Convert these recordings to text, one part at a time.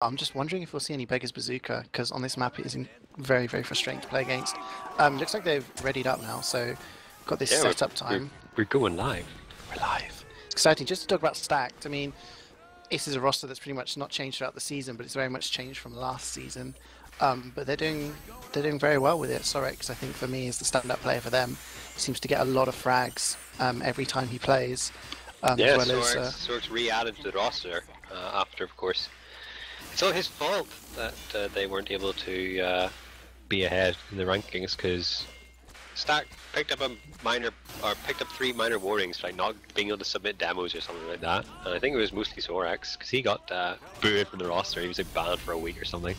I'm just wondering if we'll see any Beggar's Bazooka, because on this map it is very, very frustrating to play against. Looks like they've readied up now, so got this setup time. We're going live. We're live. It's exciting. Just to talk about Stacked, I mean, this is a roster that's pretty much not changed throughout the season, but it's very much changed from last season. But they're doing very well with it. Sorex, I think, for me, is the stand-up player for them. He seems to get a lot of frags every time he plays. Yeah, Sorex re-added to the roster after, of course. It's all his fault that they weren't able to be ahead in the rankings, because Stack picked up picked up 3 minor warnings, like not being able to submit demos or something like that. And I think it was mostly Sorex, because he got booted from the roster. He was like banned for a week or something.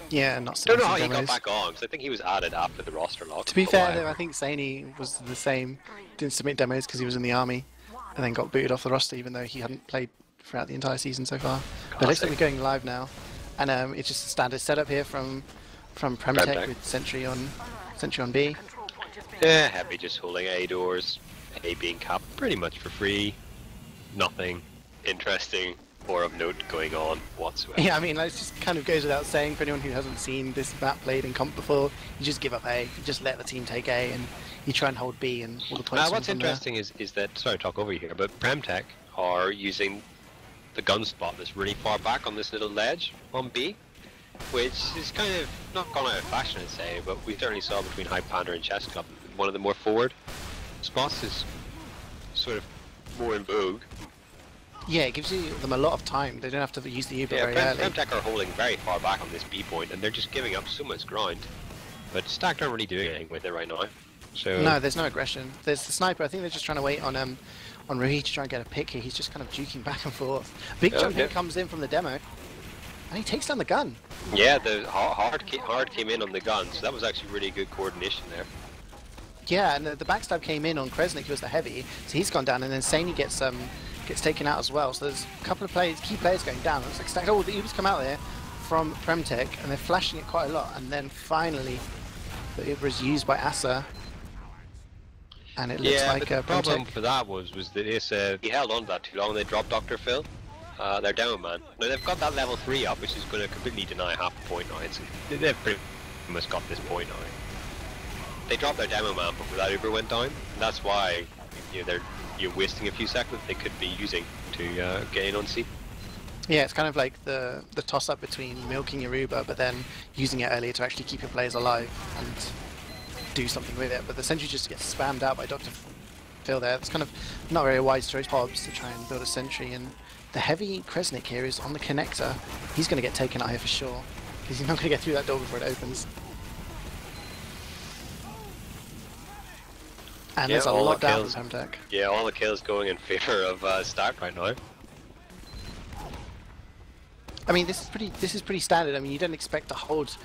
Yeah, not I don't know how he got back on, because I think he was added after the roster lock. To be fair, though, I think CeeJaey was the same. Didn't submit demos because he was in the army, and then got booted off the roster, even though he hadn't played throughout the entire season so far. But it looks like we're going live now, and it's just a standard setup here from PremTech with Sentry on B. Yeah, Heavy just holding A doors, A being capped pretty much for free. Nothing interesting or of note going on whatsoever. Yeah, I mean, it just kind of goes without saying for anyone who hasn't seen this map played in comp before. You just give up A, you just let the team take A, and you try and hold B, and all the points. What's interesting is that, sorry to talk over you here, but PremTech are using the gun spot that's really far back on this little ledge on B, which is kind of not gone out of fashion, I'd say, but we certainly saw between High Panda and Chess Club, one of the more forward spots is sort of more in vogue. Yeah, it gives them a lot of time. They don't have to use the Uber very early. PremTech are holding very far back on this B point, and they're just giving up so much ground. But Stack aren't really doing anything with it right now. So no, there's no aggression. There's the sniper. I think they're just trying to wait on Ruhi to try and get a pick here. He's just kind of juking back and forth. Big jump here comes in from the demo, and he takes down the gun. Yeah, the hard came in on the gun, so that was actually really good coordination there. Yeah, and the backstab came in on Kresnik, who was the heavy, so he's gone down, and then CeeJaey gets taken out as well. So there's a couple of key players going down. It looks like Stack. Oh, the Ubers come out there from PremTech, and they're flashing it quite a lot. And then finally, the Uber is used by Asa, and it looks like the problem for that was that he held on to that too long. They dropped Dr. Phil, their demo man. Now they've got that level 3 up, which is going to completely deny half a point now. They've pretty much got this point now. They dropped their demo man before that Uber went down, and that's why you're wasting a few seconds they could be using to get in on C. Yeah, it's kind of like the toss-up between milking your Uber, but then using it earlier to actually keep your players alive and do something with it. But the sentry just gets spammed out by Dr. Phil there. It's kind of not very wise choice Hobbs to try and build a sentry, and the heavy Kresnik here is on the connector. He's going to get taken out here for sure, because he's not going to get through that door before it opens. And there's a lot down from PremTech. Yeah, all the kills going in favor of Stack right now. I mean, this is pretty standard. I mean, you don't expect to hold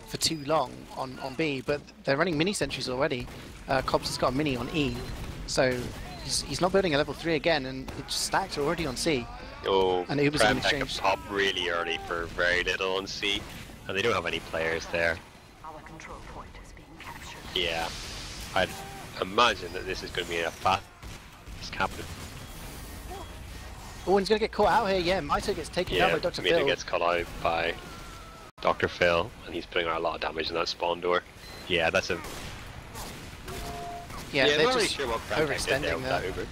for too long on B, but they're running mini sentries already. Cobbs has got a mini on E, so he's not building a level 3 again, and it's Stacked already on C. Oh, and Uber's going to PremTech exchange. Pop really early for very little on C, and they don't have any players there. Our control point is being captured. Yeah, I'd imagine that this is going to be a fast captain. Oh, and he's going to get caught out here. Yeah, Mito gets taken out by Dr. Phil. Mito gets caught out by Dr. Phil, and he's putting out a lot of damage in that spawn door. Yeah, that's a... Yeah, they're not just really sure what PremTech did there with that Uber.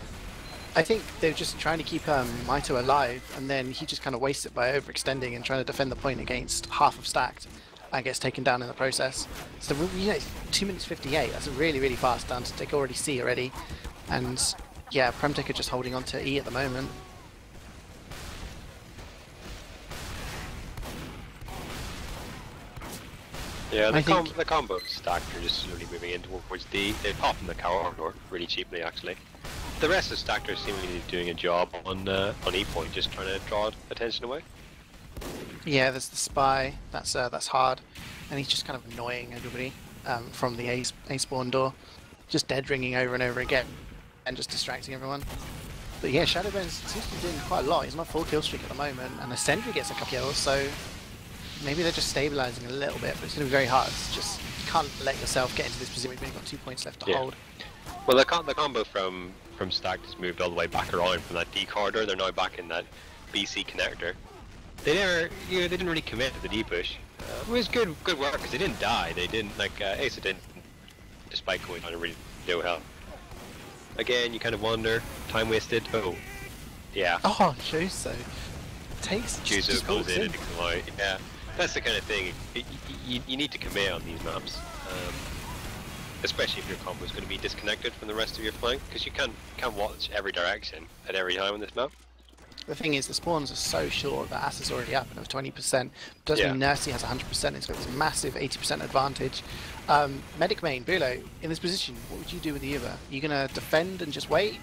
I think they're just trying to keep Mito alive, and then he just kind of wastes it by overextending and trying to defend the point against half of Stacked, and gets taken down in the process. So, you know, 2 minutes 58, that's a really, really fast down to take already C already. And yeah, PremTech are just holding on to E at the moment. Yeah, the combo Stacked are just slowly moving in towards D. They pop in the corridor really cheaply, actually. The rest of Stacked are seemingly doing a job on E point, just trying to draw attention away. Yeah, there's the spy. That's hard, and he's just kind of annoying everybody from the A spawn door, just dead ringing over and over again, and just distracting everyone. But yeah, Shadowburn seems to be doing quite a lot. He's on a full kill streak at the moment, and the Sentry gets a couple kills, so maybe they're just stabilizing a little bit. But it's going to be very hard. It's just you can't let yourself get into this position when you've got 2 points left to hold. Well, the combo from Stacked has moved all the way back around from that D corridor. They're now back in that BC connector. they never, they didn't really commit to the D push. It was good work because they didn't die. They didn't Asa didn't, despite going on a really low health. Again, you kind of wonder, time wasted. Oh, yeah. Oh, Juso takes. Juso goes in and takes them out. Yeah, that's the kind of thing. You need to commit on these maps, especially if your combo is going to be disconnected from the rest of your flank, because you can't watch every direction at every time on this map. The thing is, the spawns are so short that Asa's already up and of 20%. Doesn't mean Nursey has 100%. It's got this massive 80% advantage. Medic main, Bulow, in this position, what would you do with the Uber? Are you going to defend and just wait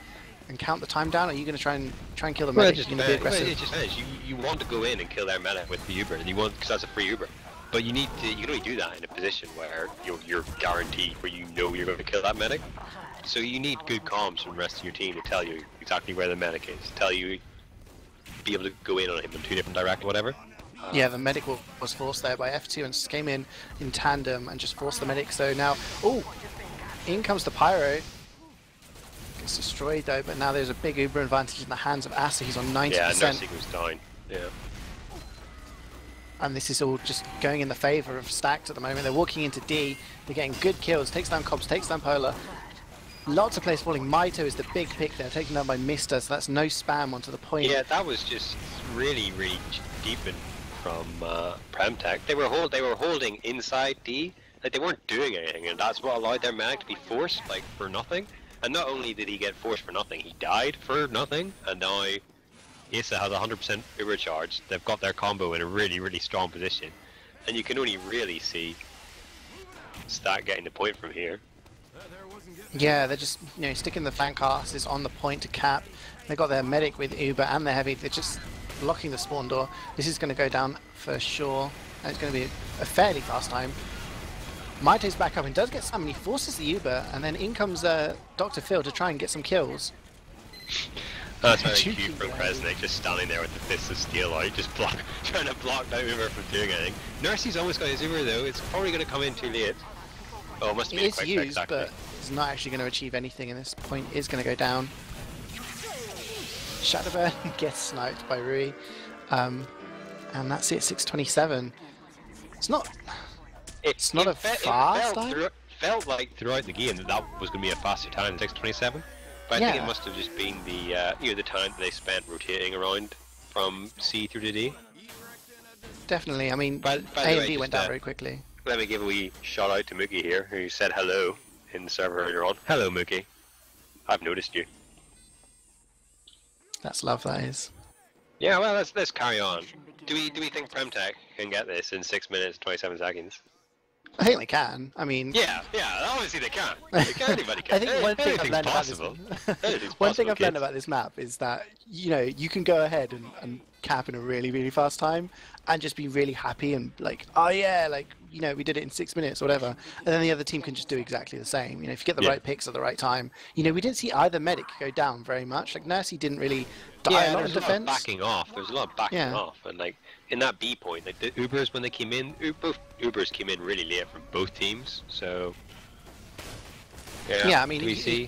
and count the time down, or are you going to try and kill the medic? You're going to be aggressive. It just depends. You want to go in and kill their medic with the Uber, and you want, because that's a free Uber. But you can only do that in a position where you're guaranteed, where you know you're going to kill that medic. So you need good comms from the rest of your team to tell you exactly where the medic is, tell you, be able to go in on him in 2 different directions, whatever. Yeah, the medic was forced there by F2 and came in tandem and just forced the medic. So now, in comes the Pyro. Gets destroyed though, but now there's a big Uber advantage in the hands of Asa. He's on 90%. Yeah, Nursey goes down. Yeah. And this is all just going in the favour of Stacked at the moment. They're walking into D. They're getting good kills. Takes down Cobbs, takes down Polar. Lots of players falling. Maito is the big pick there, taken down by Mister, so that's no spam onto the point. Yeah, that was just really deep in from PremTech. They were holding inside D, like they weren't doing anything, and that's what allowed their medic to be forced, like, for nothing. And not only did he get forced for nothing, he died for nothing, and now Asa has 100% Uber charge. They've got their combo in a really strong position, and you can only really see Stack getting the point from here. Yeah, they're just sticking the flank asses on the point to cap. They got their medic with Uber and their heavy. They're just blocking the spawn door. This is going to go down for sure, and it's going to be a fairly fast time. Maito's back up and does get some, and he forces the Uber, and then in comes Dr. Phil to try and get some kills. That's very cute from Kresnik, just standing there with the fists of steel out, just trying to block down Uber from doing anything. Nursey's almost got his Uber though. It's probably going to come in too late. Oh, it must be quite used, but it's not actually going to achieve anything, and this point is going to go down. Shadowburn gets sniped by Rui, and that's it. 6:27. It's not a fast time. It felt like throughout the game that was going to be a faster time than 6:27, but I think it must have just been the the time that they spent rotating around from C through to D. Definitely. I mean, A and B went down very quickly. Let me give a wee shout out to Mookie here, who said hello in the server earlier on. Hello, Mookie. I've noticed you. That's love, that is. Yeah, well, let's carry on. Do we think PremTech can get this in 6 minutes and 27 seconds? I think they can. I mean, yeah, obviously they can. Anybody can. I think one thing I've learned about this map is that you can go ahead and cap in a really fast time and just be really happy and like, oh yeah, like we did it in 6 minutes or whatever, and then the other team can just do exactly the same. If you get the right picks at the right time. We didn't see either medic go down very much. Like Nursey didn't really die a lot in defense. Backing off. There's a lot of backing off, and like in that B point, like the Ubers when they came in, both Ubers came in really late from both teams. So I mean,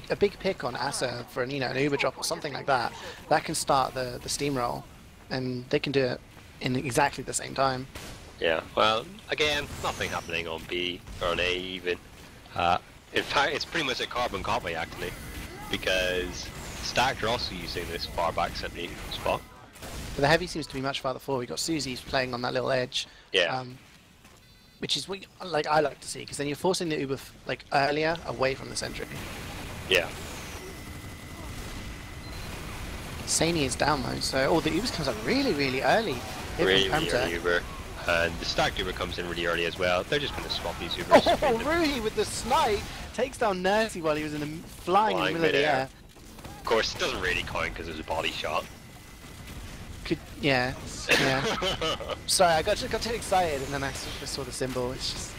a big pick on Asa for an Uber drop or something like that. That can start the steamroll, and they can do it in exactly the same time. Yeah, well, again, nothing happening on B or on A even. In fact, it's pretty much a carbon copy actually, because Stacked are also using this far back sentry spot. But the heavy seems to be much farther forward. We've got Susie's playing on that little edge. Yeah. Which is what I like to see, because then you're forcing the Uber earlier away from the sentry. Yeah. CeeJaey is down though, so the Ubers comes up really early. Really early Uber. And the Stacked Uber comes in really early as well. They're just going to swap these Ubers. Oh, Rui with the snipe takes down Nursey while he was flying in the middle of the air. Of course, it doesn't really count because it's a body shot. Yeah. Sorry, I got too excited and then I just saw the symbol. It's just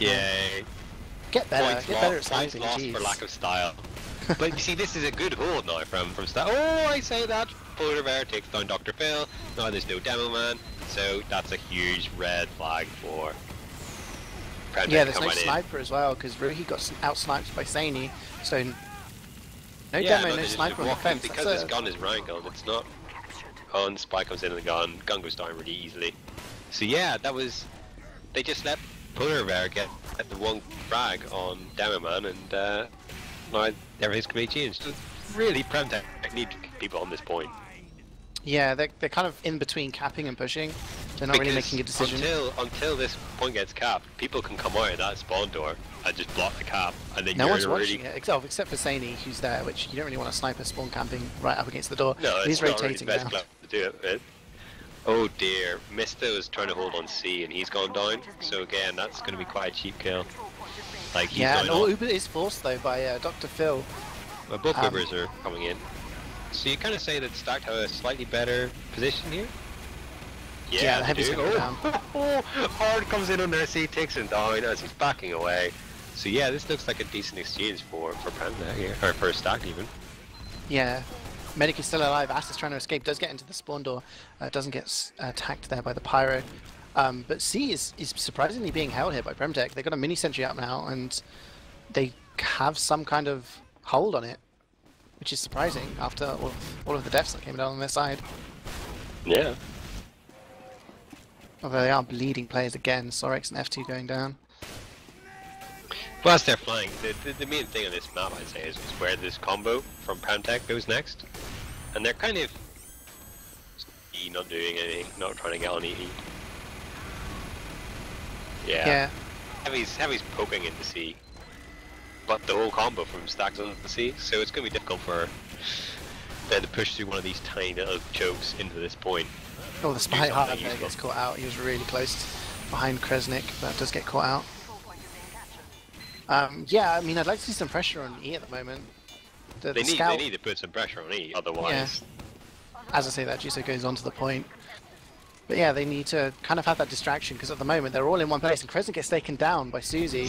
get better at sniping. Points lost for lack of style. But you see, this is a good hold now from Stacked. Oh, I say that. Polar Bear takes down Dr. Phil. Now there's no Demo Man, so that's a huge red flag for PremTech. Yeah, there's no sniper as well, because Ruhi got out-sniped by CeeJaey, so no Demo, no sniper on the fence. Because his gun is wrangled, it's not on, Spy comes in and the gun goes down really easily. So yeah, that was, they just let Polar Bear get at the one frag on Demo Man, and now everything's completely changed. So really, PremTech need people on this point. Yeah, they're kind of in between capping and pushing. They're not really making a decision. Until this point gets capped, people can come out of that spawn door and just block the cap, and then no one's really... watching it, except for Saini, who's there, which you don't really want a sniper spawn camping right up against the door. No, he's it's not rotating really the now. best club to do it with. Oh dear, Misto is trying to hold on C and he's gone down, so again, that's going to be quite a cheap kill. Like, he's Yeah, going and on. Uber is forced though by Dr. Phil. Well, both Ubers are coming in. So you kind of say that Stack have a slightly better position here? Yeah, the heavy's do. going down. Hard comes in on there, C takes him down as he's backing away. So yeah, this looks like a decent exchange for PremTech here, or for Stack even. Yeah, Medic is still alive. Ass is trying to escape, does get into the spawn door, doesn't get attacked there by the Pyro. But C is surprisingly being held here by PremTech. They've got a mini sentry up now, and they have some kind of hold on it, which is surprising after all of the deaths that came down on their side. Yeah. Although they are bleeding players again, Sorex and F2 going down. Well, as they're flying, the main thing on this map, I'd say, is where this combo from PremTech goes next. And they're kind of not doing anything, not trying to get on EE. Yeah. Heavy's poking into C. But the whole combo from Stack's on the C, so it's going to be difficult for them to push through one of these tiny little chokes into this point. Oh, the Spy Highlander gets caught out. He was really close behind Kresnik, but does get caught out. Yeah, I mean, I'd like to see some pressure on E at the moment. They need to put some pressure on E, otherwise... Yeah. As I say that, Juso goes on to the point. But yeah, they need to kind of have that distraction, because at the moment they're all in one place, and Kresnik gets taken down by Susie.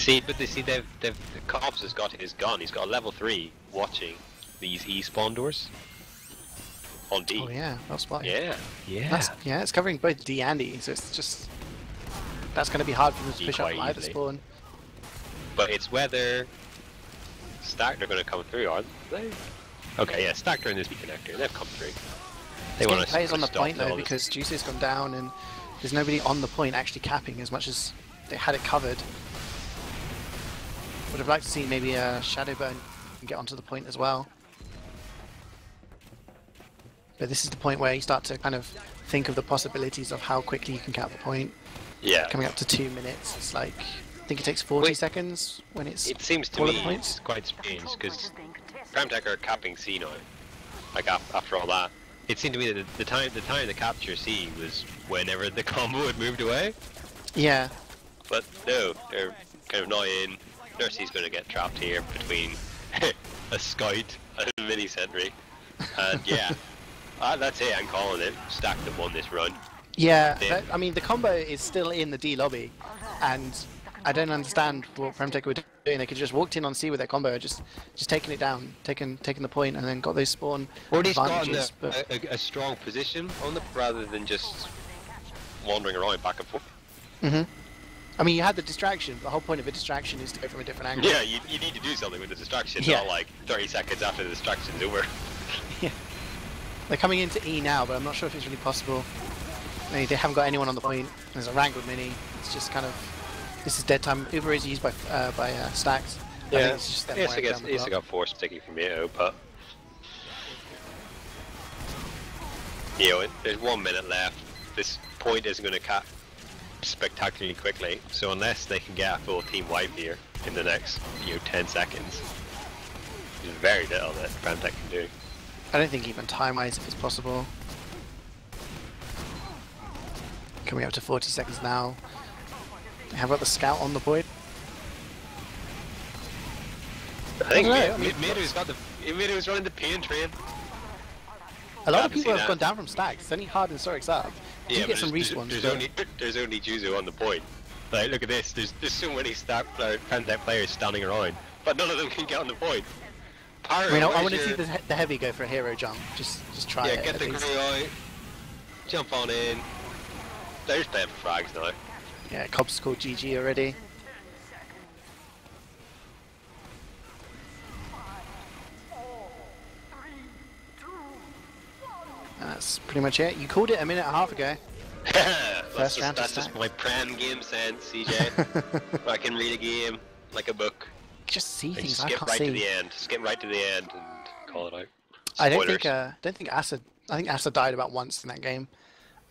Cobbs has got his gun, he's got a level 3 watching these E spawn doors. On D. Oh yeah, well spotted. Yeah. Yeah, it's covering both D and E, so it's just... That's going to be hard for them to push up from either spawn. But it's whether Stacked are going to come through, aren't they? Okay, yeah, Stacked are in this B connector, they've come through. They want to players on the point though, because Juicy's gone down and there's nobody on the point actually capping as much as they had it covered. Would have liked to see maybe a Shadowburn get onto the point as well. But this is the point where you start to kind of think of the possibilities of how quickly you can cap the point. Yeah. Coming up to 2 minutes, it's like, I think it takes 40 seconds when it's... It seems to me it's quite strange, because PremTech are capping C now, like after all that. It seemed to me that the time to capture C was whenever the combo had moved away. Yeah. But no, they're kind of not in. Nursey's going to get trapped here between a scout and a mini sentry. And yeah, that's it, I'm calling it. Stacked have won this run. Yeah, I mean the combo is still in the D lobby, and I don't understand what PremTech were doing. They could just walked in on C with their combo, just taking it down, taking the point, and then got those spawn advantages. Or he's got a strong position on them rather than just wandering around back and forth. I mean, you had the distraction. The whole point of a distraction is to go from a different angle. Yeah, you need to do something with the distraction, not like 30 seconds after the distraction's over. Yeah. They're coming into E now, but I'm not sure if it's really possible. They haven't got anyone on the point. There's a wrangled mini. It's just kind of... This is dead time. Uber is used by Stacks. Yeah, I think it's just them he's got force sticking from Mito, but... You know, there's 1 minute left. This point isn't going to cap spectacularly quickly, so unless they can get a full team wipe here in the next 10 seconds, there's very little that PremTech can do. I don't think even time-wise it's possible. Coming up to 40 seconds now. How about the scout on the point? I think Mito's running the pain train. A lot of people have gone down from Stacks. It's only hard and Sorex up. Yeah, get some respawns. There's only Juzo on the point. Like, look at this. There's so many PremTech players standing around, but none of them can get on the point. Pyro, I want to see the heavy go for a hero jump. Just try it. Yeah, get the crew out. Jump on in. They're just playing for frags now. Yeah, Cobb's scored GG already. that's pretty much it. You called it a minute and a half ago. That's just my Prem game sense, CeeJaey. I can read a game like a book. Just see things I skip can't right see. to the end. Skip right to the end and call it out. I Spoilers. don't think Acid. I think Acid died about once in that game.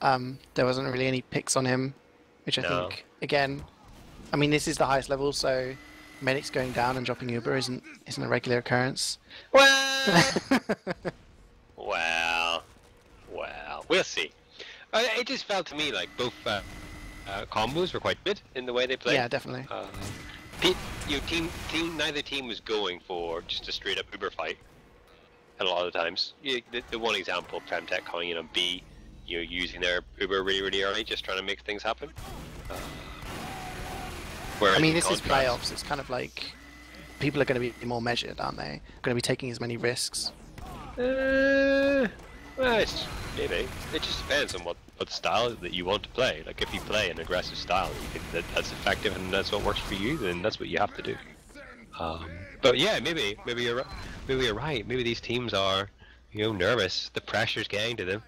There wasn't really any picks on him, which I think again. I mean, this is the highest level, so medics going down and dropping Uber isn't a regular occurrence. Well, we'll see. It just felt to me like both combos were quite good in the way they played. Yeah, definitely. Neither team was going for just a straight up Uber fight. A lot of the times, the one example, PremTech calling in on B, using their Uber really early, just trying to make things happen. I mean, this is playoffs. It's kind of like people are going to be more measured, aren't they? Going to be taking as many risks. Well, maybe. It just depends on what style that you want to play. Like, if you play an aggressive style, you think that's effective and that's what works for you, then that's what you have to do. But yeah, maybe you're right. Maybe these teams are, nervous. The pressure's getting to them.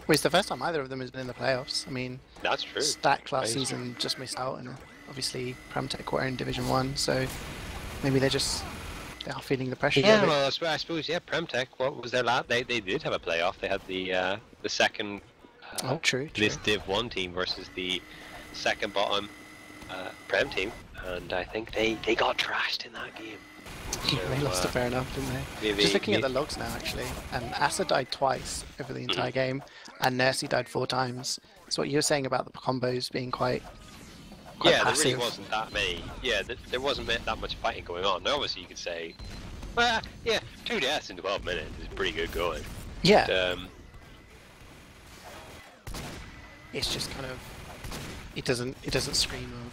Well, it's the first time either of them has been in the playoffs. I mean, that's true. Stack last season just missed out, and obviously PremTech were in Division 1, so maybe they are feeling the pressure. Yeah, well, I suppose, PremTech, what was their last? They did have a playoff. They had the second true. This Div 1 team versus the second bottom Prem team, and I think they got trashed in that game. So, they lost it fair enough, didn't they? Just looking at the logs now, actually, and Asa died twice over the entire game, and Nursey died 4 times. So what you were saying about the combos being quite passive. There really wasn't that many. Yeah, there wasn't that much fighting going on. Now, obviously, you could say, well, 2 deaths in 12 minutes is pretty good going. Yeah. But, it's just kind of it doesn't scream of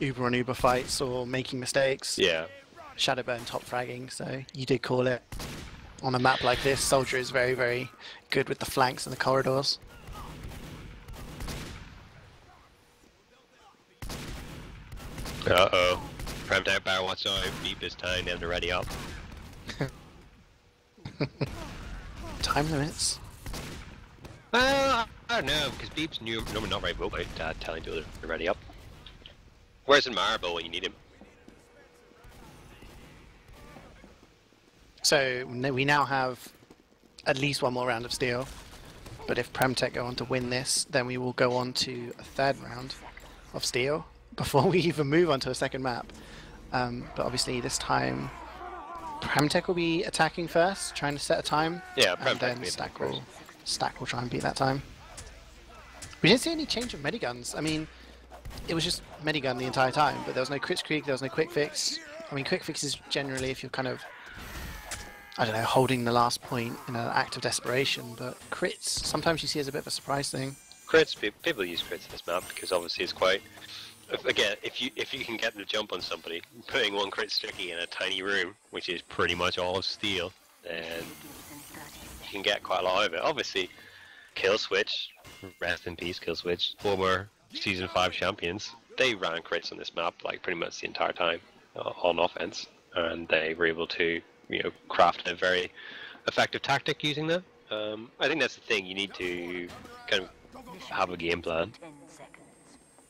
Uber on Uber fights or making mistakes. Yeah. Shadowburn top fragging, so you did call it. On a map like this, Soldier is very, very good with the flanks and the corridors. Uh-oh. PremTech better watch out. Beep is telling them to ready up. Time limits? I don't know, because Beep's normally not very well about telling people to ready up. Where's in Marble when you need him? So we now have at least one more round of Steel, but if PremTech go on to win this, then we will go on to a 3rd round of Steel before we even move on to a 2nd map. But obviously this time PremTech will be attacking first, trying to set a time. Yeah, and then Stack will try and beat that time. We didn't see any change of Mediguns. I mean, it was just Medigun the entire time, but there was no Kritzkrieg, there was no Quick Fix. I mean, Quick Fix is generally if you're kind of, I don't know, holding the last point in an act of desperation, but crits, sometimes you see as a bit of a surprise thing. Crits, people use crits in this map because obviously it's quite, again, if you can get the jump on somebody, putting 1 crit sticky in a tiny room, which is pretty much all Steel, then you can get quite a lot of it. Obviously, Killswitch, rest in peace Killswitch, former Season 5 champions, they ran crits on this map like pretty much the entire time on offense, and they were able to craft a very effective tactic using them. I think that's the thing, you need to kind of have a game plan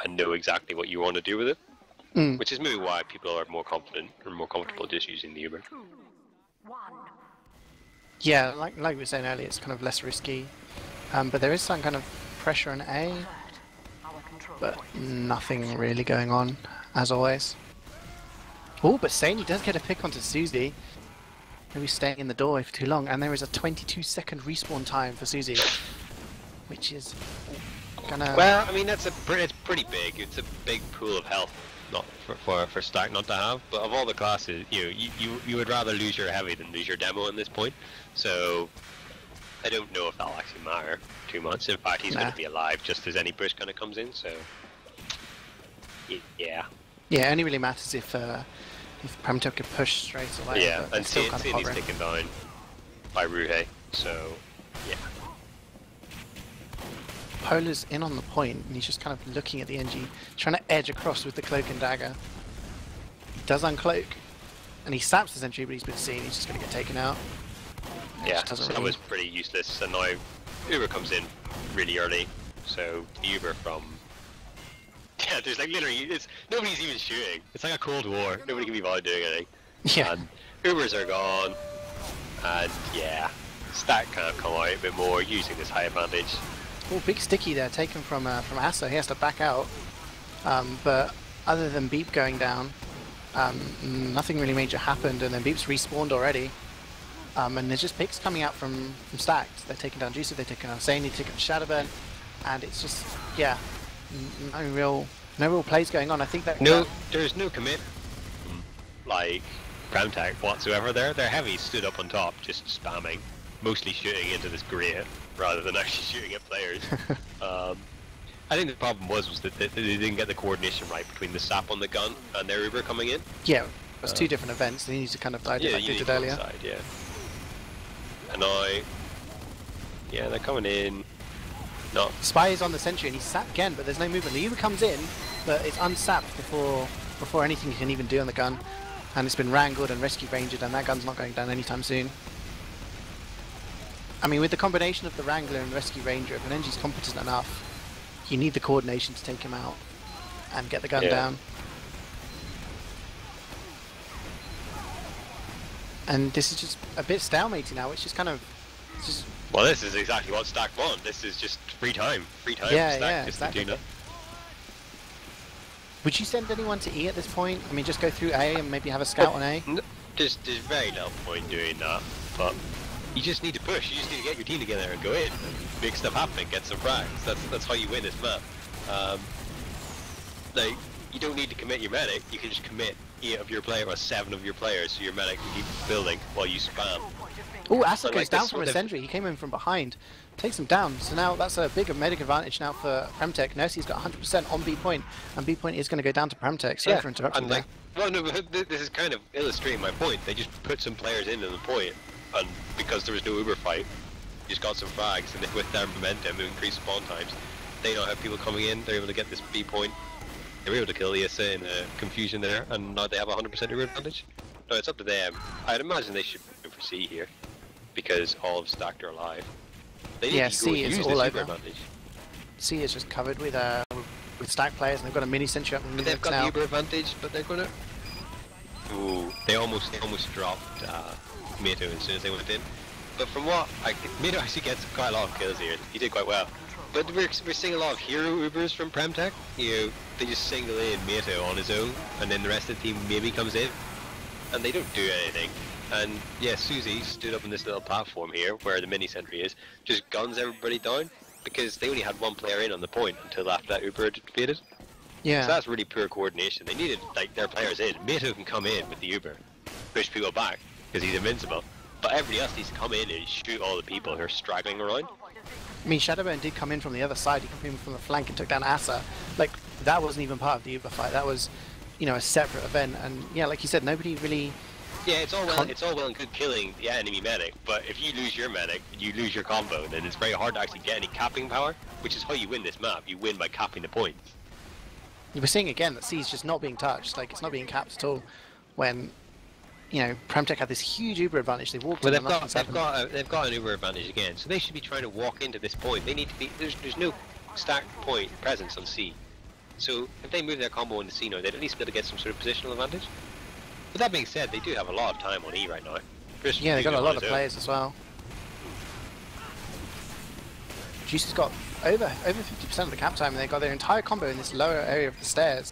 and know exactly what you want to do with it, which is maybe why people are more confident or more comfortable just using the Uber. Yeah, like we were saying earlier, it's kind of less risky, but there is some kind of pressure on A, but nothing really going on, as always. Oh, but Saney does get a pick onto Susie. Maybe staying in the doorway for too long, and there is a 22-second respawn time for Susie, which is gonna... Well, I mean, it's pretty big. It's a big pool of health, not for Stack not to have. But of all the classes, you would rather lose your heavy than lose your demo at this point. So I don't know if that'll actually matter too much. In fact, he's going to be alive just as any push kind of comes in. So yeah. Yeah, it only really matters if PremTech could push straight away. Yeah, and Saney's taken down by Ruhe. So yeah. Polar's in on the point, and he's just kind of looking at the NG, trying to edge across with the cloak and dagger. He does uncloak, and he saps his entry, but he's been seen. He's just going to get taken out. Yeah, so that was pretty useless. And now Uber comes in really early, so the Uber from... Yeah, there's like literally, nobody's even shooting. It's like a Cold War. Nobody can be bothered doing anything. Yeah. And Ubers are gone, and yeah, Stack can't come out a bit more using this high advantage. Oh, big sticky there, taken from Asa. He has to back out. But other than Beep going down, nothing really major happened, and then Beep's respawned already. And there's just picks coming out from Stacked. They're taking down Juicy, they're taking down Zany, taking down Shadowburn, and it's just, yeah, no real plays going on. I think that... There's no commit like PremTech whatsoever there. Their heavies stood up on top, just spamming, mostly shooting into this grate rather than actually shooting at players. I think the problem was that they didn't get the coordination right between the sap on the gun and their Uber coming in. Yeah, it was two different events. They need to kind of like they did earlier. Side, yeah. And now, yeah, they're coming in. No. Spy is on the sentry and he's sapped again, but there's no movement. The Uber comes in, but it's unsapped before anything you can even do on the gun. And it's been wrangled and rescue rangered, and that gun's not going down anytime soon. I mean, with the combination of the Wrangler and Rescue Ranger, if an NG's competent enough, you need the coordination to take him out and get the gun down. And this is just a bit stalemating now, which is kind of... Just... Well, this is exactly what Stack want. This is just free time. Free time yeah, for Stack yeah, just exactly. to do that. Would you send anyone to E at this point? I mean, just go through A and maybe have a scout on A? There's very little point doing that, but you just need to push. You just need to get your team together and go in and make stuff happen, get some frags. That's how you win this map. Like, you don't need to commit your medic. You can just commit 8 of your players or 7 of your players, so your medic can keep building while you spam. Oh, Asa goes like down from a sentry. He came in from behind, takes him down. So now that's a bigger medic advantage now for PremTech. Nurse's got 100% on B point, and B point is going to go down to PremTech. Sorry for interrupting there. Well, no, but this is kind of illustrating my point. They just put some players into the point, and because there was no Uber fight, just got some frags, and with their momentum and increased spawn times, they now have people coming in. They're able to get this B point. They were able to kill Asa in the confusion there, and now they have 100% Uber advantage. No, it's up to them. I'd imagine they should go for C here, because all of Stacked are alive. They need to C is all over. Advantage. C is just covered with Stack players, and they've got a mini sentry up in the But they've got now. the Uber advantage, but they're gonna... Ooh, they almost dropped Mato as soon as they went in. But from what Mato actually gets quite a lot of kills here. He did quite well. But we're seeing a lot of hero Ubers from PremTech. You know, they just single in Mato on his own, and then the rest of the team maybe comes in, and they don't do anything. And yeah, Susie stood up on this little platform here, where the mini sentry is, just guns everybody down, because they only had one player in on the point until after that Uber had defeated. Yeah. So that's really poor coordination. They needed like their players in. Mato can come in with the Uber, push people back, because he's invincible. But everybody else needs to come in and shoot all the people who are straggling around. I mean, Shadowburn did come in from the other side. He came in from the flank and took down Asa. Like, that wasn't even part of the Uber fight. That was, you know, a separate event. And yeah, like you said, nobody really... Yeah, it's all well and good killing the enemy medic, but if you lose your medic, you lose your combo, then it's very hard to actually get any capping power, which is how you win this map. You win by capping the points. We're seeing again that C's just not being touched. Like, it's not being capped at all. When, you know, PremTech had this huge Uber advantage. They walked in and they've got an Uber advantage again, so they should be trying to walk into this point. They need to be... There's no stacked point presence on C. So if they move their combo into C now, they'd at least be able to get some sort of positional advantage. But that being said, they do have a lot of time on E right now. Yeah, they've got a lot of players as well. Juice has got over 50% of the cap time, and they've got their entire combo in this lower area of the stairs.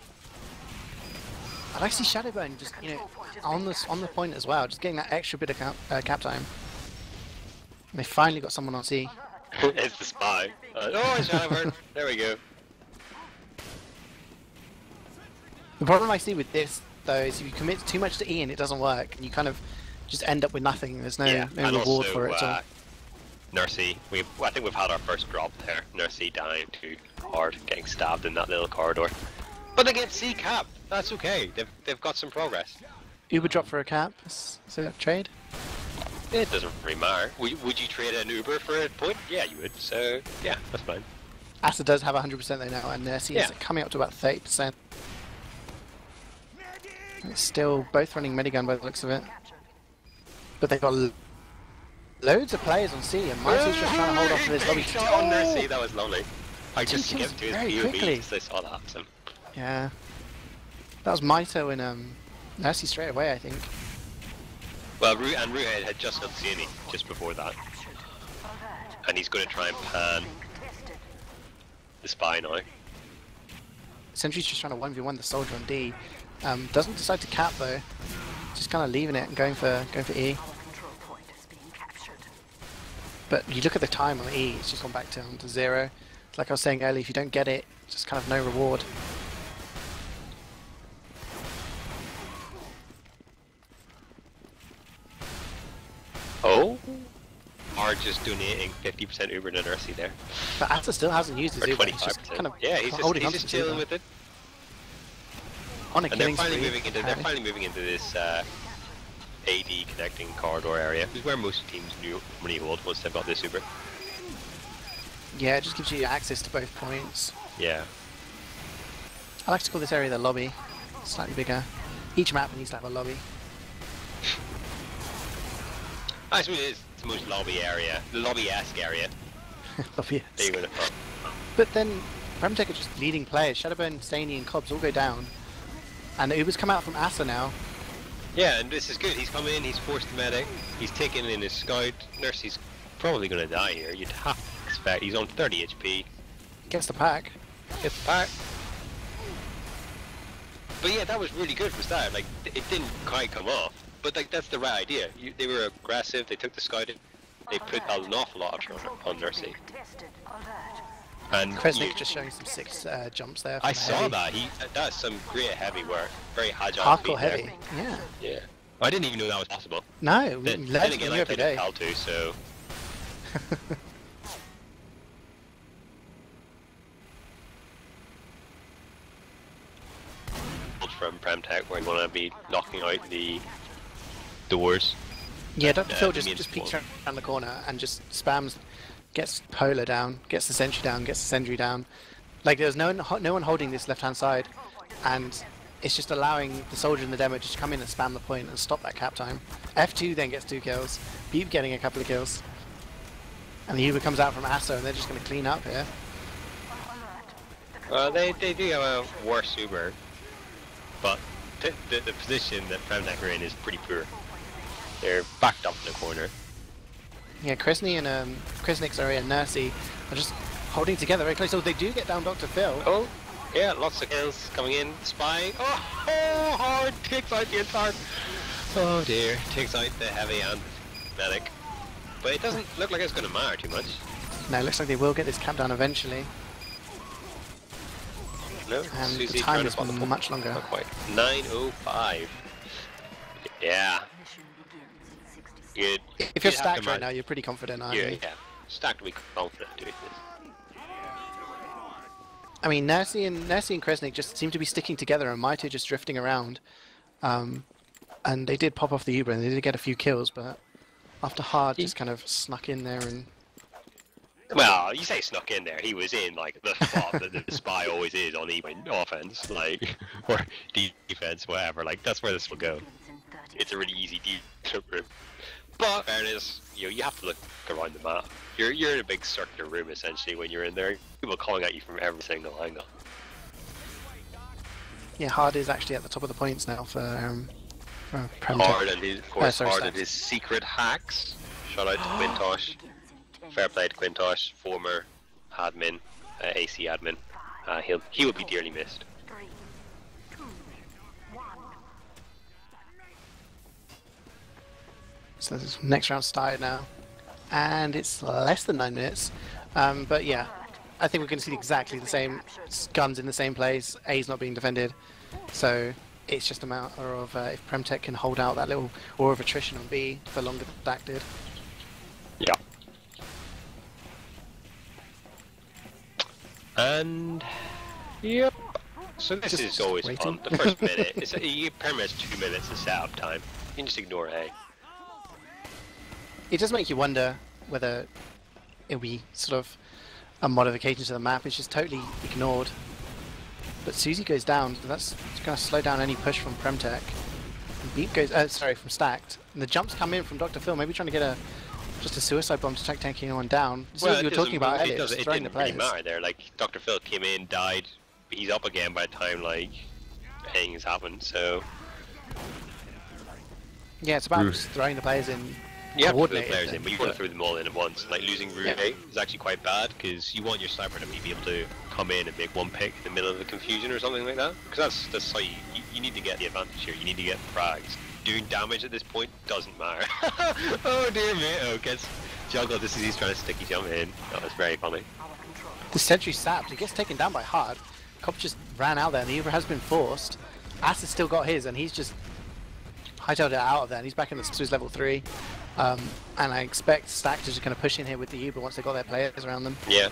I'd like to see Shadowburn just, you know, on the point as well, just getting that extra bit of cap time. And they finally got someone on C. It's the spy. Oh, Shadowburn. There we go. The problem I see with this, though, is if you commit too much to E and it doesn't work, and you kind of just end up with nothing. There's no reward also, for it at all. Nursey, I think we've had our first drop there. Nursey dying too hard, getting stabbed in that little corridor. But they get C cap. That's okay. They've got some progress. Uber drop for a cap. Is it a trade? It doesn't really matter. Would you trade an Uber for a point? Yeah, you would. So yeah, that's fine. Asa does have 100% though now, and Nursey is coming up to about 30%. It's still both running Medigun by the looks of it. But they've got loads of players on C, and Mighty's just trying to hold off to this lobby. On Nursey, that was lovely. I just skipped to his very POV quickly. because I saw that happen. Yeah. That was Mito and Nursey straight away, I think. Well, Ruhead had just got Sienni just before that. And he's going to try and pan the spy now. Sentry's just trying to 1v1 the soldier on D. Doesn't decide to cap though. Just kind of leaving it and going for E. But you look at the time on E, it's just gone back down to 0. Like I was saying earlier, if you don't get it, just kind of no reward. Oh? Are just donating 50% Uber to Nursey there. But Ata still hasn't used his Or Uber. 25%. He's just kind of yeah, he's just chilling with it. On a And they're killing finally spree. moving into this AD connecting corridor area. This is where most teams normally hold once they've got this Uber. Yeah, it just gives you access to both points. Yeah. I like to call this area the lobby. Slightly bigger. Each map needs to have a lobby. I suppose it's the most lobby area, the lobby-esque area. Lobby. There you go. But then PremTech are just leading players. Shadowbone, Staney and Cobbs all go down. And the Uber's come out from Asa now. Yeah, and this is good. He's come in, he's forced the medic, he's taken in his scout. Nursey's probably going to die here. You'd have to expect. He's on 30 HP. Gets the pack. Gets the pack. But yeah, that was really good for start. Like, it didn't quite come off. But like, that's the right idea. They were aggressive, they took the scout in, they put an awful lot of pressure on Nursey. And Kresnik just showing some 6 jumps there. I saw heavy. that. That's some great heavy work. Very agile. Hardcore feet there. heavy. Yeah. Yeah. I didn't even know that was possible. No, Then learn again, something I every played in day. Cal too, so from PremTech where you want to be knocking out the doors. Yeah, Dr. Phil the main just peeks spawn. around the corner and just spams, gets Polar down, gets the Sentry down, gets the Sentry down. Like there's no one holding this left-hand side, and it's just allowing the soldier in the demo to just come in and spam the point and stop that cap time. F2 then gets 2 kills, Beep getting a couple of kills, and the Uber comes out from Asa and they're just going to clean up here. They do have a worse Uber, but the position that PremTech are in is pretty poor. They're backed up in the corner. Yeah, Kresny and Kresnik's area and Nursey are just holding together very close. So they do get down Dr. Phil. Oh, yeah, lots of kills coming in. Spy. Oh, hard. Takes out the entire. Oh dear. Takes out the heavy and medic. But it doesn't look like it's going to matter too much. No, it looks like they will get this cap down eventually. No, And Susie the time trying is to bottom. much longer. Not quite. 9:05. Yeah. You'd, If you're you'd have to stacked right man- now, you're pretty confident, aren't Yeah, you? yeah. Stacked to be confident doing this. I mean, Nursey and Kresnik just seem to be sticking together, and Maito just drifting around. And they did pop off the Uber, and they did get a few kills, but after Hard just kind of snuck in there and... Well, you say snuck in there. He was in like the spot that the spy always is on even offense, like or defense, whatever. Like that's where this will go. It's a really easy deep room. But fairness, you have to look around the map. You're in a big circular room essentially when you're in there. People calling at you from every single angle. Yeah, Hard is actually at the top of the points now for PremTech. Hard and his, of course, sorry, Hard and Stacks. his secret hacks. Shout out to Quintosh. Fair play to Quintosh, former admin, AC admin. He will be dearly missed. 3, 2, 1. So this next round started now, and it's less than 9 minutes. But yeah, I think we're going to see exactly the same guns in the same place. A's not being defended, so it's just a matter of if PremTech can hold out that little war of attrition on B for longer than Stack did. Yeah. And yep. So this Just is always waiting. fun. The first minute, you permits 2 minutes of setup time. You can just ignore A. It does make you wonder whether it'll be sort of a modification to the map. It's just totally ignored. But Susie goes down. So that's going to slow down any push from PremTech. And Beep goes, from Stacked. And the jumps come in from Dr. Phil, maybe trying to get a Just a suicide bomb to taking anyone down. This is Well, what you were talking about earlier, it just throwing the didn't really players. matter there. Like, Dr. Phil came in, died, he's up again by the time, like, things happened, so... Yeah, it's about just throwing the players in. You have to throw the coordinated players in, but you want to throw them all in at once. Like, losing Route Yeah. 8 is actually quite bad, because you want your sniper to be able to come in and make one pick in the middle of the confusion or something like that. Because that's how you need to get the advantage here, you need to get frags. Doing damage at this point doesn't matter. Oh dear me, oh, gets juggled just as he's trying to sticky jump in. That was very funny. The sentry sapped, he gets taken down by Hard. Cop just ran out there and the Uber has been forced. Ass has still got his and he's just hightailed it out of there and he's back in the Suez level 3. And I expect Stack to just kind of push in here with the Uber once they've got their players around them. Yeah.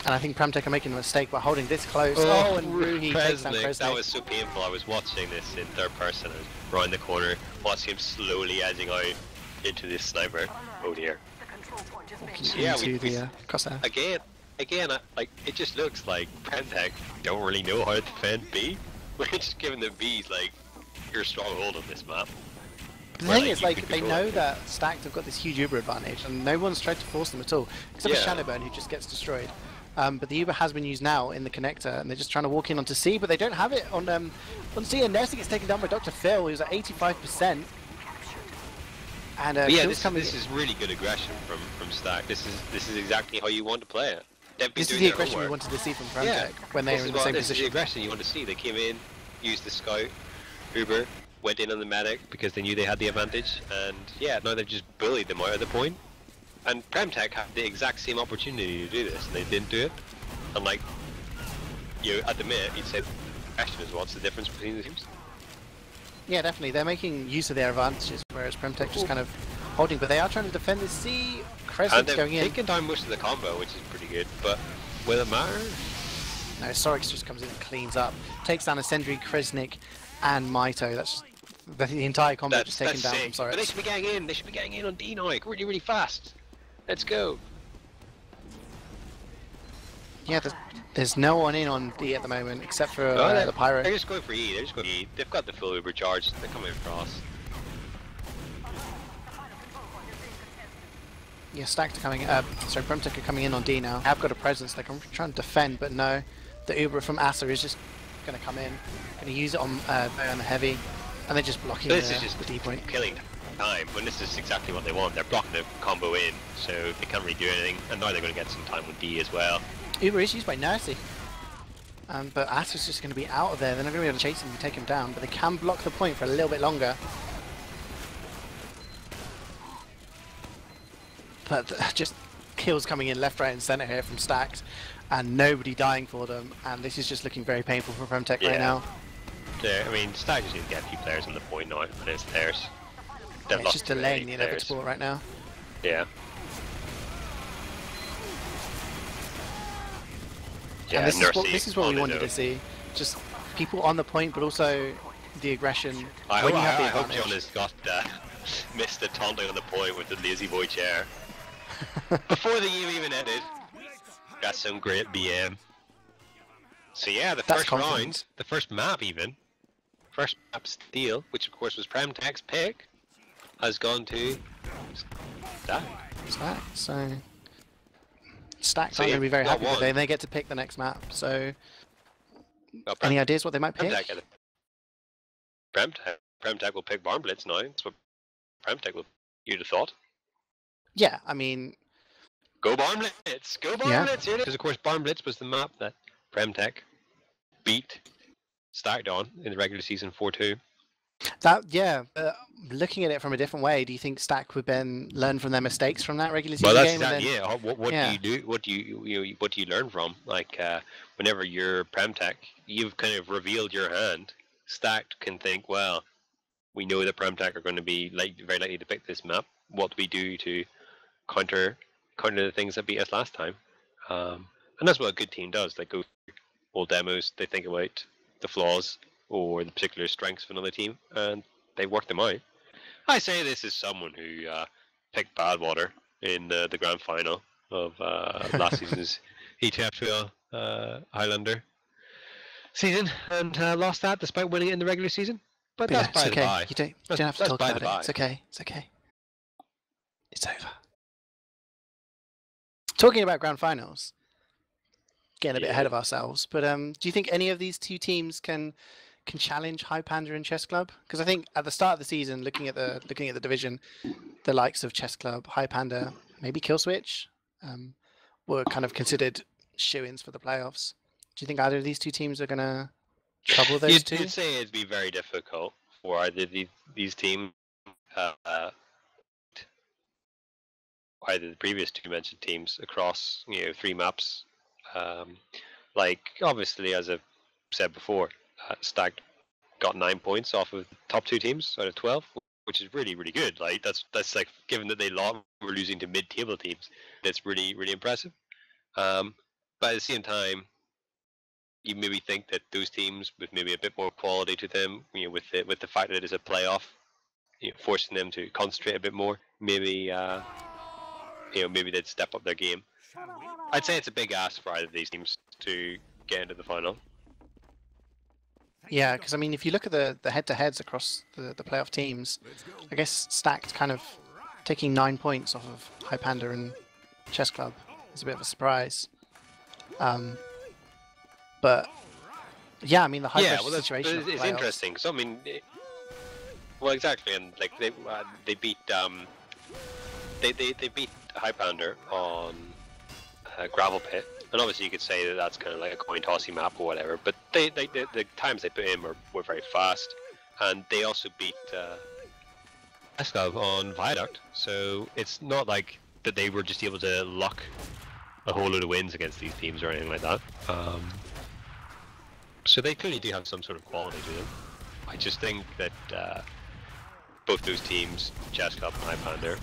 And I think PremTech are making a mistake by holding this close. Oh, and Ruhi takes down Kresnik. That was so painful. I was watching this in third person. I was around the corner, watching him slowly edging out into this sniper. Oh dear. Yeah, crosshair. Again, like it just looks like PremTech don't really know how to defend B. We're just giving them B's like your stronghold on this map. The thing is, like, they know that Stacked have got this huge Uber advantage, and no one's tried to force them at all, except for Shadowburn, who just gets destroyed. But the Uber has been used now in the connector, and they're just trying to walk in onto C, but they don't have it on C, and Nursing gets taken down by Dr. Phil, who's at 85%. And yeah, this is really good aggression from Stack. This is exactly how you want to play it. This is the aggression we wanted to see from PremTech when they were in the same position. This is the aggression you want to see. They came in, used the scout, Uber, went in on the medic because they knew they had the advantage, and yeah, now they've just bullied them out of the point. And PremTech had the exact same opportunity to do this, and they didn't do it. And like, at the minute, you'd say the question is, what's the difference between the teams? Yeah, definitely. They're making use of their advantages, whereas PremTech just kind of holding, but they are trying to defend the C. Kresnik's going in. Taking down most of the combo, which is pretty good, but will it matter? No, Sorix just comes in and cleans up. Takes down a Sentry, Kresnik, and Maito. That's just, the entire combo just taken down from Sorix. But they should be getting in. They should be getting in on D now, like, really, really fast. Let's go. Yeah, there's no one in on D at the moment except for the Pyro. They're just going for E. They're just going for E. They've got the full Uber charge. They're coming across. Yeah, Stacked are coming. Sorry, PremTech are coming in on D now. Have got a presence. They're trying to defend, but no. The Uber from Asa is just going to come in. Going to use it on the heavy, and they're just blocking this is just the D point. Killing time. When this is exactly what they want. They're blocking the combo in, so they can't really do anything. And now they're going to get some time with D as well. Uber is used by Nursey. But Asa's just going to be out of there. They're not going to be able to chase him and take him down, but they can block the point for a little bit longer. But just kills coming in left, right and centre here from Stacked, and nobody dying for them, and this is just looking very painful for PremTech right now. Yeah, I mean, Stacked just need to get a few players on the point now, and it's theirs. Yeah, it's just delaying the inevitable right now. Yeah. Yeah, and this is what we wanted to see. Just people on the point, but also the aggression. I hope John has got missed the taunting on the point with the lazy boy chair. Before the game even ended. Got some great BM. So yeah, the first round, the first map even, first map steal, which of course was PremTech's pick, has gone to Stack. So Stacks aren't going to be very happy with it. They get to pick the next map. So any ideas what they might pick? PremTech will pick Barnblitz now. That's what PremTech will. You'd have thought. Yeah, I mean, go Barnblitz! Go Barnblitz! Yeah. Because of course Barnblitz was the map that PremTech beat Stacked on in the regular season 4-2. Looking at it from a different way, do you think Stack would then learn from their mistakes from that regular well, season that's game? That, What do you do? What do you learn from? Like whenever you're PremTech, you've kind of revealed your hand. Stacked can think, well, we know that PremTech are going to be very likely to pick this map. What do we do to counter the things that beat us last time? And that's what a good team does. They go through all demos, they think about the flaws or the particular strengths of another team, and they work them out. I say this is someone who picked Badwater in the grand final of last season's ETF2L Highlander season, and lost that despite winning it in the regular season. But that's by the by. You don't have to talk about it. It's okay. It's okay. It's over. talking about grand finals, getting a bit ahead of ourselves, but do you think any of these two teams can challenge Highlander and Chess Club? Because I think at the start of the season, looking at the division, the likes of Chess Club, Highlander, maybe Killswitch, were kind of considered shoo-ins for the playoffs. Do you think either of these two teams are going to trouble those two? You'd say it'd be very difficult for either these teams, either the previous two mentioned teams across 3 maps. Like obviously, as I've said before, Stacked got 9 points off of the top 2 teams out of 12, which is really good. Like that's like, given that they were losing to mid-table teams, that's really impressive. But at the same time, you maybe think that those teams with maybe a bit more quality to them, with the fact that it is a playoff, forcing them to concentrate a bit more, maybe maybe they'd step up their game. I'd say it's a big ask for either of these teams to get into the final. Yeah, because I mean, if you look at the head-to-heads across the playoff teams, I guess Stacked kind of taking 9 points off of Highlander and Chess Club is a bit of a surprise. But yeah, I mean, the high pressure situation. It's interesting. So I mean, well, exactly, and like they beat they beat Highlander on Gravel Pit, and obviously you could say that that's kind of like a coin tossing map or whatever. But the times they put in were very fast, and they also beat Chess Club on Viaduct. So it's not like that they were just able to luck a whole load of wins against these teams or anything like that. So they clearly do have some sort of quality to them. I just think that both those teams, Chess Club and Highlander,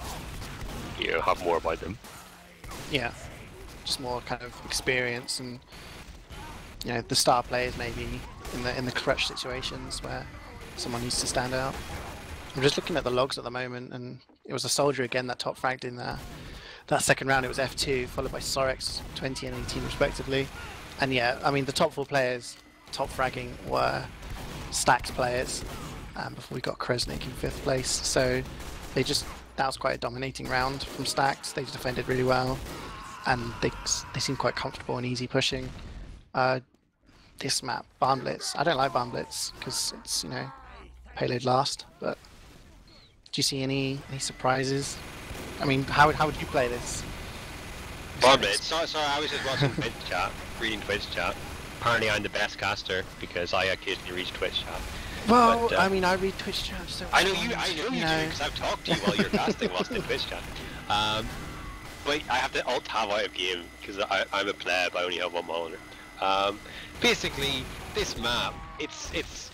have more about them. Yeah, just more kind of experience and the star players maybe in the clutch situations where someone needs to stand out. I'm just looking at the logs at the moment, and it was a Soldier again that top fragged in there. That second round it was F2, followed by Sorex, 20 and 18 respectively. And yeah, I mean the top 4 players top fragging were Stacked players before we got Kresnik in 5th place. So that was quite a dominating round from Stacked. They defended really well, and they seemed quite comfortable and easy pushing. This map, Barnblitz, I don't like Barnblitz because it's payload last. But do you see any surprises? I mean, how would you play this? Barnblitz. Sorry, I was just watching Twitch chat, reading Twitch chat. Apparently I'm the best caster because I occasionally read Twitch chat. Well, I mean, I read Twitch chat, so I know you do, because I've talked to you while you're casting whilst in Twitch chat. But I have to alt-tab out of game because I'm a pleb, I only have one monitor. Basically, this map, it's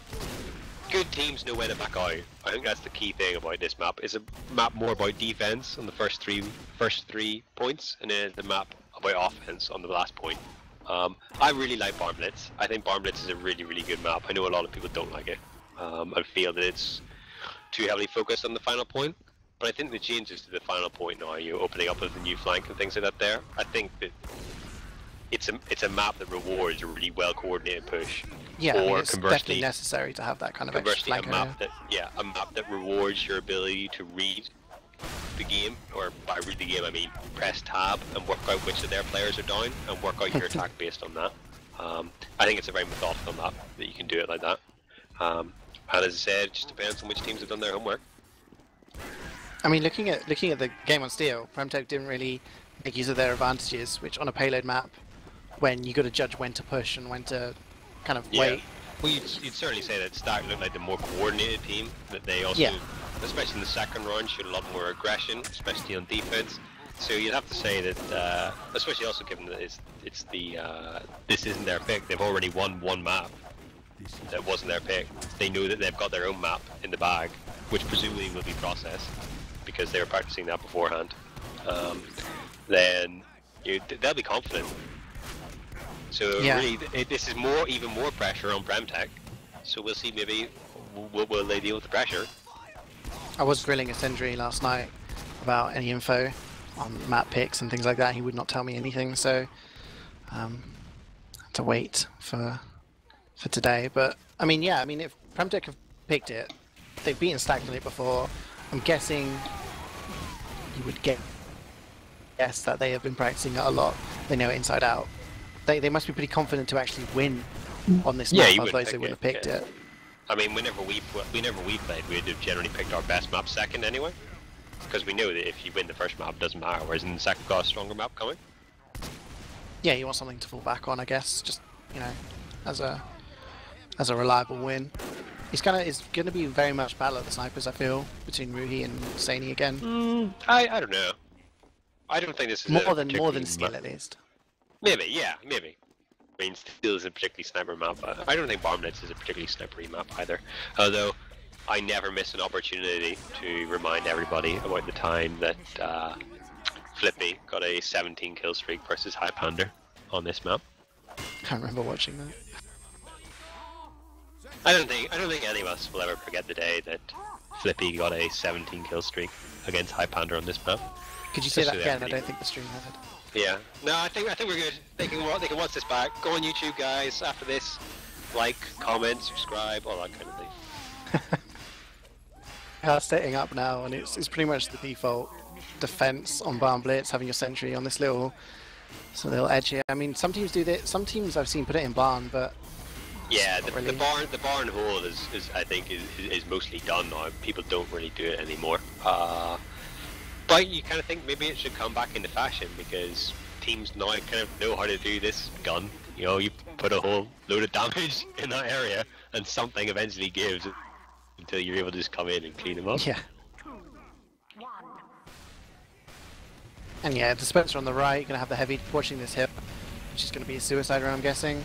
good teams know when to back out. I think that's the key thing about this map. It's a map more about defense on the first three points, and then the map about offense on the last point. I really like Barnblitz. I think Barnblitz is a really good map. I know a lot of people don't like it. I feel that it's too heavily focused on the final point. But I think the changes to the final point now, opening up of the new flank and things like that there, I think that it's a map that rewards a really well coordinated push. Yeah, I mean, it's definitely necessary to have that kind of extra flank area. A map that rewards your ability to read the game, or by read the game I mean press tab and work out which of their players are down and work out your attack based on that. I think it's a very methodical map that you can do it like that. And as I said, it just depends on which teams have done their homework. I mean, looking at the game on Steel, PremTech didn't really make use of their advantages, which on a payload map, when you got to judge when to push and when to kind of wait. Well, you'd certainly say that Stack looked like the more coordinated team, that they also, especially in the second round, showed a lot more aggression, especially on defense. So you'd have to say that, especially also given that it's the this isn't their pick. They've already won one map that wasn't their pick. They know that they've got their own map in the bag, which presumably will be processed because they were practicing that beforehand. Then they'll be confident. So really, this is even more pressure on PremTech. So we'll see. Maybe will they deal with the pressure? I was grilling a Sendry last night about any info on map picks and things like that. He would not tell me anything, so had to wait for today. But I mean, yeah, I mean, if PremTech have picked it, they've beaten Stacked on it before. I'm guessing you would get guess that they have been practicing it a lot. They know it inside out. They must be pretty confident to actually win on this map, otherwise they wouldn't have picked it. I mean, whenever we played, we'd have generally picked our best map second anyway, because we knew that if you win the first map, it doesn't matter. Whereas in the second, got a stronger map coming. Yeah, you want something to fall back on, I guess. Just, you know, as a reliable win. It's gonna be very much battle of the snipers, I feel, between Ruhi and CeeJaey again. I don't know. I don't think this is more than skill at least. Maybe, yeah, maybe. I mean, Steel is a particularly sniper map. I don't think Barnblitz is a particularly snipery map either. Although, I never miss an opportunity to remind everybody about the time that Flippy got a 17 kill streak versus Highlander on this map. I can't remember watching that. I don't think any of us will ever forget the day that Flippy got a 17 kill streak against Highlander on this map. Could you say that again? I don't think the stream had. Yeah. No, I think we're good. They can watch this back. Go on YouTube, guys. After this, like, comment, subscribe, all that kind of thing. Setting up now, and it's pretty much the default defense on Barnblitz, having your sentry on this little edge here. I mean, some teams do this. Some teams I've seen put it in barn, but yeah, the barn hole is I think is mostly done now. People don't really do it anymore. But you kind of think maybe it should come back into fashion, because teams now kind of know how to do this gun. You know, you put a whole load of damage in that area, and something eventually gives until you're able to just come in and clean them up. Yeah. And yeah, Dispenser on the right, you're going to have the heavy watching this hip, which is going to be a suicide round, I'm guessing.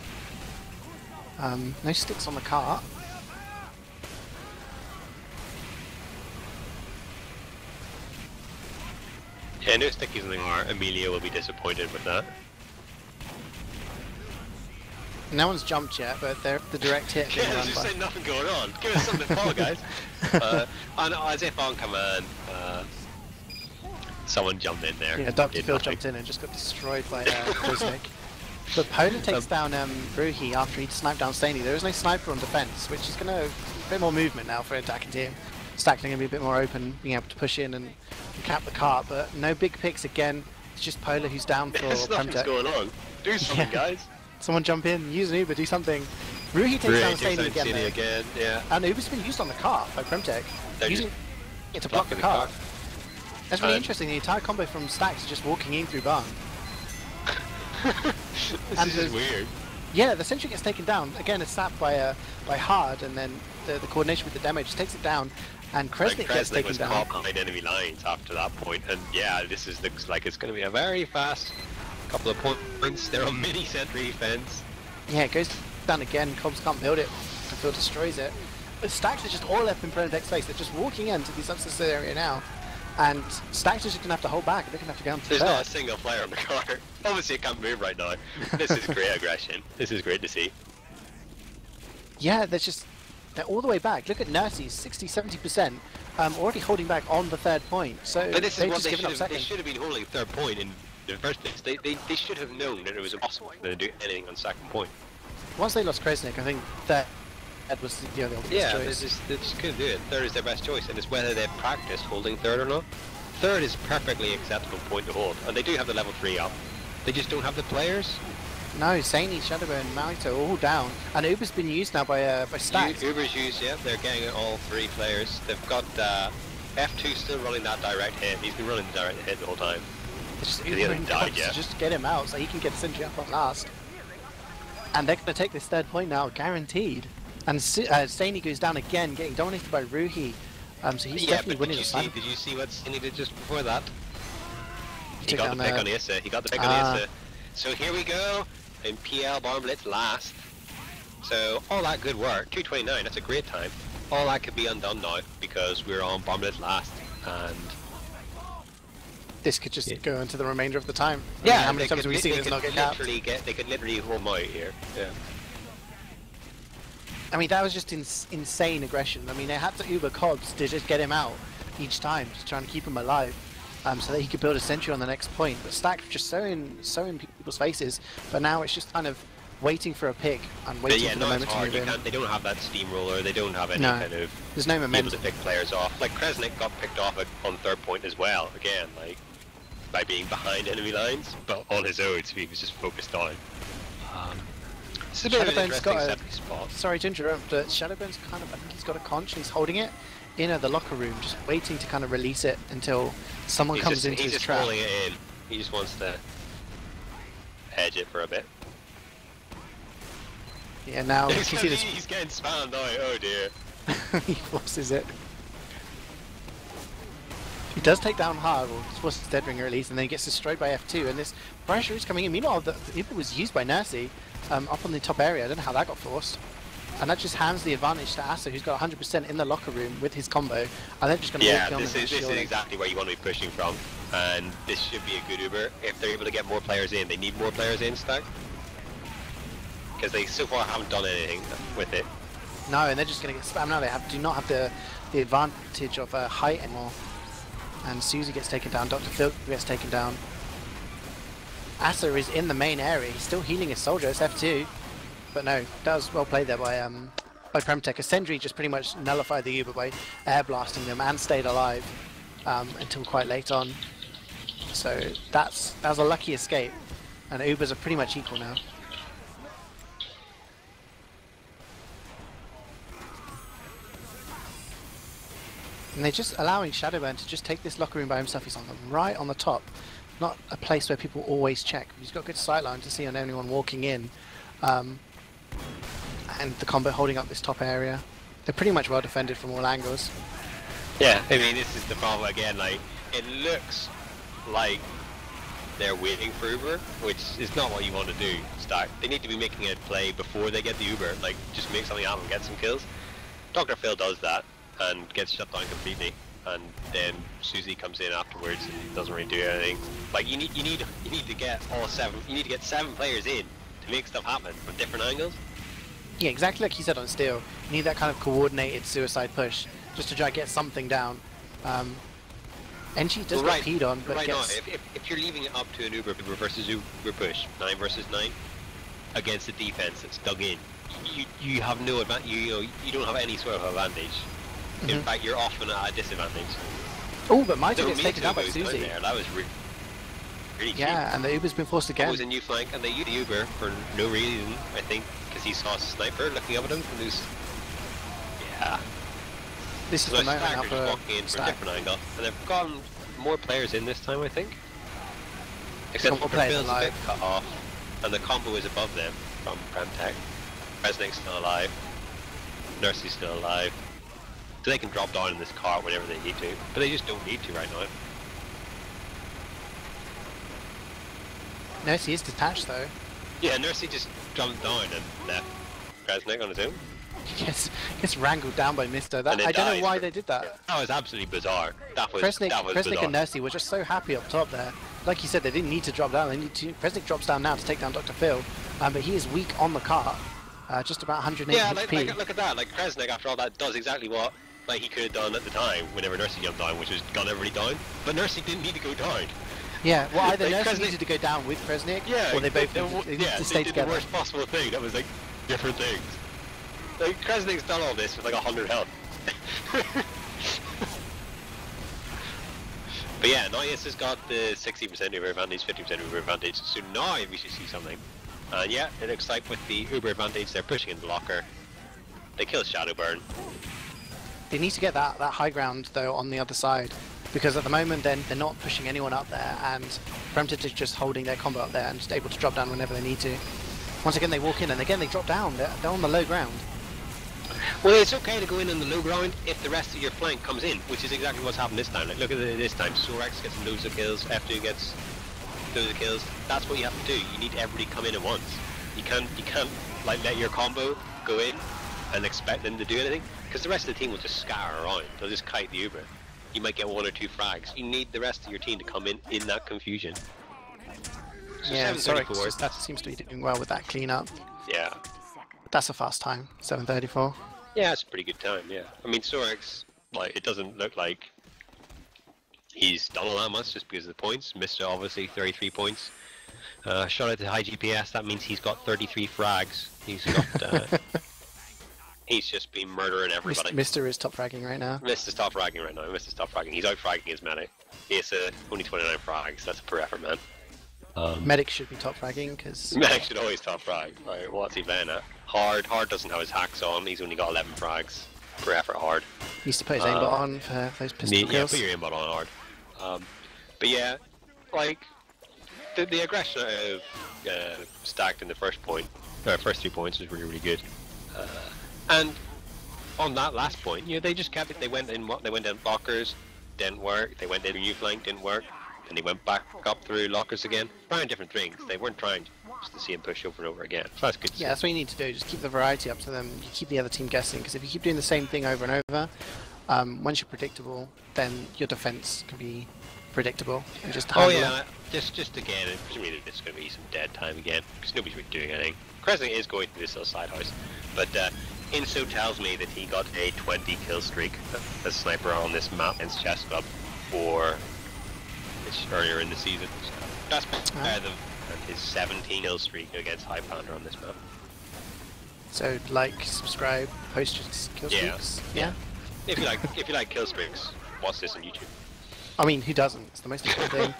No sticks on the cart. Yeah, no stickies on the cart. Amelia will be disappointed with that. No one's jumped yet, but they're the direct hit. Yeah, there's just nothing going on. Give us something to follow, guys. And as if on command, someone jumped in there. Yeah, Dr. Phil jumped in and just got destroyed by Koznik. But Polar takes down Ruhi after he sniped down CeeJaey. There is no sniper on defense, which is going to a bit more movement now for an attacking team. Stack's going to be a bit more open, being able to push in and cap the cart, but no big picks again. It's just Polar who's down for PremTech. Nothing's going on. Do something, guys. Someone jump in, use an Uber, do something. Ruhi takes down CeeJaey again. Yeah. And Uber's been used on the cart by PremTech, using it to block the cart. That's really interesting. The entire combo from Stacks is just walking in through barn. This is weird. Yeah, the sentry gets taken down. Again, it's sapped by Hard, and then the coordination with the damage takes it down. And Kresnik gets taken down. Caught behind enemy lines after that point, and yeah, looks like it's going to be a very fast couple of points. They're on mini sentry defense. Yeah, it goes down again. Cobbs can't build it. Phil destroys it. But Stacks are just all up in PremTech's face. They're just walking into the subsistence area now. And Stacks is just going to have to hold back. They're going to have to go on to There's not a single player on the cart. Obviously it can't move right now. This is great aggression. This is great to see. Yeah, they're all the way back. Look at Nurseys, 60-70%, already holding back on the third point. So but this is what they should have been holding third point in the first place. They should have known that it was impossible for them to do anything on second point. Once they lost Kresnik, I think that was the only obvious choice. They just couldn't do it. Third is their best choice, and it's whether they've practiced holding third or not. Third is a perfectly acceptable point to hold, and they do have the level 3 up. They just don't have the players. No, CeeJaey, Shadowburn, Malito all down, and Uber's been used now by Stacks. Uber's used, yeah. They're getting all 3 players. They've got F2 still running that direct hit. He's been running the direct hit the whole time. Just just get him out so he can get Sentry up on last. And they're going to take this third point now, guaranteed. And CeeJaey goes down again, getting dominated by Ruhi. So he's definitely winning the side. Did you see what CeeJaey did just before that? He got the pick on Issa. He got the pick on Issa. So here we go, in PL Barnblitz last. So all that good work, 2:29, that's a great time. All that could be undone now because we're on Barnblitz last, and this could just go into the remainder of the time. Yeah, how many times have we seen this not get capped? They could literally hold out here. Yeah. I mean, that was just insane aggression. I mean, they had to Uber Cobbs to just get him out each time, just trying to keep him alive, so that he could build a sentry on the next point. But Stack just so in people's faces. But now it's just kind of waiting for a pick and waiting for the moment to move in. They don't have that steamroller. They don't have any kind of. There's no momentum to pick players off. Like Kresnik got picked off on third point as well. Again, like by being behind enemy lines, but on his own, so he was just focused on. It's a bit of an interesting septic spot. Sorry to interrupt, but Shadowbone's kind of, I think he's got a conch, he's holding it in the locker room, just waiting to kind of release it until someone comes into his trap. He's just holding it in. He just wants to hedge it for a bit. Yeah, now you can see this. He's getting spammed out, oh dear. He forces it. He does take down hard, or forces Dead Ringer at least, and then he gets destroyed by F2, and this pressure is coming in. Meanwhile, the Uber was used by Nursey up on the top area. I don't know how that got forced. And that just hands the advantage to Asa, who's got 100% in the locker room with his combo, and they're just going to walk on. This is exactly where you want to be pushing from, and this should be a good Uber. If they're able to get more players in, they need more players in stack, because they so far haven't done anything with it. No, and they're just going to get spammed now. They do not have the advantage of height anymore. And CeeJaey gets taken down, Dr. Phil gets taken down. Asa is in the main area, he's still healing his soldier, it's F2. But no, that was well played there by PremTech. A Sentry just pretty much nullified the Uber by air blasting them and stayed alive until quite late on. So that was a lucky escape, and the Ubers are pretty much equal now. And they're just allowing Shadowburn to just take this locker room by himself. He's right on the top, not a place where people always check. He's got good sightline to see on anyone walking in. And the combo holding up this top area. They're pretty much well defended from all angles. Yeah, I mean, this is the problem again, like, it looks like they're waiting for Uber, which is not what you want to do, Stack. They need to be making a play before they get the Uber, like, just make something happen, get some kills. Dr. Phil does that, and gets shut down completely, and then CeeJaey comes in afterwards and doesn't really do anything. Like, you need to get all 7, you need to get 7 players in to make stuff happen from different angles. Yeah, exactly like you said on Steel. You need that kind of coordinated suicide push just to try to get something down. NG does get peed on, but gets... now, if you're leaving it up to an Uber versus Uber push, 9 versus 9, against a defense that's dug in, you have no advantage. You don't have any sort of advantage. In fact, you're often at a disadvantage. Oh, but Mighty gets taken down by CeeJaey. That was really cheap. Yeah, and the Uber's been forced again. It was a new flank, and they used the Uber for no reason, I think, because he saw a sniper looking up at him from this. Yeah. This is the moment now for walking in from a different angle, and they've gotten more players in this time, I think. Except for Bill's a bit cut off, and the combo is above them from PremTech. Resnick's still alive. Nursey's still alive. So they can drop down in this cart whenever they need to, but they just don't need to right now. Nursey is detached though. Yeah, Nursey just jumped down and left Resnick on his own. Gets wrangled down by Mister. I don't know why they did that. That was absolutely bizarre. Presnick bizarre. And Nursey were just so happy up top there. Like you said, they didn't need to drop down. Presnick drops down now to take down Dr. Phil, but he is weak on the cart. Just about 180 HP. Yeah, look at that. Like Presnick, after all that, does exactly what he could have done at the time whenever Nursey jumped down, which was gun everybody down. But Nursey didn't need to go down. Yeah, well, either Nursey needed to go down with Presnick, or they both needed to stay together. The worst possible thing. That was like different things. Like Kresnik's done all this with like 100 health. But yeah, Nias has got the 60% Uber advantage, 50% Uber advantage. So now we should see something. And yeah, it looks like with the Uber advantage, they're pushing in the locker. They kill Shadowburn. They need to get that high ground though on the other side, because at the moment they're not pushing anyone up there, and PremTech is just holding their combo up there and just able to drop down whenever they need to. Once again they walk in and again they drop down. They're on the low ground. Well, it's okay to go in on the low ground if the rest of your flank comes in, which is exactly what's happened this time. Like, look at it this time. Sorax gets loads of kills, F2 gets loads of kills. That's what you have to do. You need everybody to come in at once. You can't like let your combo go in and expect them to do anything, because the rest of the team will just scatter around. They'll just kite the Uber. You might get 1 or 2 frags. You need the rest of your team to come in that confusion. So yeah, Sorax that seems to be doing well with that cleanup. Yeah. That's a fast time, 7:34. Yeah, it's a pretty good time, yeah. I mean, Sorax, like, it doesn't look like he's done all that much just because of the points. Mr. obviously 33 points. Shout out to high GPS, that means he's got 33 frags. He's got he's just been murdering everybody. Mr. is top fragging right now. Mr. Top fragging right now. Mr. Top fragging. He's out fragging his medic. He's only 29 frags. That's a per effort, man. Medic should be top fragging because Medic should always top frag. Right, what's he playing at? Hard doesn't have his hacks on. He's only got 11 frags per effort. Hard. He used to put his aimbot on for those pistol kills. Yeah, put your aimbot on hard. But yeah, like the aggression of stacked in the first 3 points was really, really good. And on that last point, you know, they just kept it. They went in lockers, didn't work. They went in new flank, didn't work. Then they went back up through lockers again, trying different things. They weren't trying just to see him push over and over again. So that's good. Yeah, that's what you need to do. Just keep the variety up so then you keep the other team guessing. Because if you keep doing the same thing over and over, once you're predictable, then your defense can be predictable and just handle it. Just again, presumably there's going to be some dead time again because nobody's really doing anything. Crescent is going through this little side house, but Inso tells me that he got a 20 kill streak as sniper on this map against Chess Club for earlier in the season. So that's better than his 17 kill streak against Highlander on this map. So like, subscribe, post your kill streaks. Yeah. If you like kill streaks, watch this on YouTube. I mean, who doesn't? It's the most important thing.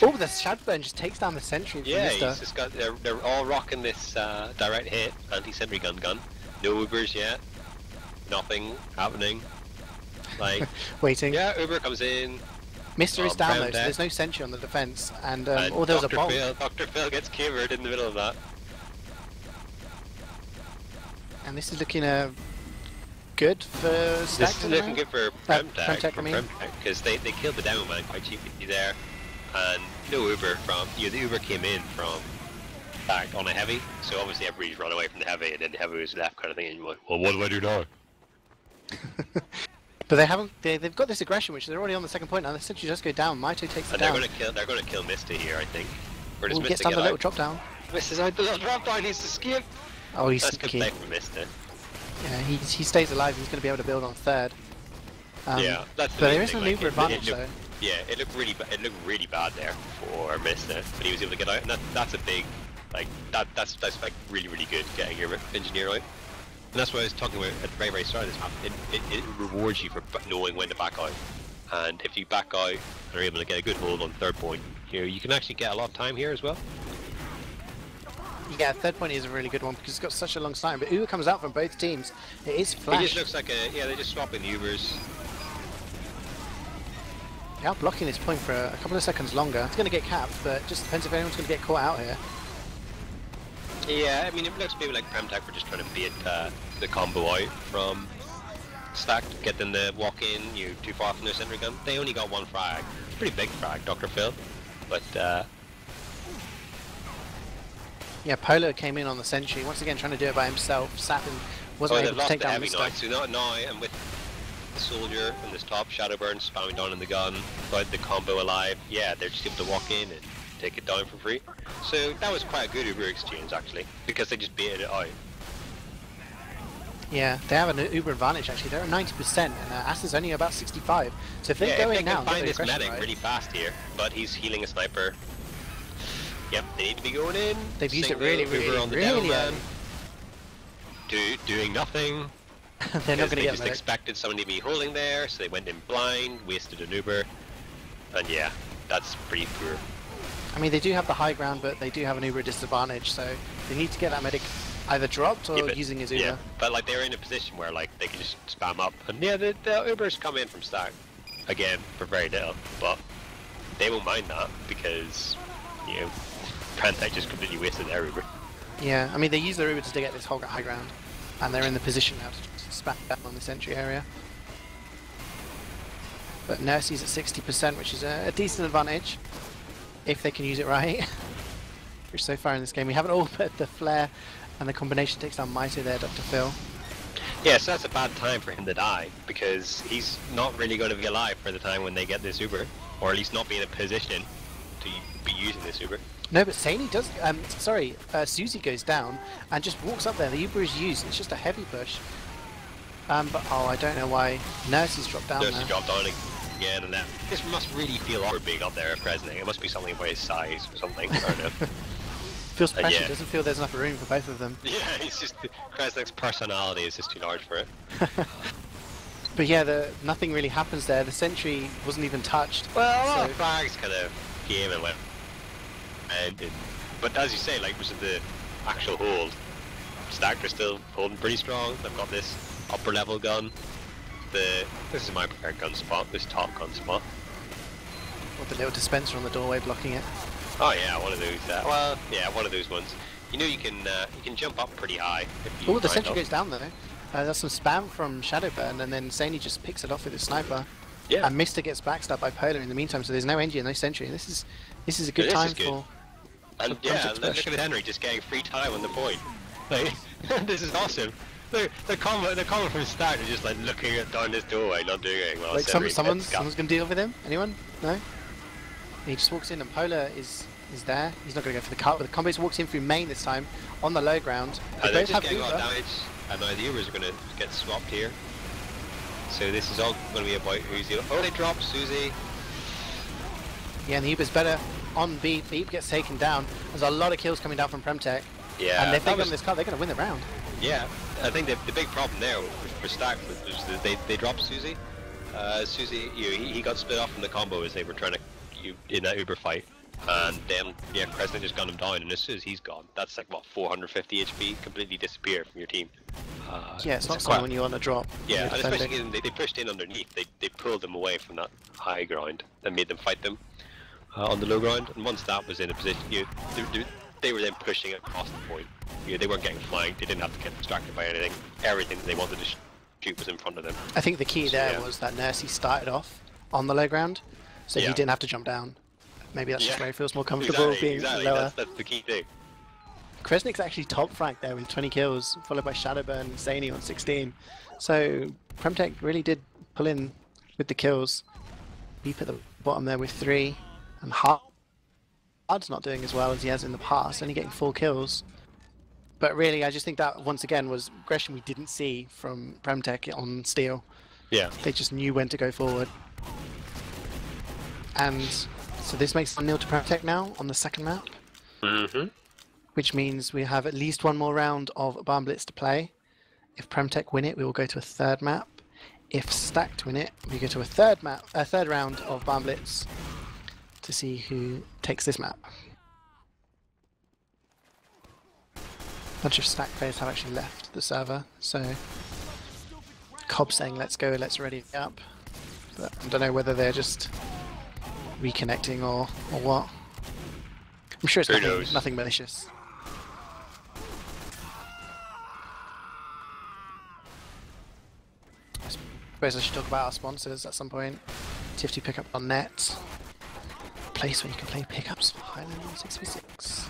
Oh, the Shadowburn just takes down the sentry. Yeah, he's just got. They're all rocking this direct hit anti-sentry gun. No Ubers yet. Nothing happening. Like waiting. Yeah, Uber comes in. Mr. is down though, so there's no sentry on the defense, and there was a bomb. Dr. Phil gets covered in the middle of that. And this is looking good for Stack. This is looking good for PremTech, because they killed the demo man quite cheaply there, and no Uber from the Uber came in from back on a heavy, so obviously everybody's run away from the heavy, and then the heavy was left kind of thing, and you're like, well, what do I do now? But they haven't. They've got this aggression, which they're already on the second point, and essentially just go down. Maito takes it down. They're going to kill Misty here, I think. Or does Misty gets down the little drop down. Misty's out the little drop down. He's escaped. Oh, he's That's good play for Misty. Yeah, he stays alive. He's going to be able to build on third. Yeah, that's. But there is an Uber advantage though. Yeah, it looked really bad there for Misty, but he was able to get out, and that's a big, like that's like really good getting your engineer out. And that's what I was talking about at the very start of this map. It rewards you for knowing when to back out. And if you back out and are able to get a good hold on third point, you can actually get a lot of time here as well. Yeah, third point is a really good one because it's got such a long time. But Uber comes out from both teams. It is flash. It just looks like they just swap in the Ubers. Yeah, blocking this point for a couple of seconds longer. It's going to get capped, but it just depends if anyone's going to get caught out here. Yeah, I mean, it looks maybe like PremTech were just trying to bait the combo out from Stacked, get them to walk in, too far from their sentry gun. They only got one frag. It's a pretty big frag, Dr. Phil. But, yeah, Polo came in on the sentry, once again trying to do it by himself. Satin wasn't able to take down the stuff. So now, and with the soldier from this top, Shadowburn spamming down in the gun, without the combo alive, yeah, they're just able to walk in and take it down for free. So that was quite a good Uber exchange actually, because they just baited it out. Yeah, they have an Uber advantage actually. They're at 90% and Asta's only about 65. So if they go in now, they can find this medic really fast here, but he's healing a sniper. Yep, they need to be going in. They've used it really early. Doing nothing. They're not going to get They just expected someone to be holding there, so they went in blind, wasted an Uber, and yeah, that's pretty poor. I mean, they do have the high ground, but they do have an Uber disadvantage, so they need to get that medic either dropped or using his Uber. Yeah, but like they're in a position where like they can just spam up, and yeah, the Ubers come in from Stack again for very little, but they won't mind that because PremTech just completely wasted their Uber. Yeah, I mean they use their Uber to get this whole high ground, and they're in the position now to spam down on this entry area. But Nursey's at 60%, which is a decent advantage. If they can use it right. Which so far in this game we haven't all put the flare and the combination takes down Maito there, Dr. Phil. Yeah, so that's a bad time for him to die because he's not really going to be alive for the time when they get this Uber, or at least not be in a position to be using this Uber. No, but Saini does, Susie goes down and just walks up there. The Uber is used, it's just a heavy push. But I don't know why Nursey's dropped down Nursey dropped down again, and this must really feel awkward being up there at President. It must be something about his size or something. I don't know. Feels pressure. Yeah. Doesn't feel there's enough room for both of them. Yeah, it's just Kresnik's personality is just too large for it. But yeah, nothing really happens there. The sentry wasn't even touched. Well, a lot of frags kind of came and went. But as you say, like, was it the actual hold? Stacked are still holding pretty strong. They've got this upper level gun. This is my preferred gun spot, this top gun spot. Or the little dispenser on the doorway blocking it. Oh yeah, one of those. Well, yeah, one of those ones. You know, you can jump up pretty high. Oh, the sentry goes down though. There's some spam from Shadowburn, and then CeeJaey just picks it off with his sniper. Yeah. And Mister gets backstabbed by Polar in the meantime, so there's no NG and no sentry. This is a good time for. And yeah, look at Henry just getting free time on the point. Like, this is awesome. The comment from start is just like looking down this doorway, not doing anything. Well, like someone's gonna deal with him. Anyone? No. He just walks in, and Polar is there. He's not gonna go for the cut, but the Combos walks in through main this time on the low ground. They both have getting a lot of damage, and now the Ubers are gonna get swapped here. So this is all gonna be about who's the. Oh, they drop CeeJaey. Yeah, and the Uber's better on beat. The Uber gets taken down. There's a lot of kills coming down from PremTech. Yeah. And if they win this cut, they're gonna win the round. Yeah, I think the big problem there for Stack was that they dropped CeeJaey. CeeJaey, he got split off from the combo as they were trying to in that Uber fight, and then yeah, Kresnik just got him down, and as soon as he's gone, that's like what 450 HP completely disappear from your team. Yeah, it's not so when you're on a drop. Yeah, and especially they pushed in underneath. They pulled them away from that high ground and made them fight them on the low ground. And once that was in a position, they were then pushing across the point. They weren't getting flanked. They didn't have to get distracted by anything. Everything that they wanted to shoot was in front of them. I think the key there was that Nursey started off on the low ground, so he didn't have to jump down. Maybe that's just where he feels more comfortable being lower. That's the key thing. Kresnik's actually top rank there with 20 kills, followed by Shadowburn and CeeJaey on 16. So PremTech really did pull in with the kills. Beep at the bottom there with 3, and Hard's not doing as well as he has in the past, only getting 4 kills. But really, I just think that once again was aggression we didn't see from PremTech on Steel. Yeah. They just knew when to go forward. And so this makes 1-0 to PremTech now on the second map. Mm-hmm. Which means we have at least one more round of Barnblitz to play. If PremTech win it, we will go to a third map. If Stacked win it, we go to a third round of Barnblitz to see who takes this map. A bunch of Stacked players have actually left the server, so Cobb saying let's go, let's ready up. But I don't know whether they're just reconnecting or what. I'm sure it's nothing malicious. I suppose I should talk about our sponsors at some point. TF2 Pickup.net, a place where you can play pickups for Highlander 6v6.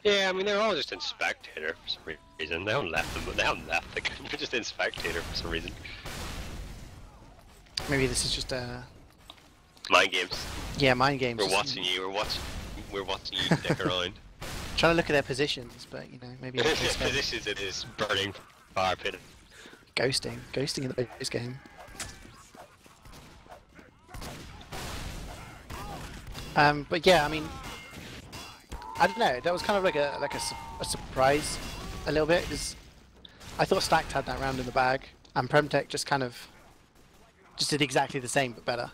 Yeah, I mean they're all just in spectator for some reason. They haven't left them, but they haven't left. They're just in spectator for some reason. Maybe this is just mind games. Yeah, mind games. We're watching you. We're watching you stick around. Trying to look at their positions, but you know maybe. Positions in this burning fire pit. Ghosting in the base game. But yeah, I mean, I don't know. That was kind of like a surprise, a little bit, because I thought Stacked had that round in the bag, and PremTech just did exactly the same but better.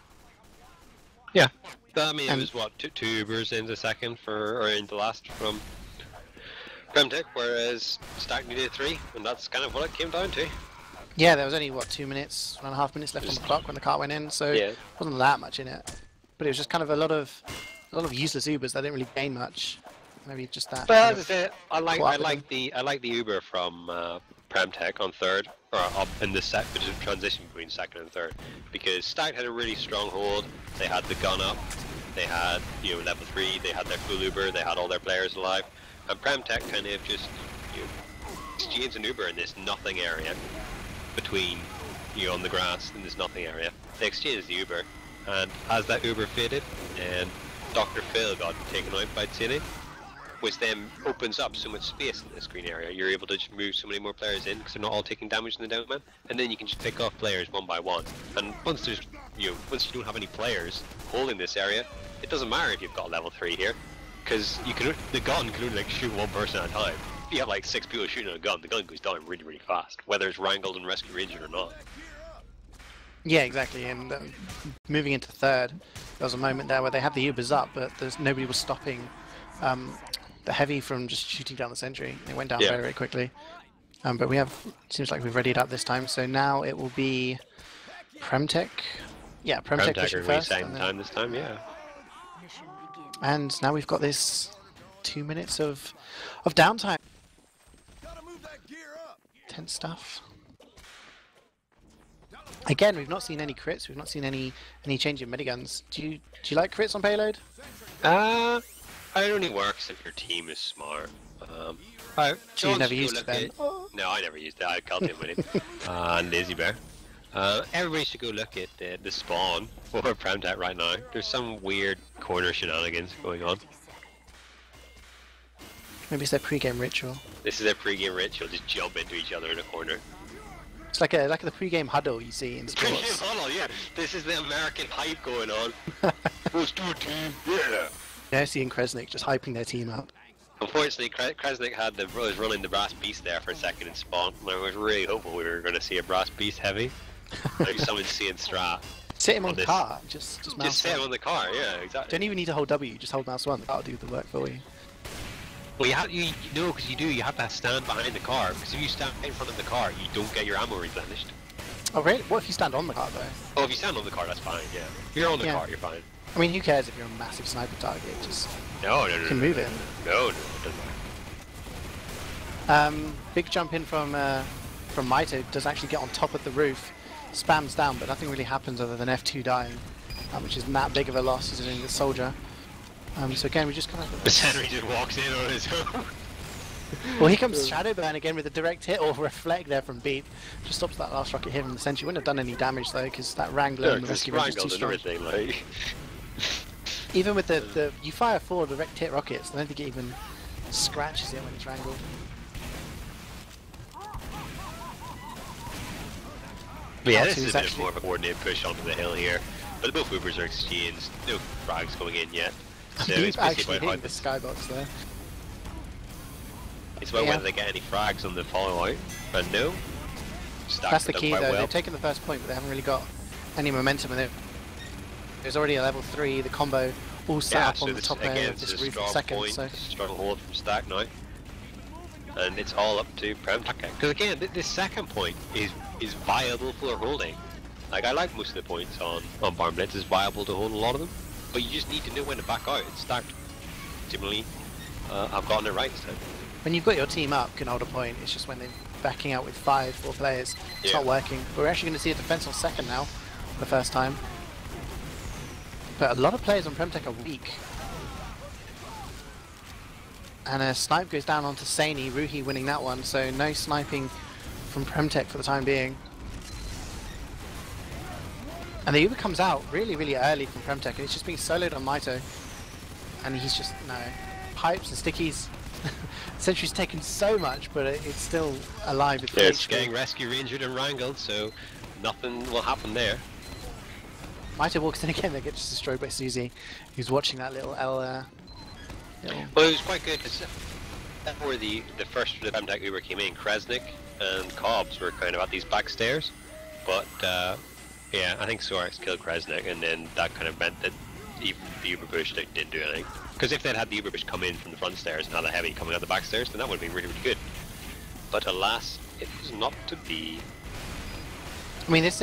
Yeah, I mean it was what two Ubers in the second or in the last from PremTech, whereas Stacked needed 3, and that's kind of what it came down to. Yeah, there was only what 1.5 minutes left on the clock when the cart went in, so it wasn't that much in it. But it was just kind of a lot of useless Ubers that didn't really gain much. Maybe just that. But as I say, I like the Uber from PremTech on third, or up in the transition between second and third, because Stacked had a really strong hold. They had the gun up, they had level 3, they had their full Uber, they had all their players alive, and PremTech kind of just exchanged an Uber in this nothing area between on the grass in this nothing area. They exchanged the Uber, and as that Uber faded and Dr. Phil got taken out by CeeJaey, which then opens up so much space in this green area. You're able to just move so many more players in because they're not all taking damage in the down man, and then you can just pick off players one by one. And once there's, once you don't have any players holding this area, it doesn't matter if you've got level 3 here, because the gun can only like shoot one person at a time. If you have like 6 people shooting a gun, the gun goes down really, really fast, whether it's wrangled and rescue ranger or not. Yeah, exactly. And moving into third, there was a moment there where they had the Ubers up, but nobody was stopping the heavy from just shooting down the sentry. It went down very, very quickly. But seems like we've readied up this time. So now it will be PremTech. Yeah, PremTech pushing first. Time this time, yeah. And now we've got this 2 minutes of downtime. Tense stuff. Again, we've not seen any crits. We've not seen any change in miniguns. Do you like crits on payload? It only works if your team is smart. So you never used it then? No, I never used it. I called him with it. And Lazy Bear. Everybody should go look at the spawn for PremTech right now. There's some weird corner shenanigans going on. Maybe it's their pre-game ritual. This is their pre-game ritual. Just jump into each other in a corner. It's like the pre-game huddle you see in sports. Pre-game huddle, yeah. This is the American hype going on. Let's do it, team. Yeah. Nessie and Kresnik just hyping their team up. Unfortunately, Kresnik was running the Brass Beast there for a second in spawn. I was really hopeful we were going to see a Brass Beast heavy. Like some insane strat. Sit him on the car. Just mouse. Just sit him on the car. Yeah, exactly. Don't even need to hold W. Just hold mouse 1. That'll do the work for you. Well, you know, because you have to stand behind the car, because if you stand in front of the car, you don't get your ammo replenished. Oh really? What if you stand on the car though? Oh, if you stand on the car, that's fine, yeah. If you're on the car, you're fine. I mean, who cares if you're a massive sniper target? Just no, you can move it. No, it doesn't matter. Big jump in from Maito does actually get on top of the roof, spams down, but nothing really happens other than F2 dying, which isn't that big of a loss as in the soldier. So again, we just kind of... The sentry just walks in on his own. Well, here comes Shadowburn again with a direct hit or reflect there from Beat. Just stops that last rocket hit from the sentry. Wouldn't have done any damage though, because that Wrangler and the rescue range is too strong. Everything, like. Even with the you fire 4 direct hit rockets, I don't think it even scratches it when it's wrangled. But yeah, this is a bit more of a coordinated push onto the hill here. But both Ubers are exchanged, no frags going in yet. So it's actually hitting the skybox there. It's about whether they get any frags on the follow out, but no. That's the key though, they've taken the first point but they haven't really got any momentum in it. There's already a level 3, the combo all set up on the top end of this roof in seconds. So stronghold from stack now. And it's all up to PremTech. Because again, this second point is viable for holding. Like I like most of the points on Barnblitz, it's viable to hold a lot of them. But you just need to know when to back out. It's stacked. Ultimately, I've gotten it right this time. When you've got your team up, can hold a point. It's just when they're backing out with 4 players, it's not working. We're actually going to see a defense on second now, for the first time. But a lot of players on PremTech are weak. And a snipe goes down onto Saini, Ruhi winning that one, so no sniping from PremTech for the time being. And the Uber comes out really, really early from PremTech, and it's just being soloed on Maito. And he's just, pipes and stickies. Sentry's taken so much, but it's still alive. It's getting rescue rangered and wrangled, so nothing will happen there. Maito walks in again, they get just destroyed by CeeJaey, who's watching that little L there. Well, it was quite good, because before the first PremTech Uber came in, Kresnik and Cobbs were kind of at these back stairs, but yeah, I think Sorax killed Kresnik, and then that kind of meant that even the Uber push didn't do anything. Because if they'd had the Uber push come in from the front stairs and had a heavy coming out the back stairs, then that would have been really, really good. But alas, it was not to be. I mean, this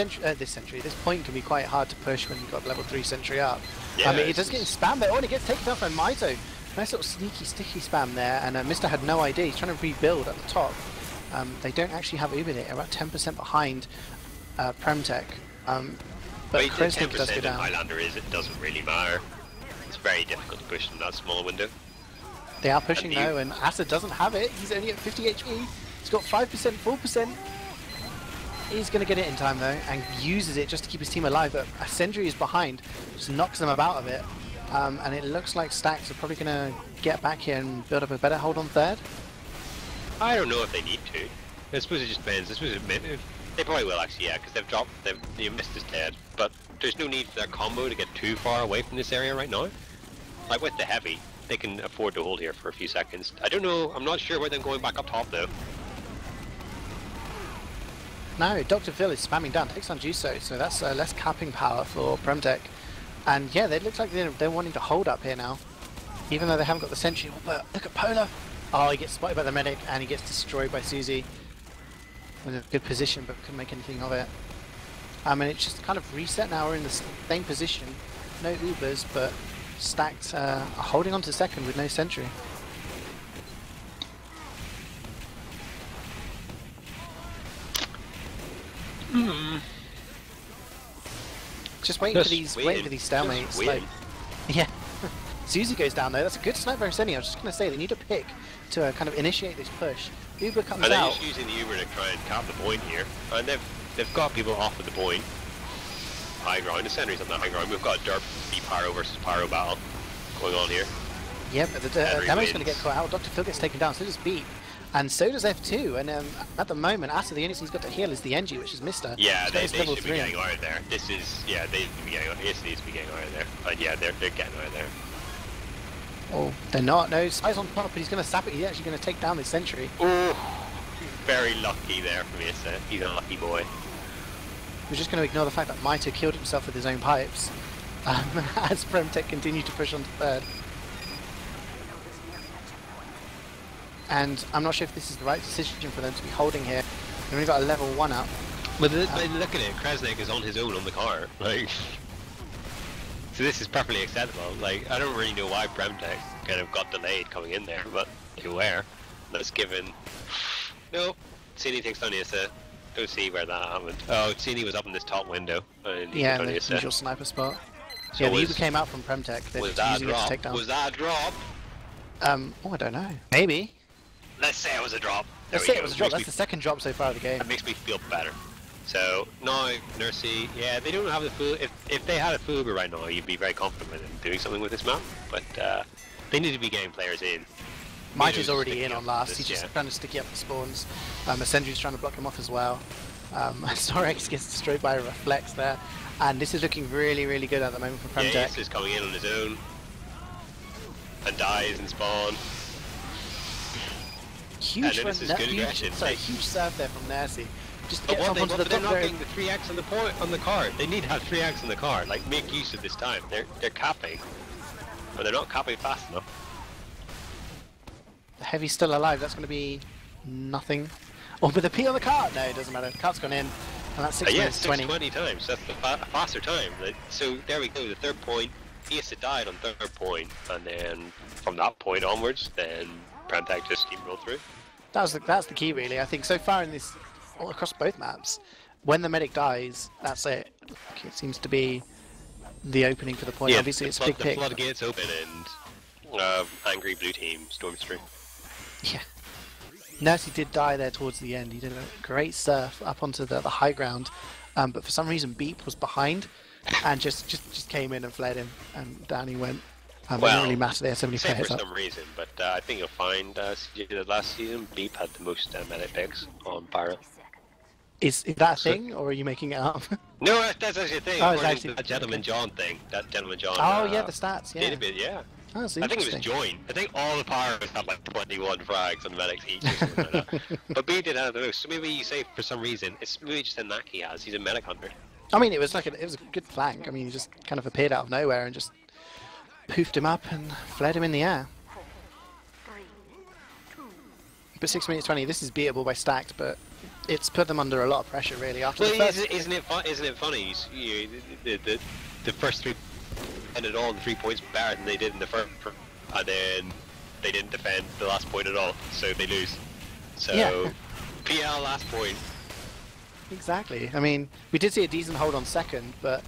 point can be quite hard to push when you've got level 3 sentry up. Yeah, I mean, it does get spammed there. Oh, and it gets taken off by Maito. Nice little sneaky, sticky spam there, and Mr. had no idea. He's trying to rebuild at the top. They don't actually have Uber there, about 10% behind PremTech. But Kresnik does go down. Highlander it doesn't really matter. It's very difficult to push in that small window. They are pushing though, and Asa doesn't have it. He's only at 50 HP. He's got 5%, 4%. He's going to get it in time though, and uses it just to keep his team alive. But Sentry is behind, just knocks them about a bit. And it looks like Stacks are probably going to get back here and build up a better hold on third. I don't know if they need to. I suppose it just depends. I suppose they probably will actually, yeah, because they've missed his dead. But there's no need for their combo to get too far away from this area right now. Like with the heavy, they can afford to hold here for a few seconds. I don't know, I'm not sure about them going back up top though. No, Dr. Phil is spamming down, takes on Juso, so that's less capping power for PremTech. And yeah, it looks like they're wanting to hold up here now. Even though they haven't got the sentry. But look at Polar! Oh, he gets spotted by the medic and he gets destroyed by CeeJaey. In a good position, but couldn't make anything of it. And it's just kind of reset now, we're in the same position. No Ubers, but Stacked holding on to second with no sentry. Just waiting for these stalemates. Like, yeah. CeeJaey goes down there. That's a good sniper Senny. I was just going to say they need a pick to kind of initiate this push. Uber comes out. They're just using the Uber to try and cap the point here, and they've got people off at the point. High ground. The sentry's on the high ground. We've got Derp Pyro versus Pyro battle going on here. Yeah, but the demo's going to get caught out. Dr. Phil gets taken down. So does Beep. And so does F2, and at the moment, after the only thing he's got to heal is the NG, which is Mister. Yeah, they should be getting out of there. This is, yeah, they should be getting out. This needs to be getting out of there. And yeah, they're getting out of there. Oh, they're not. No, Spy's on top, but he's going to sap it. He's actually going to take down this sentry. Oh, very lucky there for Misa. He's a lucky boy. We're just going to ignore the fact that Maito killed himself with his own pipes as PremTech continued to push on to third. And I'm not sure if this is the right decision for them to be holding here. They've only got a level 1 up. But look at it, Krasnik is on his own on the car. Like, so this is perfectly acceptable. Like, I don't really know why PremTech kind of got delayed coming in there, but they were. That's given. No, CeeJaey takes down Issa. Don't see where that happened. Oh, CeeJaey was up in this top window. Yeah, in the usual sniper spot. So yeah, the Uber came out from PremTech. Was that a drop? Was that a drop? Oh, I don't know. Maybe. Let's say it was a drop. Let's say it was a drop. That's the second drop so far of the game. That makes me feel better. So now Nursey, yeah, they don't have the full. If they had a full Uber right now, you'd be very confident in doing something with this map. But they need to be getting players in. Might already in on last. He's just trying to sticky up the spawns. Ascendra's trying to block him off as well. Storex gets destroyed by a reflex there, and this is looking really, really good at the moment for PremTech. Yeah, he's coming in on his own and dies in spawn. Huge serve there from Nursey. Just get up onto the they're not getting the 3x on the point on the card. They need to have 3x on the card. Like, make use of this time. They're capping, but they're not capping fast enough. The Heavy's still alive. That's going to be nothing. Oh, but the P on the cart. No, it doesn't matter. The cart's gone in, and that's 6 minutes 20. 20 times. That's a faster time. So there we go. The third point. Issa died on third point, and then from that point onwards, then PremTech just steamrolled through. That's the key, really. I think so far in this, all across both maps, when the medic dies, that's it. Like, it seems to be the opening for the point. Yeah, obviously it's a big pick. The floodgates open and angry blue team storms through. Yeah. Nursey did die there towards the end. He did a great surf up onto the high ground, but for some reason Beep was behind and just came in and fled him, and down he went. Well, it didn't really matter, they had so many players for some reason, but I think you'll find CeeJaey that last season, Beep had the most medic picks on Pyro. Is that a thing, or are you making it up? No, that's actually a thing. Oh, it's actually that Gentleman John thing. That Gentleman John. Oh yeah, the stats. Yeah. Database, yeah. Oh, that's I think it was joined. I think all the Pyros had like 21 frags on medics each or something like that. But Beep did have the most. So maybe you say for some reason it's maybe just a knack he has. He's a medic hunter. I mean, it was a good flank. I mean, he just kind of appeared out of nowhere and just poofed him up and fled him in the air. But 6 minutes 20, this is beatable by Stacked, but it's put them under a lot of pressure really after the first... Isn't it funny? The first 3 ended all in 3 points better than they did in the first, and then they didn't defend the last point at all, so they lose. So yeah. PL last point. Exactly. I mean, we did see a decent hold on second, but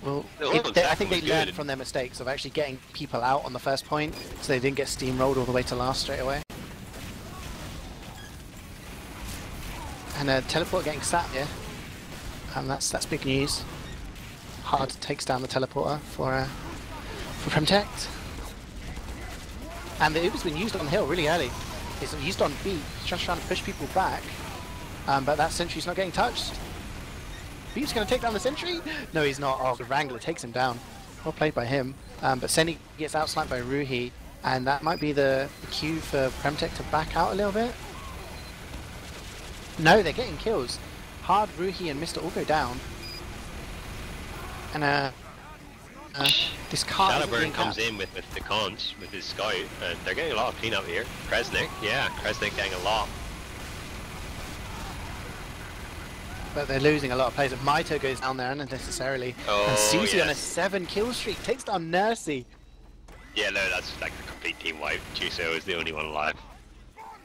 well, I think they learned from their mistakes of actually getting people out on the first point, so they didn't get steamrolled all the way to last straight away. And teleport getting sat here, and that's big news. Hard takes down the teleporter for for PremTech. And the Uber's been used on hill really early. It's used on beat, just trying to push people back. But that sentry's not getting touched. Beat's going to take down the sentry? No, he's not. Oh, the Wrangler takes him down. Well played by him. But Senny gets outsniped by Ruhi, and that might be the cue for PremTech to back out a little bit. No, they're getting kills. Hard, Ruhi, and Mr. all go down. And this card Shadowburn comes in with the conch, with his scout, and they're getting a lot of cleanup here. Kresnik, yeah, Kresnik getting a lot. But they're losing a lot of players. Maito goes down there unnecessarily. Oh, and CeeJaey on a yes. 7 kill streak takes down Nursey. Yeah, no, that's like a complete team wipe. Chuso is the only one alive.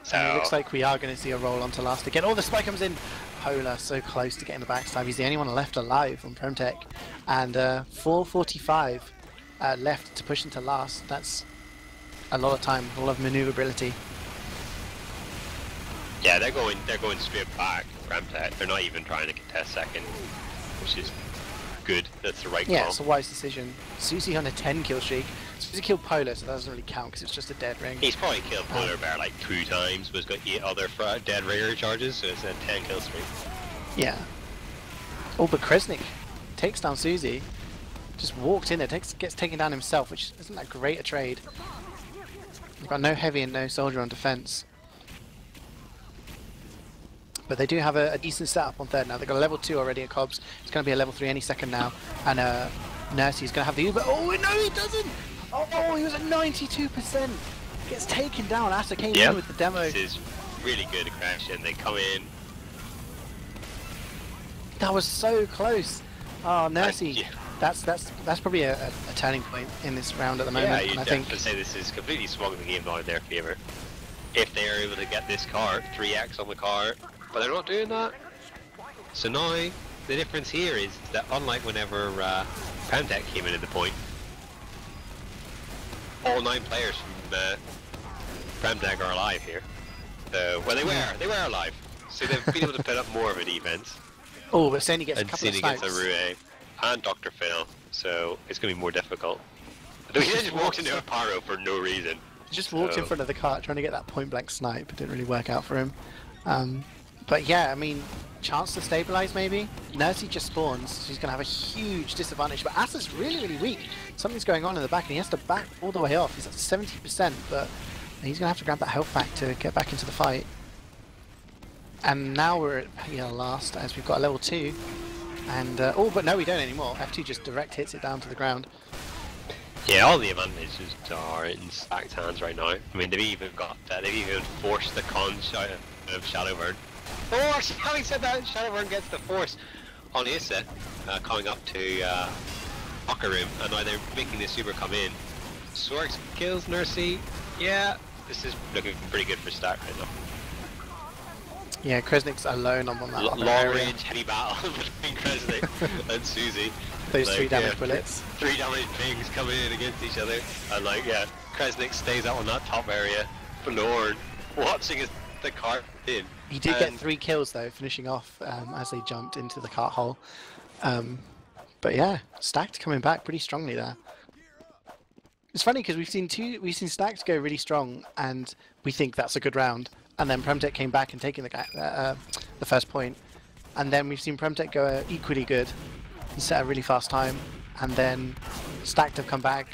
So And it looks like we are going to see a roll onto last again. Oh, the spike comes in. Polar so close to getting the backstab. He's the only one left alive on PremTech. And 4:45 left to push into last. That's a lot of time, a lot of maneuverability. yeah, they're going straight back. PremTech. They're not even trying to contest second, which is good. That's the right call. Yeah, it's a wise decision. Susie on a 10 kill streak. Susie killed Polar, so that doesn't really count because it's just a dead ring. He's probably killed Polar Bear like 2 times, but he's got 8 other dead ringer charges, so it's a 10 kill streak. Yeah. Oh, but Kresnik takes down Susie. Just walked in there, gets taken down himself, which isn't that great a trade. They've got no heavy and no soldier on defense. But they do have a decent setup on third now. They've got a level 2 already at Cobbs. It's going to be a level 3 any second now. And Nursey's going to have the Uber. Oh, no, he doesn't! Oh, he was at 92%. Gets taken down. Asa came in with the demo. This is really good aggression. They come in. That was so close. Oh, Nursey. Yeah. That's probably a turning point in this round at the moment. Yeah, you'd and I definitely think say this is completely swung the game now in their favour. If they are able to get this cart, 3x on the cart, but they're not doing that. So now, the difference here is that unlike whenever PremTech came in at the point, all 9 players from PremTech are alive here. So, well, they were alive. So they've been able to put up more of a defense. Oh, but Senny gets a And couple of Cini gets snipes. a Rue and Dr. Phil, so it's going to be more difficult. Though he just walked into a pyro for no reason. He just walked in front of the cart trying to get that point blank snipe. It didn't really work out for him. But yeah, I mean, chance to stabilize maybe. Nursey just spawns, so he's going to have a huge disadvantage. But Asa's really, really weak. Something's going on in the back, and he has to back all the way off. He's at 70%, but he's going to have to grab that health back to get back into the fight. And now we're at last, as we've got a level 2. And, oh, but no, we don't anymore. F2 just direct hits it down to the ground. Yeah, all the advantages are in stacked hands right now. I mean, they've even forced the conch out of Shadowburn. Oh, actually, having said that, Shadowburn gets the force on Issa, coming up to locker room, and now they're making the super come in. Sorks kills Nursey. Yeah, this is looking pretty good for stack right now. Yeah, Kresnik's alone on that other Long area. range heavy battle between Kresnik and Susie. Those 3 damage bullets. 3 damage pings coming in against each other. And like, yeah, Kresnik stays out on that top area. Forlorn, watching as the cart in. He did get 3 kills though, finishing off as they jumped into the cart hole. But yeah, Stacked coming back pretty strongly there. It's funny because we've seen Stacked go really strong, and we think that's a good round. And then PremTech came back and taking the first point. And then we've seen PremTech go equally good and set a really fast time. And then Stacked have come back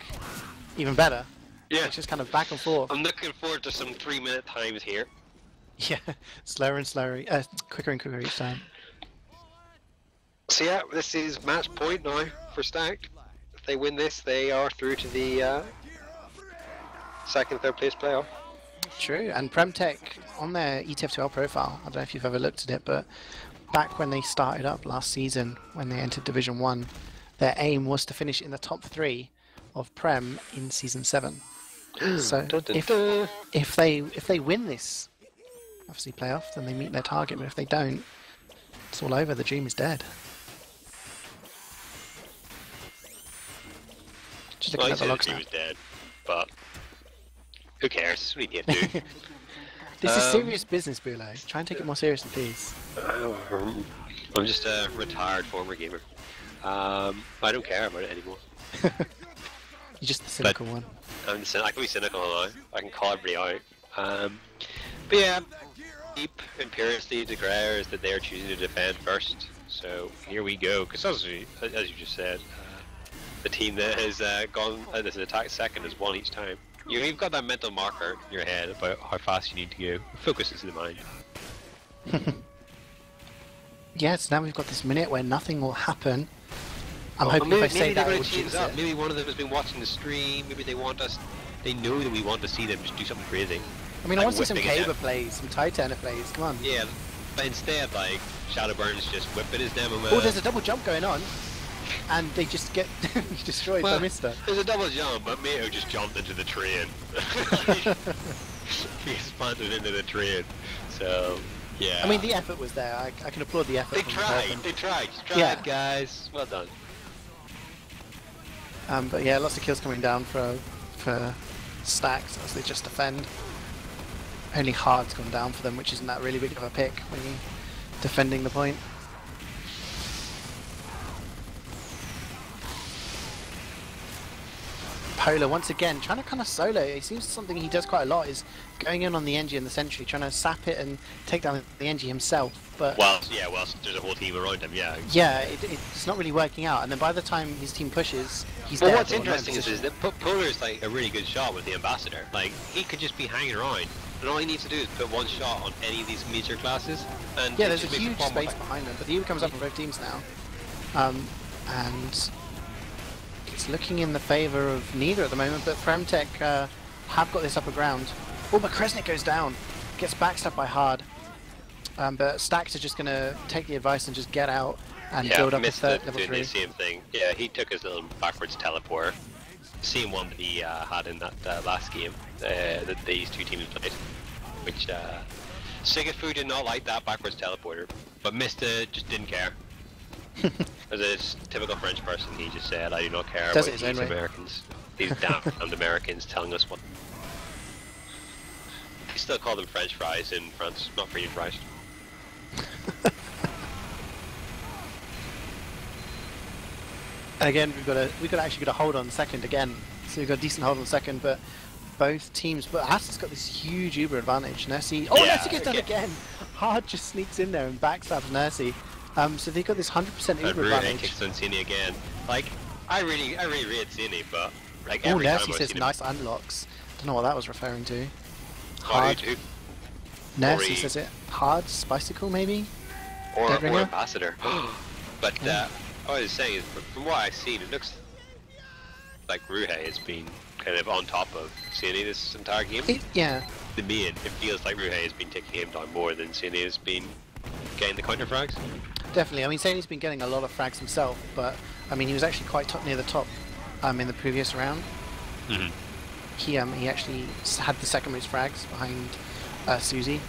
even better. Yeah. It's just kind of back and forth. I'm looking forward to some 3-minute times here. Yeah, slower and slower, quicker and quicker each time. So yeah, this is match point now for Stacked. If they win this, they are through to the second, third place playoff. True, and PremTech on their ETF2L profile, I don't know if you've ever looked at it, but back when they started up last season, when they entered Division 1, their aim was to finish in the top 3 of Prem in Season 7. So if they win this, obviously playoff, then they meet their target, but if they don't, it's all over, the dream is dead. Just looking at the logs now. He was dead, but who cares? What do you do? This is serious business, Bulow. Try and take it more seriously, please. I'm just a retired former gamer. I don't care about it anymore. You're just the cynical one. I can be cynical now. I can call everybody out. But yeah, deep imperiously declares that they are choosing to defend first. So here we go. Because as you just said, the team that has gone this attack second has won each time. You've got that mental marker in your head about how fast you need to go. Focus is in the mind. Yes, now we've got this minute where nothing will happen. I'm hoping if I say that it will change up. Maybe one of them has been watching the stream. Maybe they know that we want to see them just do something crazy. I mean, I want to see some Caber plays, some Titanic plays. Come on. Yeah, but instead, like Shadowburn's just whipping his demo mode. Oh, there's a double jump going on, and they just get destroyed by Mister. There's a double jump, but Mato just jumped into the train. He expanded into the train. So. Yeah. I mean, the effort was there. I can applaud the effort. They tried. Yeah. Guys. Well done. But yeah, lots of kills coming down for Stacks as they just defend. Only Hard's gone down for them, which isn't that really big of a pick when you're defending the point. Polar once again trying to kind of solo. It seems something he does quite a lot is going in on the Engie and the Sentry, trying to sap it and take down the Engie himself. But well, there's a whole team around him. Yeah, it's not really working out. And then by the time his team pushes, he's well, dead. What's interesting is that Polar's like a really good shot with the Ambassador. Like he could just be hanging around, and all he needs to do is put one shot on any of these major classes. And yeah, there's a huge space behind them. But the Uber comes up on both teams now, and it's looking in the favour of neither at the moment, but PremTech have got this upper ground. Oh, but Kresnik goes down, gets backstabbed by Hard. But Stacks are just going to take the advice and just get out and build up a third level 3. The same thing. Yeah, he took his little backwards teleporter. Same one that he had in that last game that these two teams played. Which Sigafu did not like that backwards teleporter, but Mista just didn't care. As a typical French person, he just said, I do not care about these Americans. These damned Americans telling us what... They still call them French fries in France, not French fries. Again, we've got actually got a hold on second again. So we've got a decent hold on second, but both teams... But Haas got this huge Uber advantage. Nursey... Oh, Nursey gets done again! Hard just sneaks in there and backstabs Nursey. So they got this 100% Uber advantage. Kicks on CeeJaey again. Like, I really rate CeeJaey, but like every time says nice unlocks. Don't know what that was referring to. Hard. Nursey says it. Hard Spicicle maybe. Or Ambassador. But what I was saying is, from what I've seen, it looks like Ruhe has been kind of on top of CeeJaey this entire game. To me, it feels like Ruhe has been taking him down more than CeeJaey has been getting the counter frags. Definitely. I mean, CeeJaey's been getting a lot of frags himself, but I mean, he was actually quite near the top in the previous round. Mm-hmm. He actually had the second most frags behind Susie,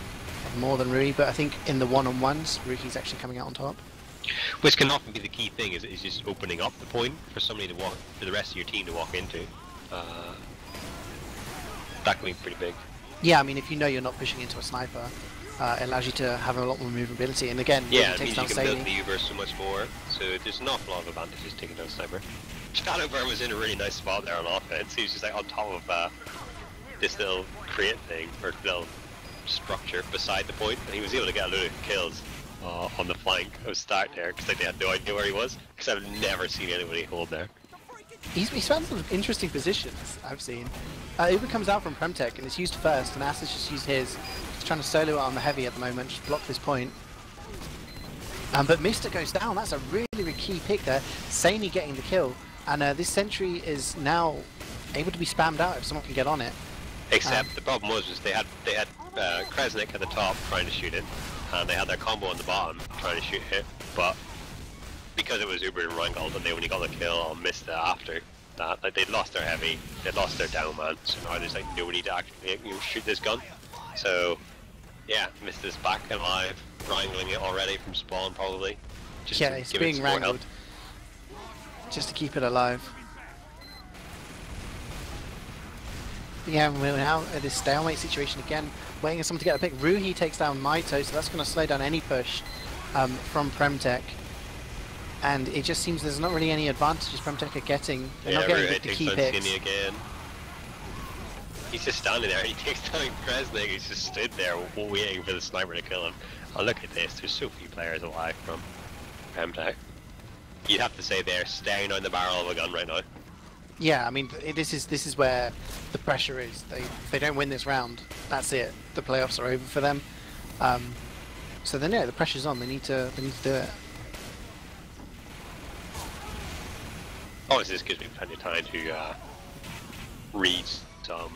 more than Rui, but I think in the one-on-ones, Rui's actually coming out on top. Which can often be the key thing, is just opening up the point for somebody to walk, for the rest of your team to walk into. That can be pretty big. Yeah, I mean, if you know you're not pushing into a sniper, it allows you to have a lot more movability, and again, it means you can build the Uber so much more, so there's an awful lot of advantages taking down Sniper. Shadowburn was in a really nice spot there on offense. He was just like on top of this little crate thing, or little structure beside the point, and he was able to get a load of kills on the flank of Start there, because like, they had no idea where he was, because I've never seen anybody hold there. He's found some interesting positions, I've seen. Uber comes out from PremTech, and it's used first, and Ass has just used his. Trying to solo it on the heavy at the moment, just block this point. But Mister goes down. That's a really key pick there. CeeJaey getting the kill, and this Sentry is now able to be spammed out if someone can get on it. Except the problem was they had Kresnik at the top trying to shoot it, and they had their combo on the bottom trying to shoot it. But because it was Uber and Rangold, and they only got the kill on Mister after that, like they'd lost their heavy, they'd lost their down man. So now there's like nobody to actually shoot this gun. So. Yeah, Mister's back alive, wrangling it already from spawn probably. Just it's being wrangled. Just to keep it alive. But yeah, we're now at this stalemate situation again, waiting for someone to get a pick. Ruhi takes down Maito, so that's going to slow down any push from PremTech. and it just seems there's not really any advantages PremTech are getting. They're not getting the key picks. Skinny again. He's just standing there. He takes down Kresnik. He's just stood there waiting for the sniper to kill him. Oh, look at this. There's so few players alive from PremTech. You'd have to say they're staring down the barrel of a gun right now. Yeah, I mean, this is where the pressure is. If they don't win this round, that's it. The playoffs are over for them. So then, yeah, the pressure's on. They need to do it. Obviously, this gives me plenty of time to read some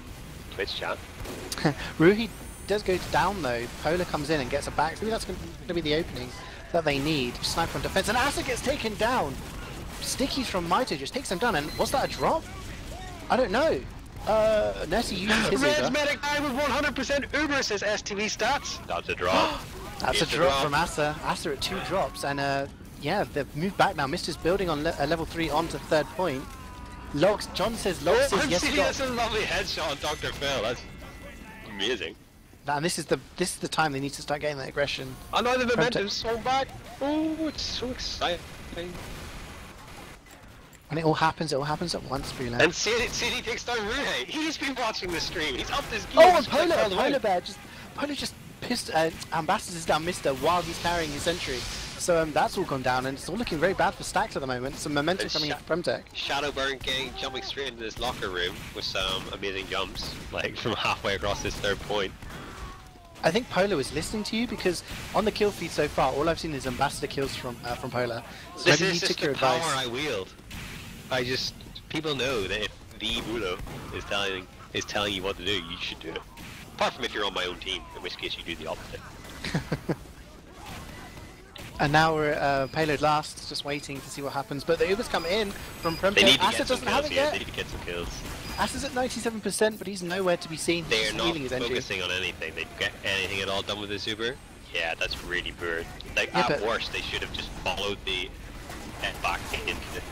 Twitch chat. Ruhi does go down though. Polar comes in and gets a back. Maybe that's going to be the opening that they need. Sniper on defense, and Asa gets taken down. Stickies from Maito just takes them down, and was that a drop? I don't know. Nessie uses his Red medic guy with 100% Uber says STV stats. That's a drop. That's a drop from Asa. Asa at 2 drops, and yeah, they've moved back now. Mister's building on level 3 onto 3rd point. Logs, John says Logs says yes. That's a lovely headshot on Dr. Phil. That's amazing. And this is the time they need to start getting that aggression. I know the momentum's so back. Oh, it's so exciting. When it all happens at once, Bulow. And CeeJaey takes down Ruhe. He's been watching the stream. He's up this game. Oh, and Polar Bear just pissed Ambassadors down Mister while he's carrying his sentry. So that's all gone down, and it's all looking very bad for Stacks at the moment. Some momentum coming up from PremTech. Shadowburn gang jumping straight into this locker room with some amazing jumps, like from halfway across this 3rd point. I think Polar is listening to you, because on the kill feed so far, all I've seen is Ambassador kills from Polar. So this maybe is he just took your the power advice. I wield. People know that if the Bulow is telling you what to do, you should do it. Apart from if you're on my own team, in which case you do the opposite. And now we're payload last, just waiting to see what happens. But the Ubers come in from PremTech. Asa doesn't have it yet. They need to get some kills. Asa's at 97%, but he's nowhere to be seen. They are not his energy. focusing on anything. They get anything at all done with this Uber. Yeah, that's really poor. Like, Yeah, at worst, they should have just followed the back into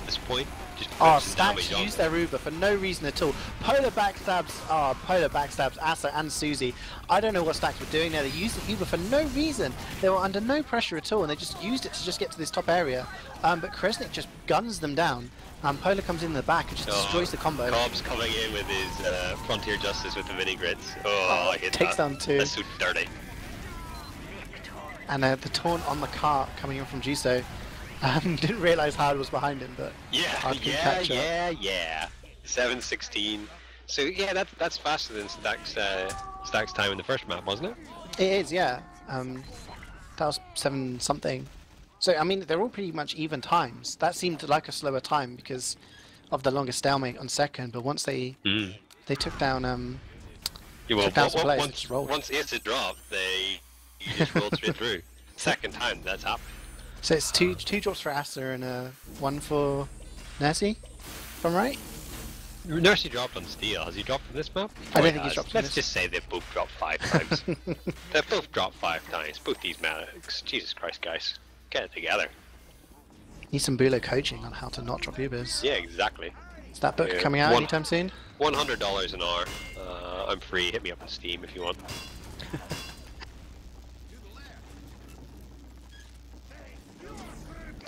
this point. Just Stacks use their Uber for no reason at all. Polar backstabs Asa and Susie. I don't know what Stacks were doing there. They used the Uber for no reason. They were under no pressure at all, and they just used it to just get to this top area. But Kresnik just guns them down. Polar comes in the back and just destroys the combo. Cobb's coming in with his Frontier Justice with the mini grids. Oh, I hit takes that. down 2. That's so dirty. And the taunt on the cart coming in from Juso. Didn't realise Hard was behind him, but Hard can catch up. 7:16. So yeah, that's faster than Stack's time in the first map, wasn't it? It is, yeah. That was 7 something. So I mean, they're all pretty much even times. That seemed like a slower time because of the longer stalemate on 2nd. But once they took down once it's a drop, you just rolled straight through. 2nd time that's happened. So it's two drops for Asa and 1 for Nessie, if I'm right? Nursey dropped on Steel. Has he dropped from this map? I don't think he's dropped. Let's just say they've both dropped 5 times. They've both dropped 5 times. Both these medics. Jesus Christ, guys, get it together. Need some Bulow coaching on how to not drop Ubers. Yeah, exactly. Is that book coming out anytime soon? $100 an hour. I'm free. Hit me up on Steam if you want.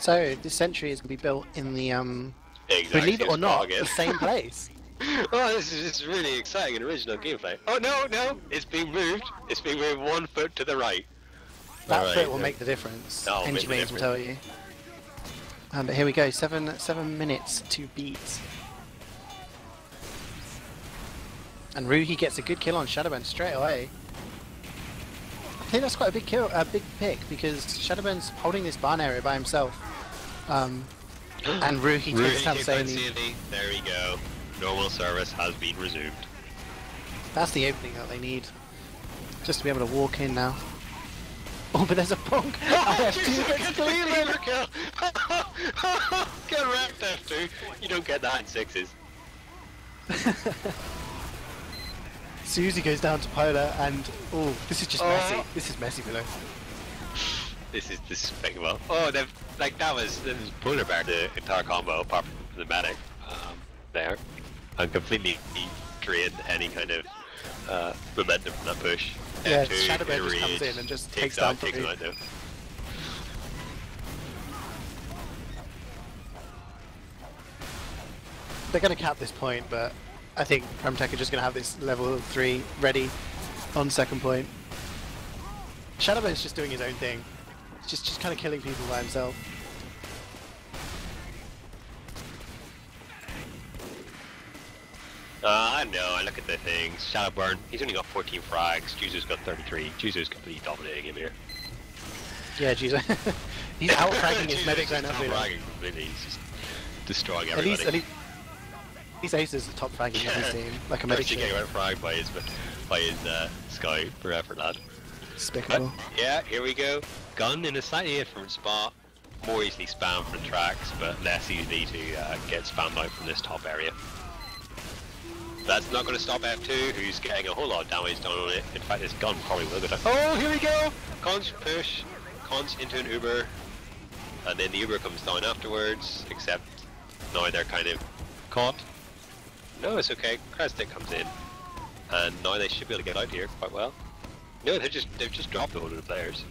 So this sentry is going to be built in the believe it or not, the same place. Oh, this is really exciting and original gameplay. Oh no, it's being moved. It's being moved 1 foot to the right. That foot will make the difference. Energy mains will tell you. But here we go. 7 minutes to beat. And Ruhi gets a good kill on Shadowburn straight away. I think that's quite a big kill, a big pick, because Shadowburn's holding this barn area by himself. And Ruhi takes down CeeJaey. There we go. Normal service has been resumed. That's the opening that they need. Just to be able to walk in now. Oh, but there's a bonk! I have 2 hits clean! Get wrecked, F2. You don't get that in 6s. Susie goes down to Polar, and oh, this is just messy. This is messy, Bulow. This is despicable. Oh, that was Polar Bear the entire combo apart from the medic there, and completely drained any kind of momentum from that push. Yeah, Shadowburn just comes in and just takes down him out though. they're going to cap this point, but I think PremTech are just going to have this level 3 ready on second point. Shadowbone's just doing his own thing. He's just kind of killing people by himself. I know, I look at the things. Shadowburn, he's only got 14 frags. Juzu's got 33. Juzu's completely dominating him here. Yeah, Juzo. He's out-fragging his medic right now. Completely. He's just destroying everybody. At least Ace is the top fragging of his team, like a medic. He's getting out-fragged by his Sky for effort, lad. Despicable. Yeah, here we go. Gun in a slightly different spot. More easily spammed from tracks, but less easily to get spammed out from this top area. That's not going to stop F2, who's getting a whole lot of damage done on it. In fact, this gun probably will go down. Oh, here we go! Cons push, Cons into an Uber, and then the Uber comes down afterwards, except now they're kind of caught. No, it's okay. Crestic comes in, and now they should be able to get out here quite well. No, they've just dropped all of the players.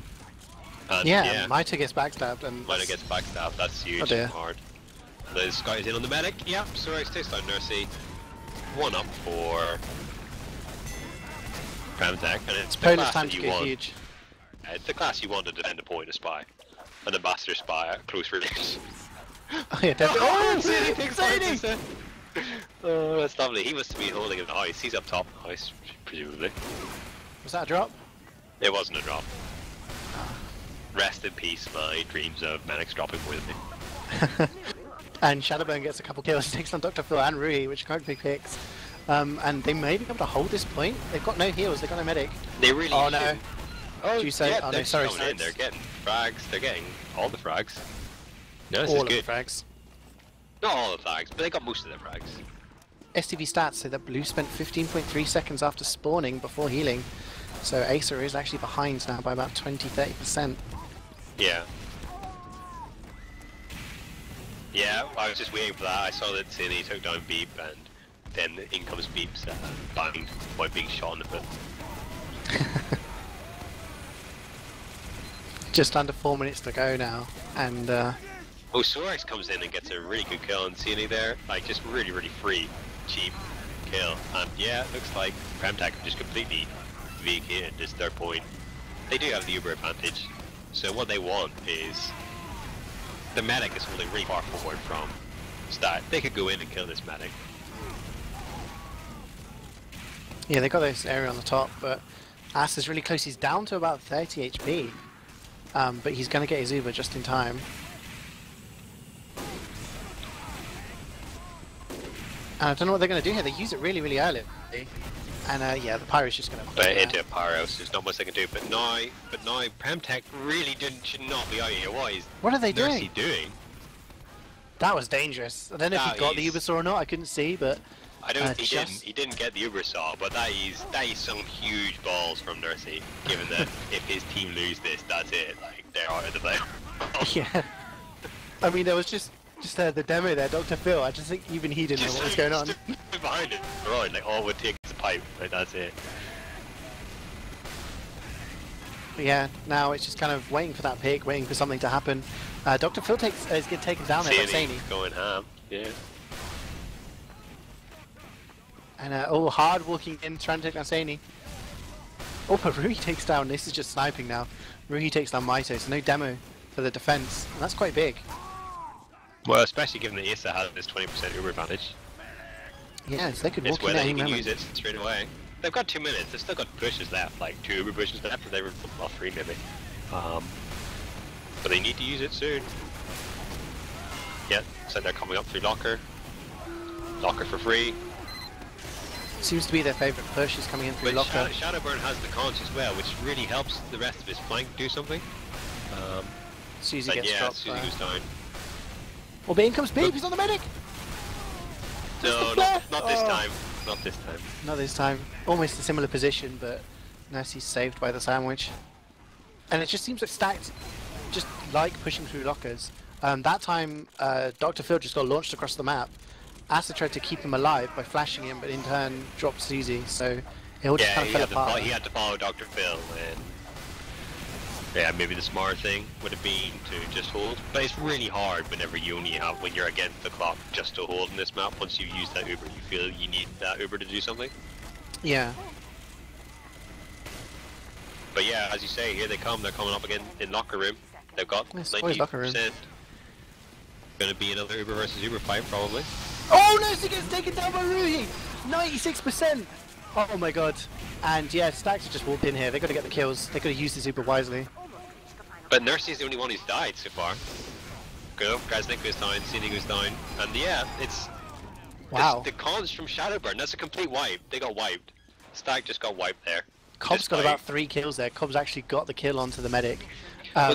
And yeah, Mita gets backstabbed, and Mita gets backstabbed. That's huge and hard. The Sky is in on the medic. Yep, Sorex takes down Nursey. 1 up for PremTech, and it's the class that you want. Huge. It's the class you want to defend a point of Spy, an Ambassador Spy at close range. Oh yeah, definitely. Oh, CeeJaey takes Sadie! Oh, that's lovely. He must be holding an ice. He's up top ice, presumably. Was that a drop? It wasn't a drop. Rest in peace, my dreams of medics dropping with me. And Shadowburn gets a couple kills, takes on Dr. Phil and Rui, which are quite big picks. And they may be able to hold this point. They've got no heals, they've got no medic. They really Oh should. no. Oh, yeah, no, sorry. They're getting frags, they're getting all the frags. No, this all is of good. the frags. Not all the frags, but they got most of the frags. STV stats say that Blue spent 15.3 seconds after spawning before healing. So Acer is actually behind now by about 20-30%. Yeah. Yeah, I was just waiting for that. I saw that CeeJaey took down Beep, and then in comes Beep's bind by being shot in the foot. Just under 4 minutes to go now, and Oh, Sorex comes in and gets a really good kill on CeeJaey there. Like, just really, really free, cheap kill. And yeah, it looks like PremTech have just completely vacated this third point. They do have the Uber advantage, so what they want is the medic is holding really far forward from start. They could go in and kill this medic. yeah, they got this area on the top, but Ass is really close. He's down to about 30 HP, but he's going to get his Uber just in time. And I don't know what they're going to do here. They use it really, really early. And yeah, the Pyro's just going to... But into a Pyro, so there's not much they can do. But now PremTech really should not be out here. What are they doing? That was dangerous. I don't know if he got the Uber Saw or not. I couldn't see, but... I don't. He didn't get the Uber Saw, but that is some huge balls from Nursey. Given that if his team lose this, that's it. Like, they're out of the play. Yeah. I mean, there was just the demo there, Dr. Phil. I just think even he didn't know what was going on. Behind it, right? Like, all it would take is a pipe. Like, that's it. But yeah, now it's just kind of waiting for that pick, waiting for something to happen. Dr. Phil is getting taken down there by CeeJaey. Going ham. Yeah. And hard walking in, trying to take down CeeJaey. Oh, but Rui takes down. This is just sniping now. Rui takes down Mito, so no demo for the defense, and that's quite big. Well, especially given that Issa has this 20% Uber advantage. Yeah, so they could walk in whether at he any can moment. use it straight away. They've got 2 minutes. They've still got pushes left, like 2 Uber pushes left, and they were well 3 maybe. But they need to use it soon. Yeah, so they're coming up through Locker. Locker for free. Seems to be their favourite push, is coming in through Locker. Shadowburn has the conch as well, which really helps the rest of his flank do something. CeeJaey gets dropped. CeeJaey goes down. Well, but in comes Beep, he's on the medic! No, not this time. Not this time. Not this time. Almost a similar position, but Nursey's saved by the sandwich. And it just seems like stacked, just like pushing through lockers. That time, Dr. Phil just got launched across the map. Asa tried to keep him alive by flashing him, but in turn dropped CeeJaey, so it all just kind of fell apart. He had to follow Dr. Phil, Yeah, maybe the smart thing would have been to just hold, but it's really hard whenever you only have, when you're against the clock, just to hold in this map. Once you use that Uber, you feel you need that Uber to do something. Yeah. But yeah, as you say, here they come. They're coming up again in locker room. They've got 90%. Going to be another Uber versus Uber fight, probably. Oh no, she gets taken down by Rui! 96%! Oh my god. And yeah, Stacks have just walked in here. They've got to get the kills. They've got to use this Uber wisely. But Nursey's the only one who's died so far. Go, Krasnik goes down, Cini goes down. And yeah, it's... Wow. The cons from Shadowburn, that's a complete wipe. They got wiped. Stack just got wiped there. Cobb's got about 3 kills there. Cobb's actually got the kill onto the medic. That's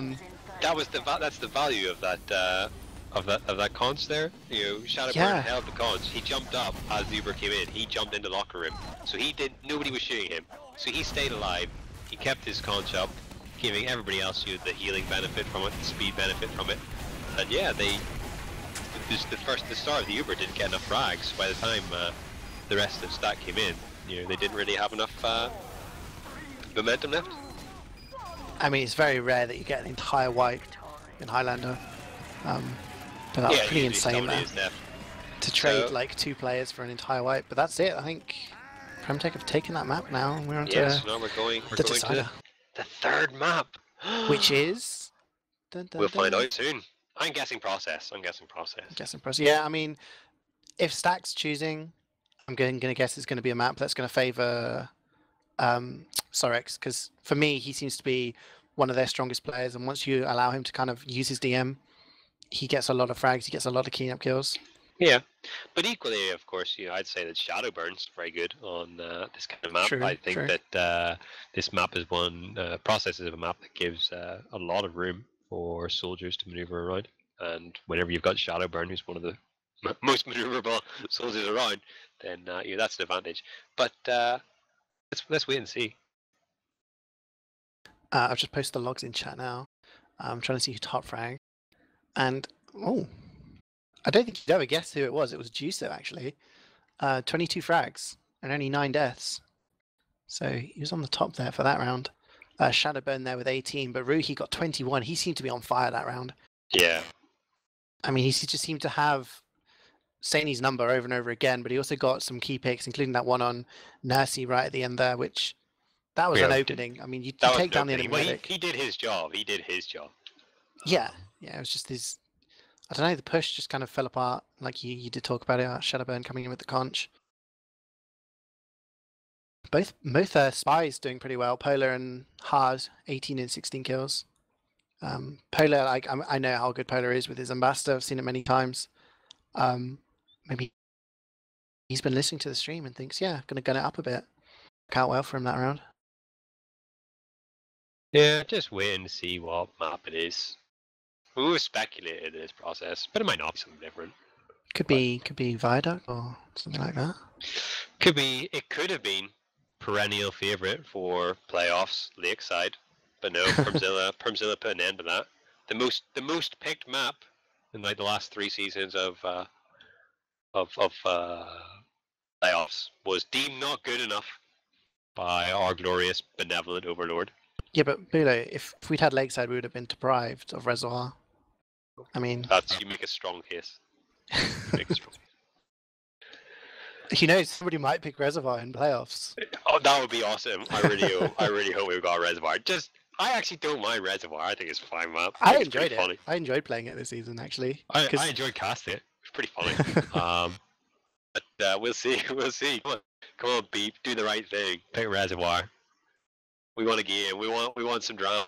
the value of that of that cons there. You know, Shadowburn held the cons. He jumped up as the Uber came in. He jumped into locker room, so nobody was shooting him. So he stayed alive. He kept his cons up, giving everybody else the healing benefit from it, the speed benefit from it. And yeah, the start of the Uber didn't get enough frags. By the time the rest of the stack came in, you know, they didn't really have enough momentum left. I mean, it's very rare that you get an entire wipe in Highlander. But that's pretty insane there. To trade like 2 players for an entire wipe. But that's it. I think PremTech have taken that map now, and we're on to now we're going to the 3rd map. Which is... We'll find out soon. I'm guessing process. Yeah, I mean, if Stack's choosing, I'm going to guess it's going to be a map that's going to favour Sorex, because for me, he seems to be one of their strongest players, and once you allow him to kind of use his DM, he gets a lot of frags, he gets a lot of cleanup kills. Yeah, but equally, of course, you know, I'd say that Shadowburn's very good on this kind of map. True, I think that this map is process is a map that gives a lot of room for soldiers to maneuver around, and whenever you've got Shadowburn, who's one of the most maneuverable soldiers around, then yeah, that's an advantage. But let's wait and see. I've just posted the logs in chat now. I'm trying to see who top frag. And, I don't think you'd ever guess who it was. It was Juicer, actually. 22 frags and only 9 deaths. So he was on the top there for that round. Shadowburn there with 18, but Ruhi got 21. He seemed to be on fire that round. Yeah. I mean, he just seemed to have Saini's number over and over again, but he also got some key picks, including that one on Nursey right at the end there, which... That was an opening. I mean, you take down the enemy medic. He did his job. Yeah, it was just his... I don't know, the push just kind of fell apart, like you did talk about it, Shadowburn coming in with the conch. Both Spies doing pretty well. Polar and Hard, 18 and 16 kills. Polar, like, I know how good Polar is with his ambassador. I've seen it many times. Maybe he's been listening to the stream and thinks, yeah, going to gun it up a bit. Worked out well for him that round. Yeah, just waiting to see what map it is. We were speculated in this process, but it might not be something different. Could be Viaduct or something like that. It could have been perennial favourite for playoffs, Lakeside, but no, Premzilla put an end to that. The most picked map in like the last 3 seasons of playoffs was deemed not good enough by our glorious benevolent overlord. Yeah, but Bulow, if we'd had Lakeside, we would have been deprived of Reservoir. I mean... You make a strong case. You know, somebody might pick Reservoir in playoffs. Oh, that would be awesome. I really hope we've got Reservoir. I actually don't mind Reservoir. I think it's a fine map. I enjoyed it. Funny. I enjoyed playing it this season, actually. I enjoyed casting it. It's pretty funny. But we'll see. Come on, Beep. Do the right thing. Pick Reservoir. We want a game. We want some drama.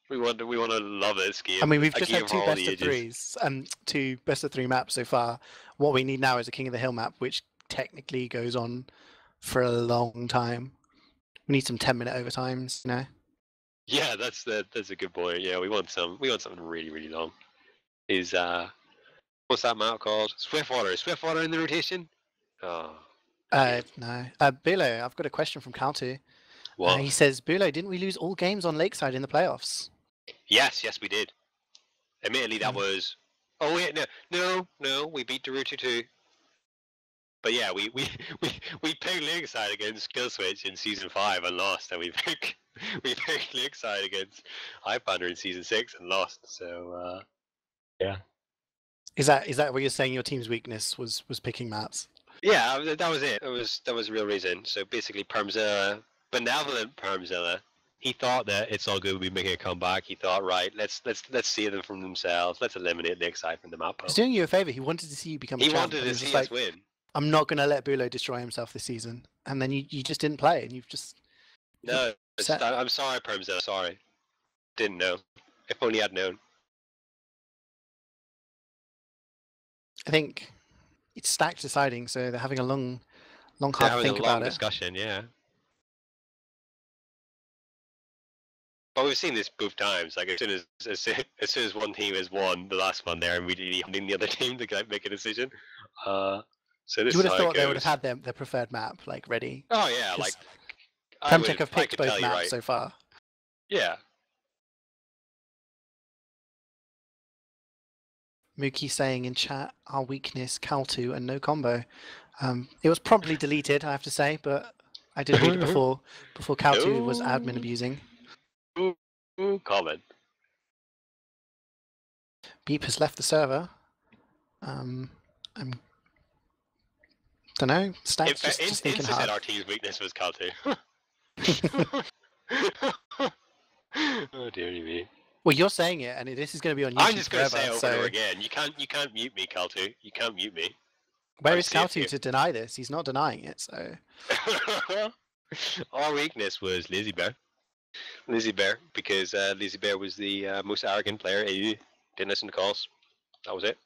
We want to love this game. I mean, we've just had 2 best of 3s, 2 best of 3 maps so far. What we need now is a King of the Hill map, which technically goes on for a long time. We need some 10-minute overtimes, you know. Yeah, that's a good point. Yeah, we want something really, really long. What's that map called? Swiftwater. Is Swiftwater in the rotation? Oh. No. Bulow, I've got a question from Caltu. What? He says, Bulow, didn't we lose all games on Lakeside in the playoffs? Yes, we did. Admittedly, that was... Oh, wait, no, we beat Darutu too. But yeah, we picked Lakeside against Skill Switch in Season 5 and lost, and we picked Lakeside against Highlander in Season 6 and lost. So yeah. Is that what you're saying? Your team's weakness was picking maps? Yeah, that was it. That was the real reason. So basically, Permzilla, benevolent Permzilla, he thought that it's all good. We make a comeback. He thought, right, let's save them from themselves. Let's eliminate Lakeside from the map pool. He's doing you a favor. He wanted to see you become. He a champ, wanted to see like, us win. I'm not going to let Bulow destroy himself this season, and then you just didn't play, and you've just. No, I'm sorry, Permzilla. Sorry, didn't know. If only I'd known. I think it's stacked deciding, so they're having a long hard think about it. Discussion, yeah. But we've seen this both times. Like as soon as one team has won the last one, they're immediately hunting the other team to make a decision. So this you would have thought they goes. would have had their preferred map like ready. Oh yeah, like PremTech have picked both maps right. so far. Yeah. Mookie saying in chat, our weakness, Cal2 and no combo. It was promptly deleted, I have to say, but I did read it before Cal2 was admin abusing. Comment. Beep has left the server. Don't know. Stats just thinking hard. Said our team's weakness was Cal2. Oh dear me. Well, you're saying it, and this is going to be on YouTube. I'm just going to say it over so... and over again. You can't mute me, Cal2. You can't mute me. Where is Cal2 to deny this? He's not denying it, so. Our weakness was Lazy Bear. Lazy Bear, because Lazy Bear was the most arrogant player. He didn't listen to calls. That was it.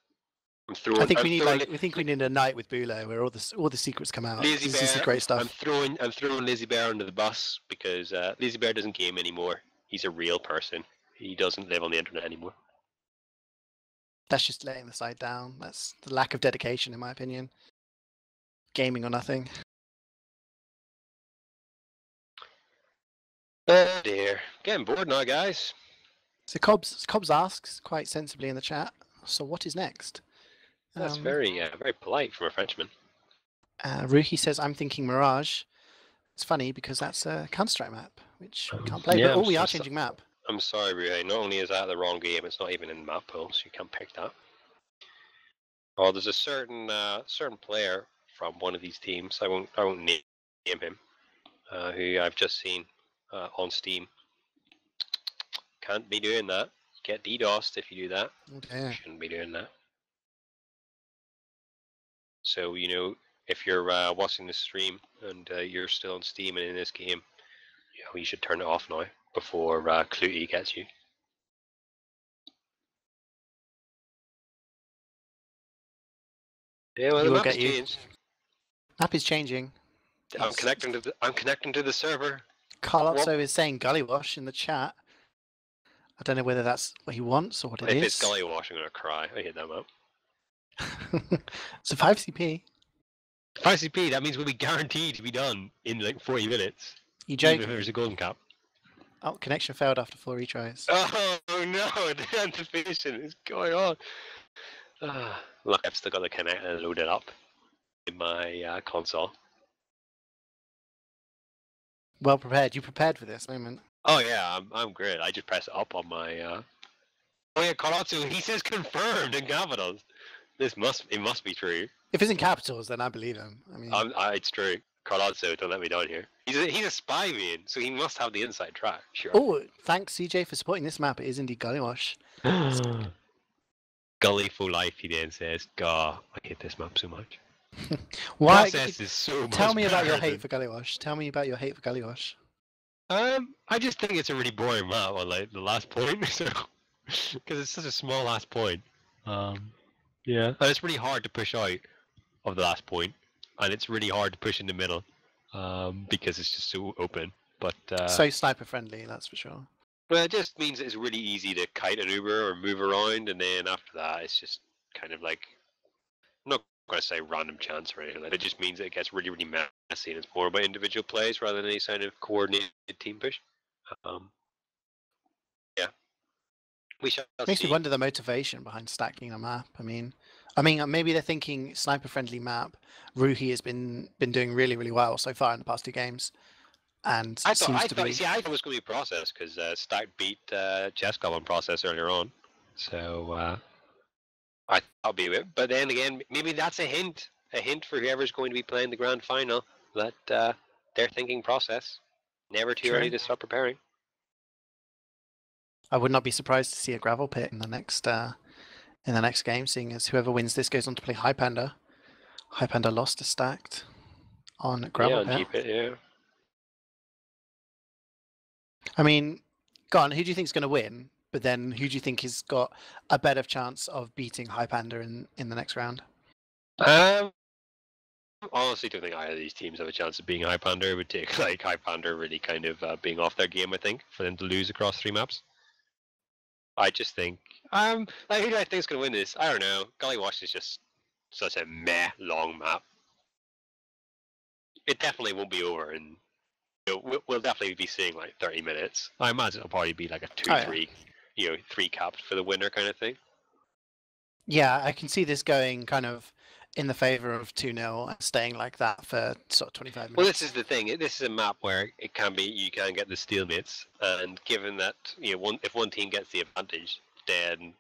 I think we need a night with Bulow where all the secrets come out. Lazy Bear, this is great stuff. I'm throwing Lazy Bear under the bus because Lazy Bear doesn't game anymore. He's a real person. He doesn't live on the internet anymore. That's just laying the side down. That's the lack of dedication, in my opinion. Gaming or nothing. Oh dear, getting bored now, guys. So Cobbs asks quite sensibly in the chat. So what is next? That's very polite from a Frenchman. Ruhi says, I'm thinking Mirage. It's funny because that's a Counter-Strike map, which we can't play. But we are changing map. I'm sorry, Ruhi. Not only is that the wrong game, it's not even in map pool, so you can't pick that. Oh, there's a certain player from one of these teams. I won't name him. Who I've just seen on Steam. Can't be doing that. Get DDoSed if you do that. Okay. Shouldn't be doing that. So, you know, if you're watching the stream and you're still on Steam and in this game, you know, you should turn it off now before Clutie gets you. Yeah, well, the map has changed. Map is changing. I'm connecting to the server. Carlotto is saying Gullywash in the chat. I don't know whether that's what he wants or what it is. If it's Gullywash, I'm gonna cry. I hate that map. So 5CP. 5CP, that means we'll be guaranteed to be done in like 40 minutes. You joking? Even if there's a golden cap. Oh, connection failed after 4 retries. Oh no, the anticipation is going on. Look, I've still got the connector loaded up in my console. Well prepared. You prepared for this moment. Oh yeah, I'm great. I just press up on my. Oh yeah, Karatsu. He says confirmed in capitals. It must be true. If it's in capitals, then I believe him. I mean, it's true. Karatsu, don't let me down here. He's a spy man, so he must have the inside track. Sure. Oh, thanks CeeJaey for supporting this map. It is indeed Gullywash. Gully for life, he then says. God, I hate this map so much. Why? Process is so much Tell me about your better hate for Gullywash. Tell me about your hate for Gullywash. I just think it's a really boring map on like the last point, so because it's such a small last point. Yeah, and it's really hard to push out of the last point, and it's really hard to push in the middle, because it's just so open. But so sniper friendly, that's for sure. Well, it just means it's really easy to kite an Uber or move around, and then after that, it's just kind of like, I'm not going to say random chance or anything. It just means it gets really, really messy, and it's more about individual plays rather than any kind of coordinated team push. Yeah. We shall Makes see. me wonder the motivation behind stacking a map. I mean, I mean, maybe they're thinking sniper-friendly map. Ruhi has been doing really, really well so far in the past 2 games, and I seems to thought, be. see, I thought it was going to be Process because Stack beat Chess on Process earlier on, so I thought it'd be it. But then again, maybe that's a hint for whoever's going to be playing the grand final that they're thinking Process. Never too early to start preparing. I would not be surprised to see a gravel pit in the next game, seeing as whoever wins this goes on to play High Panda. High Panda lost to Stacked on gravel on pit. G-Pit, yeah. I mean, go on. Who do you think is going to win? But then, who do you think has got a better chance of beating High Panda in the next round? Honestly, don't think either of these teams have a chance of being High Panda. It would take like High Panda really kind of being off their game, I think, for them to lose across 3 maps. I just think, like, who do I think is going to win this? I don't know. Gullywash is just such a meh long map. It definitely won't be over, and we'll definitely be seeing like 30 minutes. I imagine it'll probably be like a 2-3, 3 capped for the winner kind of thing. Yeah, I can see this going kind of in the favour of 2-0 and staying like that for sort of 25 minutes. Well, this is the thing. This is a map where you can get the stalemates, and given that if one team gets the advantage, then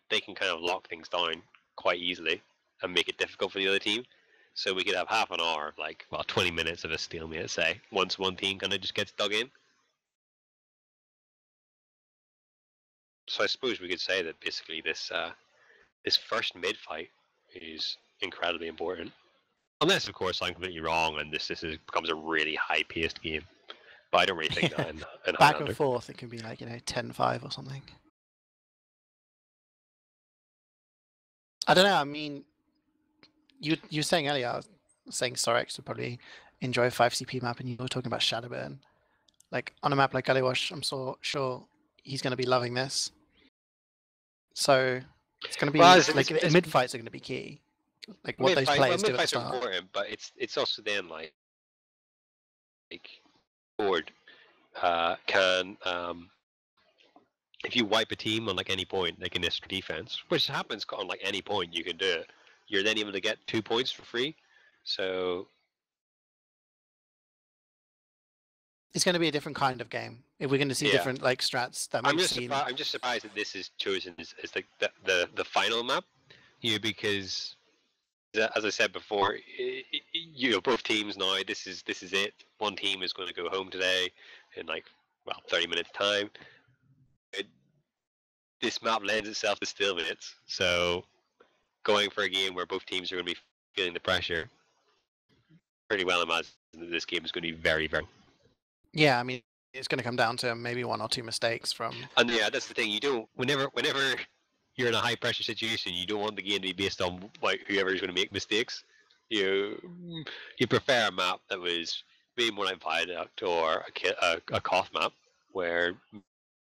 they can kind of lock things down quite easily and make it difficult for the other team. So we could have half an hour, 20 minutes of a stalemate, say, once one team kind of just gets dug in. So I suppose we could say that basically this first mid fight is incredibly important. Unless, of course, I'm completely wrong and this becomes a really high-paced game. But I don't really think that in Back Highlander. and forth, it can be like 10-5 or something. I don't know. I mean, you were saying earlier, I was saying Sorex would probably enjoy a 5CP map, and you were talking about Shadowburn. Like on a map like Gullywash, I'm so sure he's going to be loving this. So it's going to be mid fights are going to be key. Like what those players do at the start. Are important, but it's also then like board can if you wipe a team on like any point, like in extra defense, which happens on like any point, you can do it. You're then able to get 2 points for free. So it's going to be a different kind of game. If we're going to see different like strats that I'm just surprised that this is chosen as the final map. Because as I said before, both teams now. This is it. One team is going to go home today in 30 minutes time. This map lends itself to stalemates, so going for a game where both teams are going to be feeling the pressure, pretty well imagine that this game is going to be very, very. Yeah, I mean, it's going to come down to maybe 1 or 2 mistakes from. And yeah, that's the thing. You don't. Whenever you're in a high pressure situation, you don't want the game to be based on whoever is going to make mistakes. You prefer a map that was maybe more like Viaduct or a Koth map where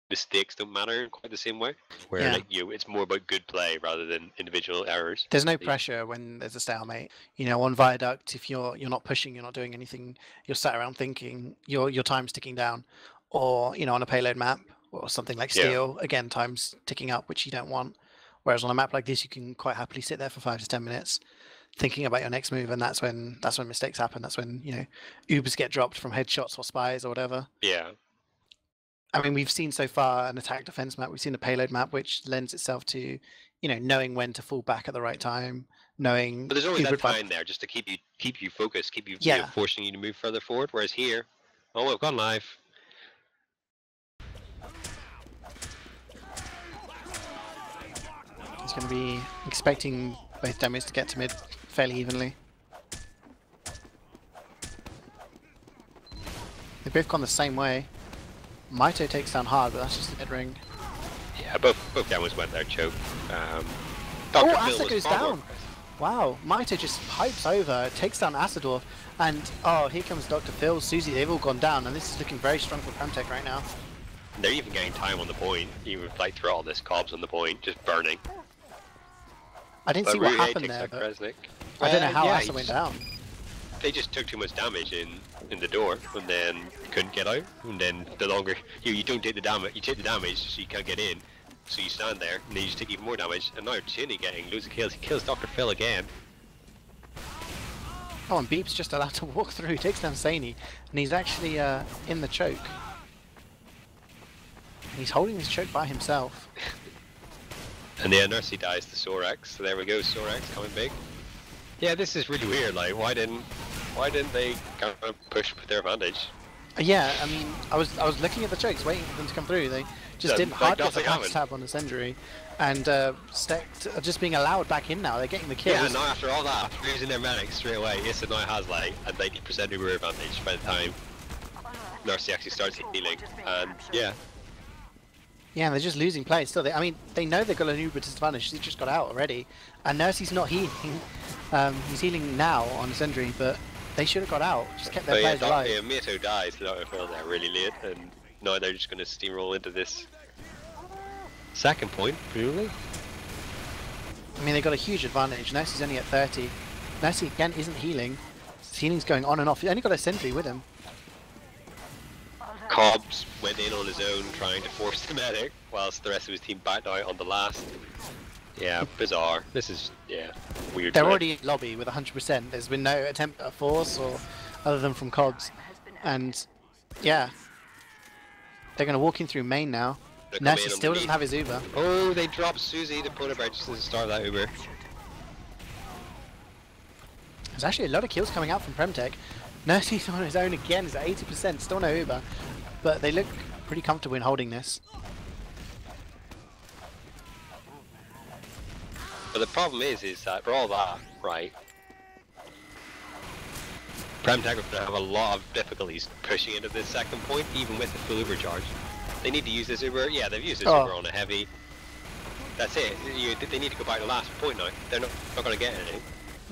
mistakes don't matter in quite the same way. Where it's more about good play rather than individual errors. There's no pressure when there's a stalemate. On Viaduct, if you're not pushing, you're not doing anything, you're sat around thinking, your time's ticking down. Or on a payload map or something like Steel, again, time's ticking up, which you don't want. Whereas on a map like this, you can quite happily sit there for 5 to 10 minutes thinking about your next move, and that's when mistakes happen. That's when Ubers get dropped from headshots or spies or whatever. Yeah. I mean, we've seen so far an attack defense map. We've seen a payload map, which lends itself to, knowing when to fall back at the right time, knowing. But there's always that time there just to keep you focused, keep you, forcing you to move further forward. Whereas here, we've gone live. He's going to be expecting both demos to get to mid fairly evenly. They've both gone the same way. Maito takes down hard, but that's just the mid ring. Yeah, both demos went there, choke. Asa goes down. Wow, Maito just pipes over, takes down Asadorf, and here comes Dr. Phil, Susie, they've all gone down, and this is looking very strong for PremTech right now. They're even getting time on the point, even through all this Cobbs on the point, just burning. I didn't see what happened there, but I don't know how Asa went down. They just took too much damage in the door, and then couldn't get out. And then the longer you don't take the damage, you take the damage, so you can't get in. So you stand there, and then you just take even more damage, and now you're Chinny getting loads of kills. He kills Dr. Phil again. Oh, and Beep's just allowed to walk through, he takes down Saney, and he's actually in the choke. And he's holding this choke by himself. And yeah, Nursey dies to Sorax, so there we go, Sorax coming big. Yeah, this is really weird, like, why didn't they kind of push with their advantage? Yeah, I mean, I was looking at the chokes, waiting for them to come through. They just didn't hard get the backstab on the Sendry, and Stect are just being allowed back in now. They're getting the kills. Yeah, now after all that, after losing their medics straight away, Issa now has like a 90% Uber advantage by the time Nursey actually starts healing, and yeah. Yeah, they're just losing play still. I mean, they know they've got an Uber disadvantage. He just got out already, and Nursey's not healing. He's healing now on Sendry, but they should have got out. Just kept their players alive. Yeah, Mato dies to Dr. Phil there really late, and now they're just going to steamroll into this second point, presumably. I mean, they got a huge advantage. Nursey's only at 30. Nursey again isn't healing. His healing's going on and off. He's only got a Sentry with him. Cobbs went in on his own trying to force the medic, whilst the rest of his team backed out on the last. Yeah, bizarre. This is, yeah, weird. They're already in lobby with 100%. There's been no attempt at force or other than from Cobbs. And yeah, they're going to walk in through main now. Nursey still doesn't have his Uber. Oh, they dropped Susie to put her back just at the start of that Uber. There's actually a lot of kills coming out from PremTech. Nursey's on his own again, he's at 80%, still no Uber. But they look pretty comfortable in holding this. But the problem is that for all that, right, PremTech are going to have a lot of difficulties pushing into this second point, even with the full Uber charge. They need to use this Uber. Yeah, they've used this Uber on a heavy. That's it. They need to go back to the last point now. They're not going to get anything.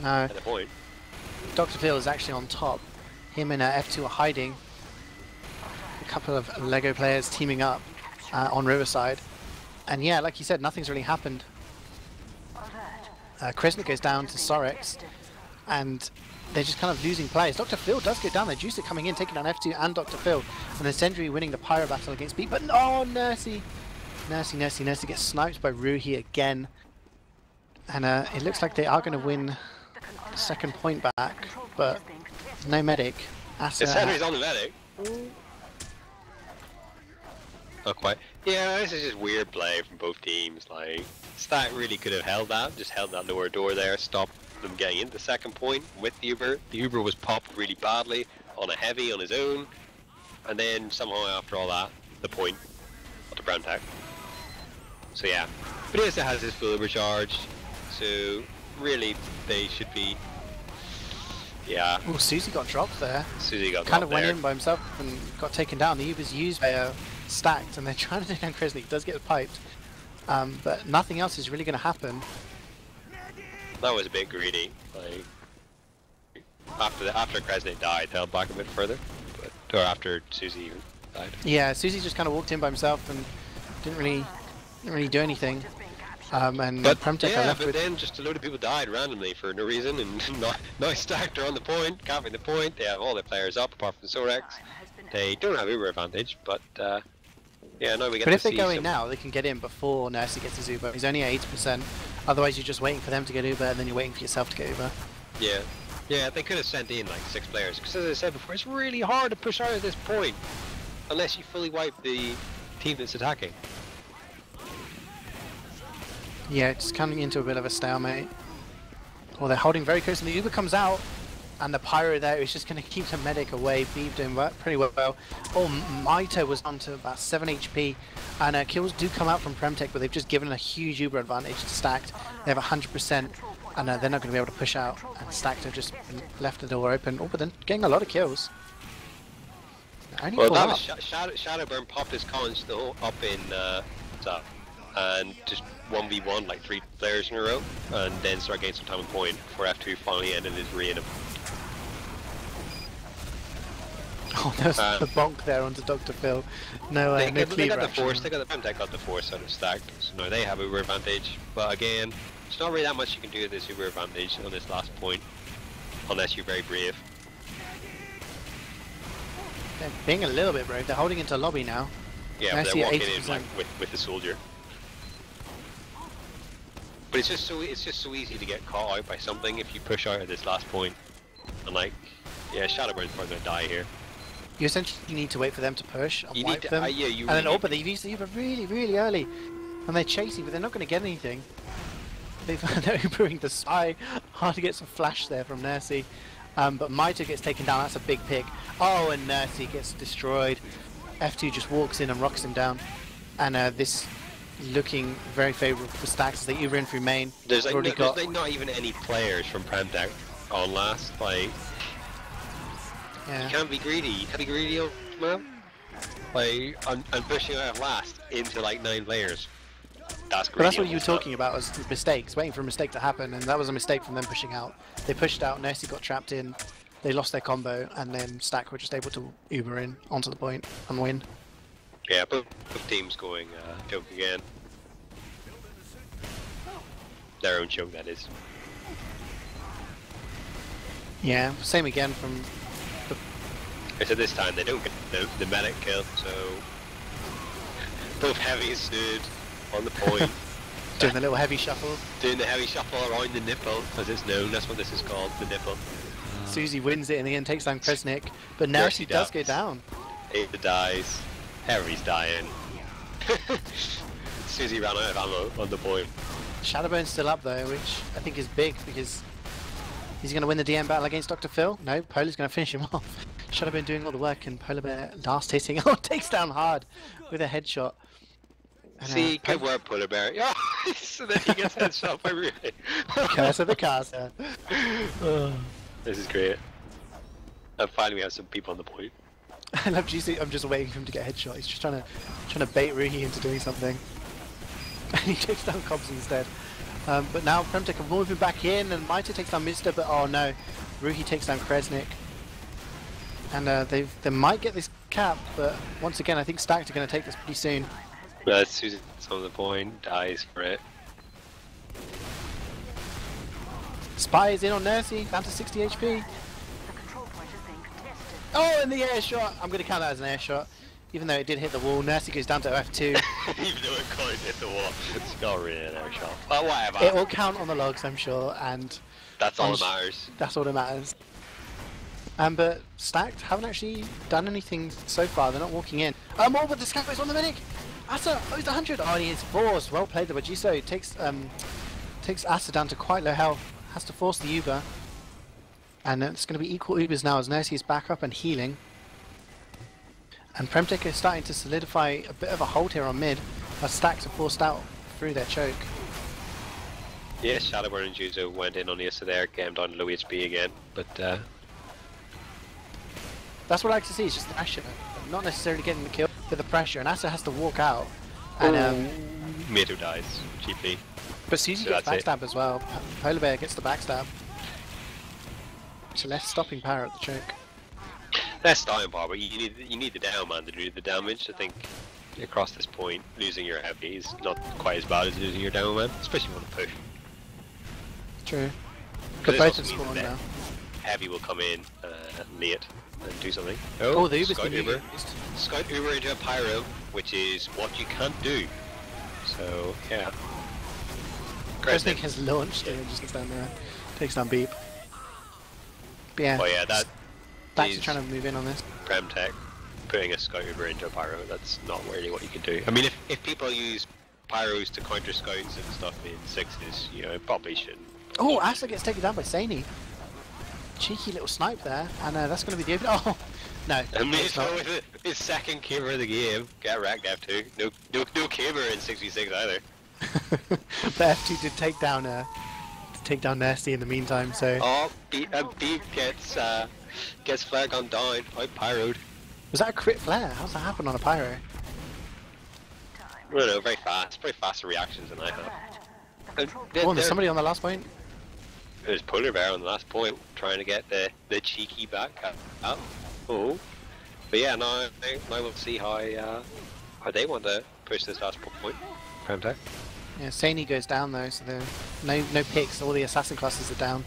No. At the point. Dr. Phil is actually on top. Him and F2 are hiding. A couple of Lego players teaming up on Riverside. And yeah, like you said, nothing's really happened. Kresnik goes down to Sorex. And they're just kind of losing players. Dr. Phil does go down there. Juicer coming in, taking down F2 and Dr. Phil. And then Sendry winning the Pyro battle against Beat. But oh, Nursey gets sniped by Ruhi again. And it looks like they are going to win the second point back. But no medic. Sendry's on the medic. Not quite. Yeah, this is just weird play from both teams. Like, Stack really could have held that, just held that lower door there, stopped them getting into the second point with the Uber. The Uber was popped really badly on a heavy on his own, and then somehow after all that, the point of the PremTech. So yeah, but Issa has his full Uber charge, so really they should be. Yeah. Oh, Susie got dropped there. Susie got kind of dropped went in by himself and got taken down. The Uber's used by Stacked, and they're trying to take down Kresnik. He does get piped, but nothing else is really going to happen. That was a bit greedy. Like after Kresnik died, held back a bit further, or after Susie even died. Yeah, Susie just kind of walked in by himself and didn't really do anything. And but PremTech yeah, left but with... then just a load of people died randomly for no reason, and now Stacked are on the point, capping the point. They have all their players up apart from Sorex. They don't have Uber advantage, but yeah, no, we get. But to if they see go in now, they can get in before Nursey gets his Uber. He's only at 80%. Otherwise, you're just waiting for them to get Uber, and then you're waiting for yourself to get Uber. Yeah, yeah, they could have sent in like 6 players, because as I said before, it's really hard to push out at this point unless you fully wipe the team that's attacking. Yeah, it's coming into a bit of a stalemate. Well, they're holding very close, and the Uber comes out, and the Pyro there is just going to keep the medic away. Beeb doing pretty well. Oh, Maito was on to about 7 HP, and kills do come out from PremTech, but they've just given a huge Uber advantage to Stacked. They have 100%, and they're not going to be able to push out, and Stacked have just left the door open. Oh, but then getting a lot of kills. Well, that was Shadowburn popped his cons up in top, and just 1v1 like 3 players in a row, and then start getting some time on point before F2 finally ended his reign of. Oh, there's the bonk there onto Dr. Phil. No, they no got the force. They got the PremTech got the force out of Stacked, so now they have Uber advantage. But again, there's not really that much you can do with this Uber advantage on this last point, unless you're very brave. They're being a little bit brave. They're holding into lobby now. Yeah, but they're walking in like with the soldier. But it's just so easy to get caught out by something if you push out at this last point. And like, yeah, Shadowburn's probably gonna die here. You essentially need to wait for them to push and wipe them. Yeah, you and really then, but they've used the Uber really, really early. And they're chasing, but they're not going to get anything. They're Ubering the Spy. Hard to get some flash there from Nursey. But Maito gets taken down, that's a big pick. Oh, and Nursey gets destroyed. F2 just walks in and rocks him down. And this looking very favourable for Stacks as they Uber in through main. There's like not even any players from PremTech on last. Like, yeah. You can't be greedy. You can't be greedy, old man. Like, I'm pushing out last into like 9 players. That's greedy. But that's what you were talking about, was mistakes, waiting for a mistake to happen, and that was a mistake from them pushing out. They pushed out, Nursey got trapped in, they lost their combo, and then Stack were just able to Uber in onto the point and win. Yeah, both teams going choke again. Their own choke, that is. Yeah, same again from the... So this time they don't get the medic kill, so both heavies stood on the point. Doing the little heavy shuffle. Doing the heavy shuffle around the nipple, as it's known, that's what this is called, the nipple. CeeJaey wins it in the end, takes down Kresnik, but now she does go down. Ada dies, Heavy's dying. CeeJaey ran out of ammo on the point. Shadowburn's still up though, which I think is big because he's going to win the DM battle against Dr. Phil. No, Polar's going to finish him off. Shadowburn doing all the work and Polar Bear last hitting. Oh, takes down hard with a headshot. And, see, good work, Polar Bear. Yeah, so then he gets headshot by Ruby. Curse of the caster. This is great. And finally we have some people on the point. I love GC. I'm just waiting for him to get a headshot. He's just trying to bait Ruhi into doing something. And he takes down Cobbs instead. But now PremTech are moving back in, and Maito takes down Mister, but oh no, Ruhi takes down Kresnik. And they might get this cap, but once again I think Stacked are going to take this pretty soon. Susan's on the point, dies for it. Spy is in on Nursey, down to 60 HP. Oh, and the air shot! I'm going to count that as an air shot. Even though it did hit the wall, Nursey goes down to F2. Even though it couldn't hit the wall, it's not really an air shot. But whatever. It will count on the logs, I'm sure, and... That's all that matters. That's all that matters. But Stacked haven't actually done anything so far, they're not walking in. More, but the Scapper is on the medic! Asa, oh, he's 100! Oh, he is forced. Well played, the Wajiso takes Asa down to quite low health. Has to force the Uber. And it's going to be equal Ubers now as Nursey is back up and healing. And PremTech is starting to solidify a bit of a hold here on mid, as Stacks are forced out through their choke. Yes, Shadowburn and Juzo went in on the Asa there, getting down to low HP again, but that's what I like to see, it's just the pressure. Not necessarily getting the kill, but the pressure, and Asa has to walk out. And Maito dies cheaply. But CeeJaey gets backstab as well. Polar Bear gets the backstab. So less stopping power at the choke. Less stopping power, but you need the down man to do the damage. I think across this point, losing your heavy is not quite as bad as losing your down man, especially when you push. True. But both have spawned now. Heavy will come in late and do something. Oh, the Uber's Scout been Uber. used. Scout Uber into a pyro, which is what you can't do. So yeah. Kresnik has launched and just gets down there, takes down Beep. But yeah. Oh yeah, that. That's trying to move in on this. PremTech putting a Scout Uber into a pyro, that's not really what you can do. I mean, if people use pyros to counter scouts and stuff in sixes, you know, it probably shouldn't. Oh, Asa gets taken down by Saney. Cheeky little snipe there, and that's going to be the open. Oh, no. And Miso with his second Kamer of the game. Get wrecked, F2. No Kamer in 66 either. But F2 did take down Nasty in the meantime, so... Oh, Beep gets flare gun down, out pyroed. Was that a crit flare? How's that happen on a pyro? I don't know, very faster reactions than I have. Oh, there's somebody on the last point. There's Polar Bear on the last point, trying to get the cheeky back up. Oh. But yeah, now we'll see how they want to push this last point. PremTech. Yeah, Saney goes down though, so there no picks. All the assassin classes are down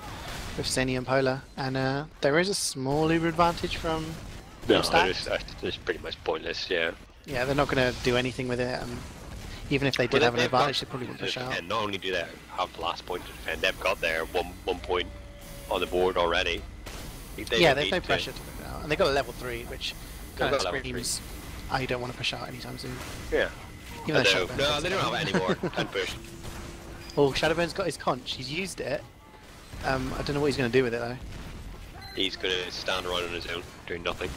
with Saney and Polar, and there is a small Uber advantage from No, it's pretty much pointless. Yeah. Yeah, they're not going to do anything with it. Even if they did have an advantage, they probably wouldn't push out. And not only do they have the last point to defend, they've got their one point on the board already. Yeah, they've no pressure to push out. And they've got a level 3, which kind of screams, I don't want to push out anytime soon. Yeah. Even No, they don't have it anymore. Can't push. Oh, Shadowburn's got his conch. He's used it. I don't know what he's going to do with it, though. He's going to stand around on his own, doing nothing.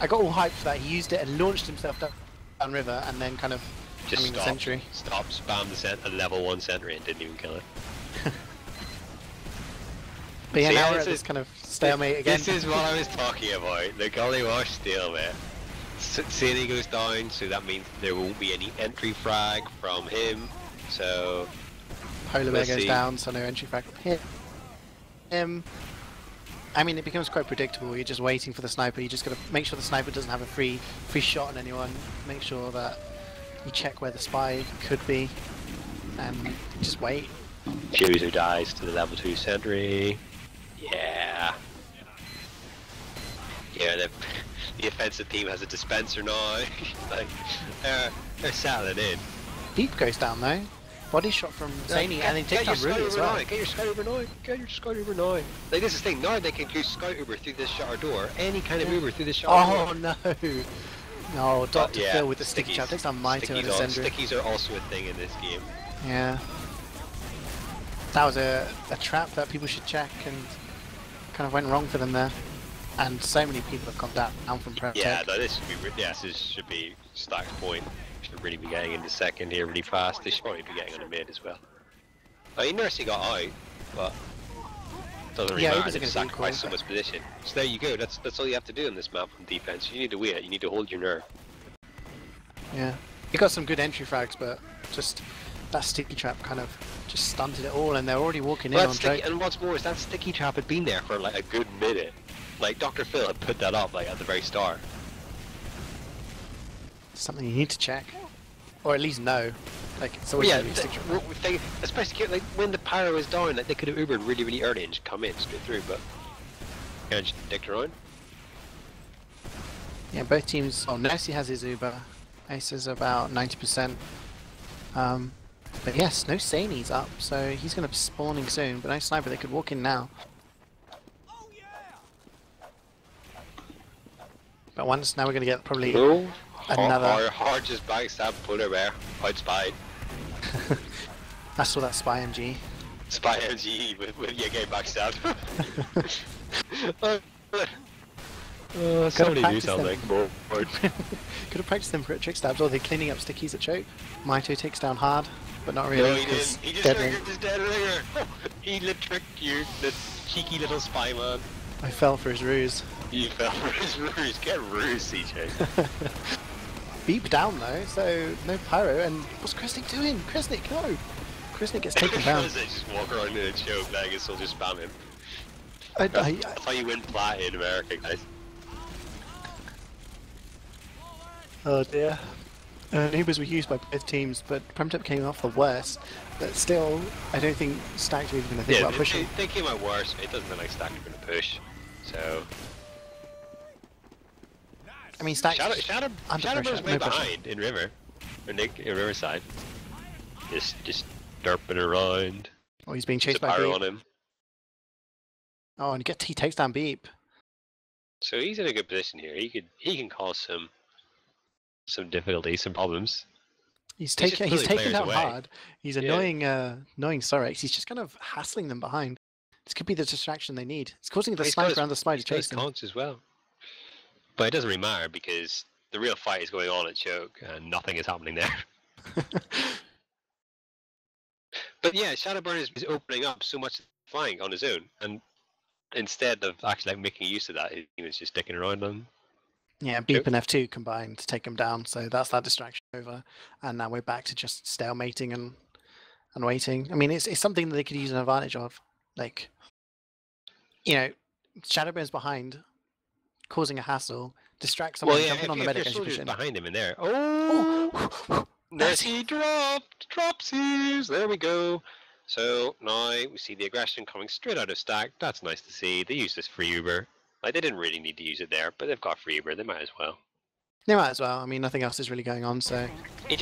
I got all hyped for that. He used it and launched himself down river, and then kind of just the sentry. Spammed the level 1 sentry and didn't even kill it. But yeah, now we're at this kind of stalemate again. This is what I was talking about, the Gullywash Stalemate. CeeJaey goes down, so that means there won't be any entry frag from him, so... Polar Bear goes down, so no entry frag from him. I mean, it becomes quite predictable. You're just waiting for the sniper. You just got to make sure the sniper doesn't have a free shot on anyone. Make sure that you check where the spy could be, and just wait. Choosers dies to the level 2 sentry. Yeah. Yeah, the offensive team has a dispenser now. Like, they're settling in. Deep goes down though. Body shot from Zany, and he takes down Ruby as well. Get your scout over now. Get your scout over now. Like, this is the thing. Now they can do scout Uber through this shutter door. Any kind of Uber through this shutter door. Oh no. No, Dr. Phil with the sticky trap takes down Maito and Ascender. Stickies are also a thing in this game. Yeah. That was a trap that people should check, and kind of went wrong for them there. And so many people have come down from PremTech. Yeah, no, this should be stacked point. Should really be getting into second here really fast. They should probably be getting on the mid as well. I mean, Nursey got out, but doesn't really matter. They sacrifice so much position. So there you go. That's all you have to do in this map from defense. You need to wait. You need to hold your nerve. Yeah, you got some good entry frags, but just that sticky trap kind of just stunted it all, and they're already walking in on Drake. And what's more is that sticky trap had been there for like a good minute. Like Dr. Phil had put that up like at the very start. Something you need to check, or at least know. Like, it's always going to be sticky trap. Especially like when the pyro is down, like they could have Ubered really early and just come in straight through, but can't just dick around. Yeah, both teams. Oh, Nessie has his Uber. Ace is about 90%. But yes, no Zany's up, so he's going to be spawning soon. But no sniper, they could walk in now. But once, now we're going to get probably another... Hard just backstab Polar Bear, outspied. I saw that Spy MG. Spy MG with your game backstabbed. Somebody do something more. Could have practiced them for trick stabs, or they're cleaning up stickies at choke. Maito takes down hard, but not really. No, he didn't. He just triggered his dead ringer. He tricked you, the cheeky little spy man. I fell for his ruse. You fell for his ruse. Get ruse, CeeJaey. Beep down though, so no pyro. And what's Kresnik doing? Kresnik, no! Kresnik gets taken down. They just walk around in a choke, like it's all just spamming. That's how you win flat in America, guys. Oh dear. Ubers were used by both teams, but PremTech came off the worst. But still, I don't think Stack's really going to think about pushing. They came out worse. It doesn't look like Stack's going to push. So. I mean, Stack's Shadowburn's way behind in River. Or Nick in Riverside. Just derping around. Oh, he's being chased by Beep. On him. Oh, and he takes down Beep. So he's in a good position here. He can cause some difficulties, some problems. He's taking down hard. He's annoying Sorex. He's just kind of hassling them behind. This could be the distraction they need. It's causing the sniper and the spider to chase them. Conch as well. But it doesn't really matter because the real fight is going on at choke and nothing is happening there. But yeah, Shadowburn is opening up so much flying on his own, and instead of actually like making use of that, he was just sticking around them. Yeah, Beep and F2 combined to take him down, so that's that distraction over, and now we're back to just stalemating and waiting. I mean, it's something that they could use an advantage of. Like, you know, Shadowburn's behind, causing a hassle, distract someone, jumping on the medic as you push in. Behind him in there. Oh! Nessie dropped! Dropsies! There we go. So now we see the aggression coming straight out of Stack. That's nice to see. They use this free Uber. Like, they didn't really need to use it there, but they've got free Uber. They might as well. They might as well. I mean, nothing else is really going on, so... It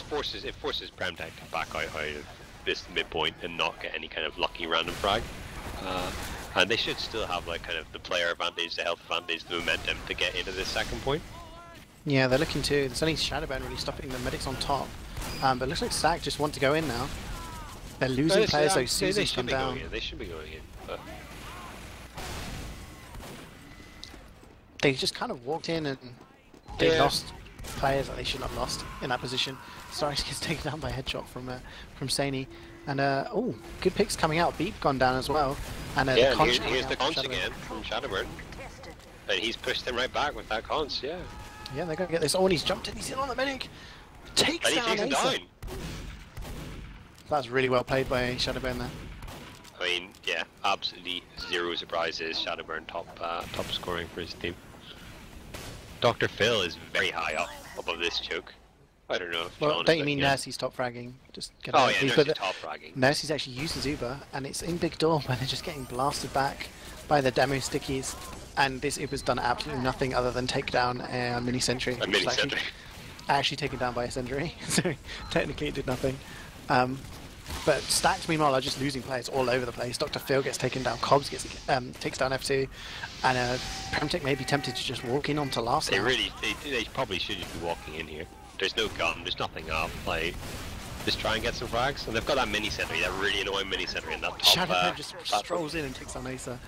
forces PremTech to back out of this midpoint and not get any kind of lucky random frag. And they should still have like kind of the player advantage, the health advantage, the momentum to get into this second point. Yeah, they're looking to. There's only Shadowburn really stopping the medics on top. But it looks like Stack just want to go in now. They're losing players, so CeeJaey's come down. They should be going in. But... They just kind of walked in and they lost players that they shouldn't have lost in that position. Starix gets taken down by a headshot from CeeJaey. And oh, good picks coming out. Beep gone down as well. And yeah, and here's the conch again from Shadowburn. And he's pushed him right back with that conch, yeah. Yeah, they're gonna get this. Oh, and he's jumped in. He's in on the medic. Takes down him down. That's really well played by Shadowburn there. I mean, yeah, absolutely zero surprises. Shadowburn top scoring for his team. Dr. Phil is very high up above this choke. I don't know if well, don't you mean Nursey's top fragging? Just get oh yeah, Nursey's top fragging. Nursey's actually used his Uber, and it's in Big Door where they're just getting blasted back by the demo stickies. And this Uber's done absolutely nothing other than take down a mini sentry. A mini sentry. Actually taken down by a sentry, so technically it did nothing. But Stacks, meanwhile, are just losing players all over the place. Dr. Phil gets taken down, Cobbs gets takes down F2, and PremTech may be tempted to just walk in onto last. They probably should just be walking in here. There's no gun, there's nothing up. Like, just try and get some frags. And they've got that mini sentry, that really annoying mini sentry in that top. Shadowburn just strolls in and takes down Acer.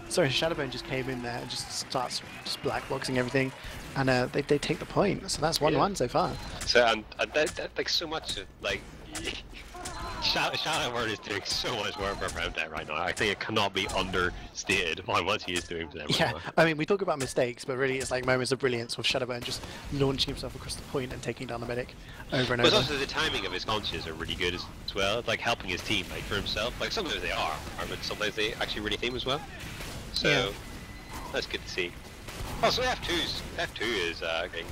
Sorry, Shadowburn just came in there and just starts just blackboxing everything, and they take the point. So that's 1-1 so far. So and like so much like. Shadowburn is doing so much work for PremTech right now. I think it cannot be understated on what he is doing for them. Yeah, I mean, we talk about mistakes, but really it's like moments of brilliance with Shadowburn just launching himself across the point and taking down the medic over and over. But also the timing of his conches are really good as well, like helping his team, like for himself. Like sometimes they are, but sometimes they actually really team as well. So yeah. That's good to see. Also, F2 is getting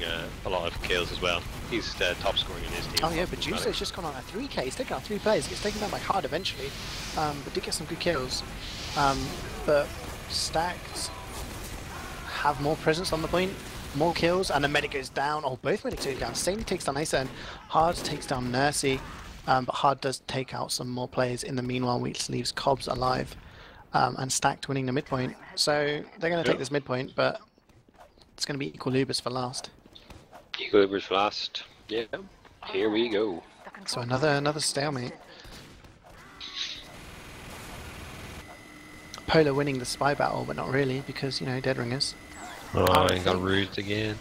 a lot of kills as well. He's top scoring in his team. Oh yeah, but Juice's just gone on a 3k. He's taken out 3 players. Gets taken down by Hard eventually, but did get some good kills. But Stacked have more presence on the point, more kills, and the medic goes down. Oh, both medics go down. CeeJaey takes down Acer, and Hard takes down Nursey. But Hard does take out some more players in the meanwhile, which leaves Cobbs alive, and Stacked winning the midpoint. So they're going to take this midpoint, but it's going to be equal Ubers for last. Equal Ubers for last. Yeah. Here we go. So another stalemate. Polar winning the spy battle, but not really, because, you know, Dead Ringers. Oh, he got roosed again.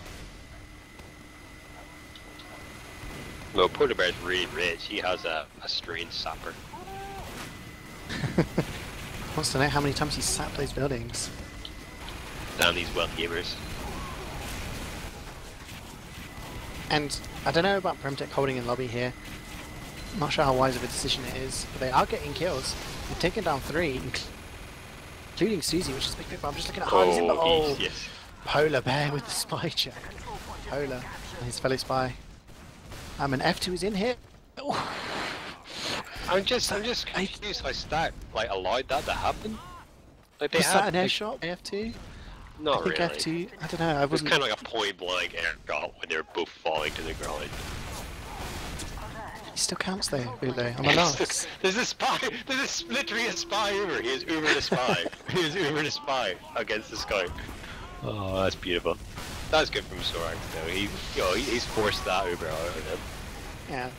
Well, Polar Bear's really rich. He has a strange sapper. Wants to know how many times he sapped those buildings. Damn these wealthy gamers. And I don't know about PremTech holding in lobby here. I'm not sure how wise of a decision it is, but they are getting kills. They've taken down 3, including CeeJaey, which is a big pick. But I'm just looking at Hardy's in, but oh, yes. Polar Bear with the spy check. Polar and his fellow spy. And F2 is in here. Oh. I'm just confused how Stack like allowed that to happen. Like they was had that an air shot by F2? Not I think really. F2, I don't know, I wasn't... It was kind of like a point blank air shot when they were both falling to the ground. He still counts though, Bulow. I'm a loss. There's a spy. There's literally a spy Uber. He is Uber the spy. He is Uber the spy against the scout. Oh, that's beautiful. That's good from Sorax though. He's forced that Uber out of him. Yeah.